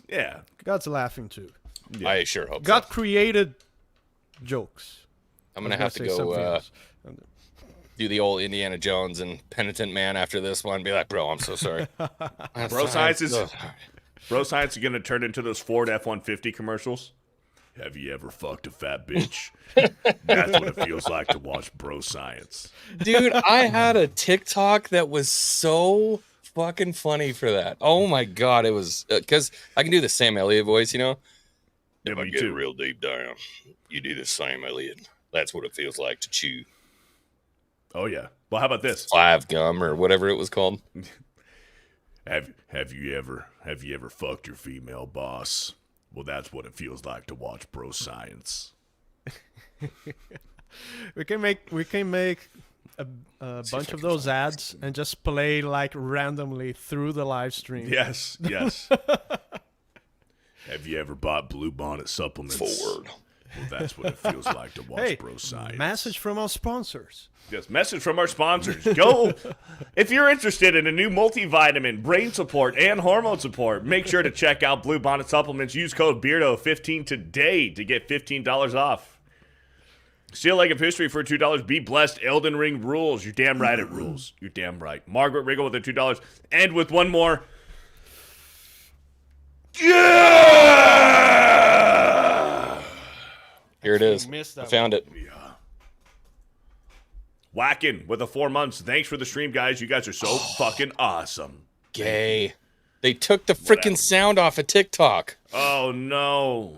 Yeah. God's laughing too. Yeah. I sure hope God so. created jokes. I'm going to have to go do the old Indiana Jones and penitent man after this one. Be like, bro, I'm so sorry. Bro science is going to turn into those Ford F-150 commercials. Have you ever fucked a fat bitch? That's what it feels like to watch bro science. Dude, I had a TikTok that was so fucking funny for that. Oh my God. It was because I can do the Sam Elliott voice, you know? Yeah, if I me get too. real deep down, you do the Sam Elliott. That's what it feels like to chew Oh yeah. Well, how about this? live gum or whatever it was called. Have you ever fucked your female boss? Well, that's what it feels like to watch bro science. We can make a bunch of those ads and just play like randomly through the live stream. Yes. Have you ever bought Blue Bonnet supplements? Ford. Well, that's what it feels like to watch Hey, Bro Science. message from our sponsors. Yes, message from our sponsors. Go. If you're interested in a new multivitamin, brain support, and hormone support, make sure to check out Blue Bonnet Supplements. Use code BEARDO15 today to get $15 off. Steal Leg of History for $2. Be blessed. Elden Ring rules. You're damn right it rules. You're damn right. Margaret Riggle with the $2. And with one more. Yeah! Here it is. I found it. Whacking with the 4 months. Thanks for the stream, guys. You guys are so fucking awesome. Gay. They took the freaking sound off of TikTok. Oh, no.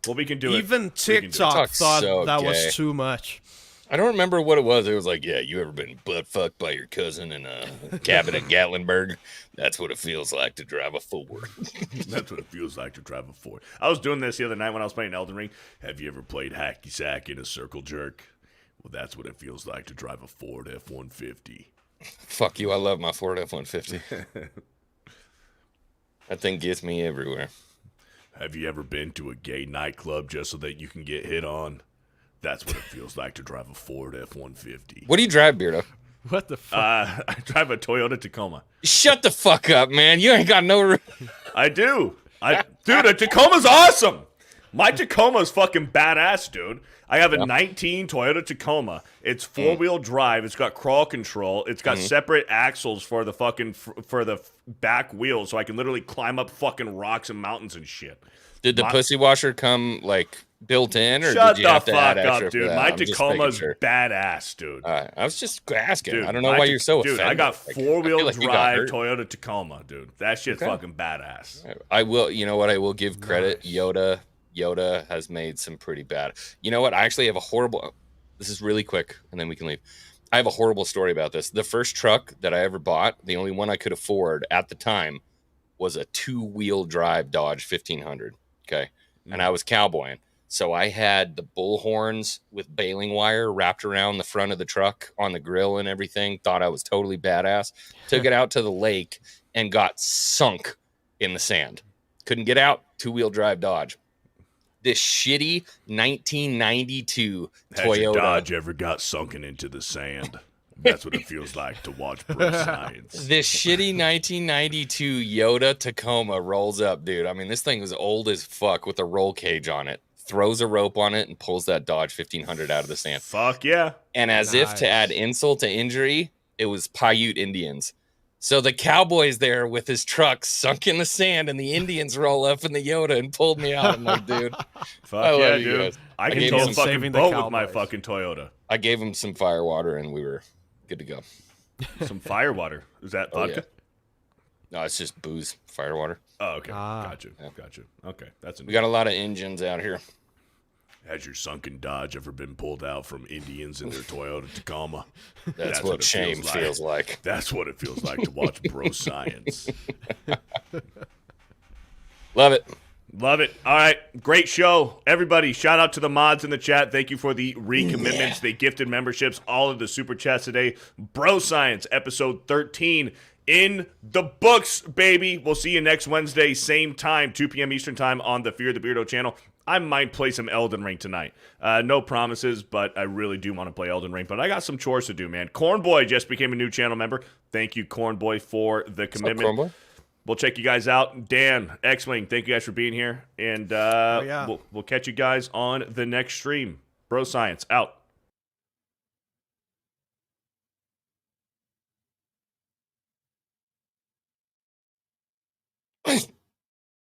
Well, we can do it. Even TikTok thought that was too much. I don't remember what it was. It was like, yeah, you ever been butt fucked by your cousin in a cabin in Gatlinburg? That's what it feels like to drive a Ford. That's what it feels like to drive a Ford. I was doing this the other night when I was playing Elden Ring. Have you ever played hacky sack in a circle jerk? Well, that's what it feels like to drive a Ford F-150. Fuck you. I love my Ford F-150. That thing gets me everywhere. Have you ever been to a gay nightclub just so that you can get hit on? That's what it feels like to drive a Ford F-150. What do you drive, Beardo? What the fuck? I drive a Toyota Tacoma. Shut the fuck up, man. You ain't got no... I do. Dude, a Tacoma's awesome. My Tacoma's fucking badass, dude. I have a 19 Toyota Tacoma. It's 4-wheel drive. It's got crawl control. It's got separate axles for the fucking for the back wheels, so I can literally climb up fucking rocks and mountains and shit. Did the pussy washer come like built in, or Shut did you have the to add fuck extra up, for dude. that? My I'm just Tacoma's making sure. badass, dude. I was just asking. Dude, I don't know why you're so offended. Dude, I got Like, 4-wheel I feel like you got drive hurt. Toyota Tacoma, dude. That shit's Okay. fucking badass. I will. You know what? I will give credit. Yoda has made some pretty bad. You know what? I actually have a horrible. This is really quick, and then we can leave. I have a horrible story about this. The first truck that I ever bought, the only one I could afford at the time, was a 2-wheel drive Dodge 1500. Okay, and I was cowboying, so I had the bullhorns with baling wire wrapped around the front of the truck on the grill and everything. Thought I was totally badass. Took it out to the lake and got sunk in the sand. Couldn't get out. 2-wheel drive Dodge. This shitty 1992 Has your Toyota. Dodge ever got sunken into the sand? That's what it feels like to watch Bro Science. This shitty 1992 Yoda Tacoma rolls up, dude. I mean, this thing was old as fuck with a roll cage on it. Throws a rope on it and pulls that Dodge 1500 out of the sand. Fuck yeah. And as if to add insult to injury, it was Paiute Indians. So the cowboy's there with his truck sunk in the sand, and the Indians roll up in the Yoda and pulled me out. I'm like, dude, Fuck I love yeah, you dude. guys. I can gave tow a him fucking boat with my fucking Toyota. I gave him some fire water, and we were good to go. Some fire water. Is that vodka? Yeah. No, it's just booze, fire water. Oh, okay. Gotcha. Okay, that's We got a lot of engines out here. Has your sunken Dodge ever been pulled out from Indians in their Toyota Tacoma? That's what it shame feels like. That's what it feels like to watch Bro Science. Love it. Love it. All right. Great show. Everybody, shout out to the mods in the chat. Thank you for the recommitments. Yeah. They gifted memberships, all of the super chats today. Bro Science, episode 13 in the books, baby. We'll see you next Wednesday, same time, 2 p.m. Eastern time on the Fear the Beardo channel. I might play some Elden Ring tonight. No promises, but I really do want to play Elden Ring. But I got some chores to do, man. Cornboy just became a new channel member. Thank you, Cornboy, for the commitment. Cornboy? We'll check you guys out. Dan, X-Wing, thank you guys for being here. And we'll catch you guys on the next stream. Bro Science, out.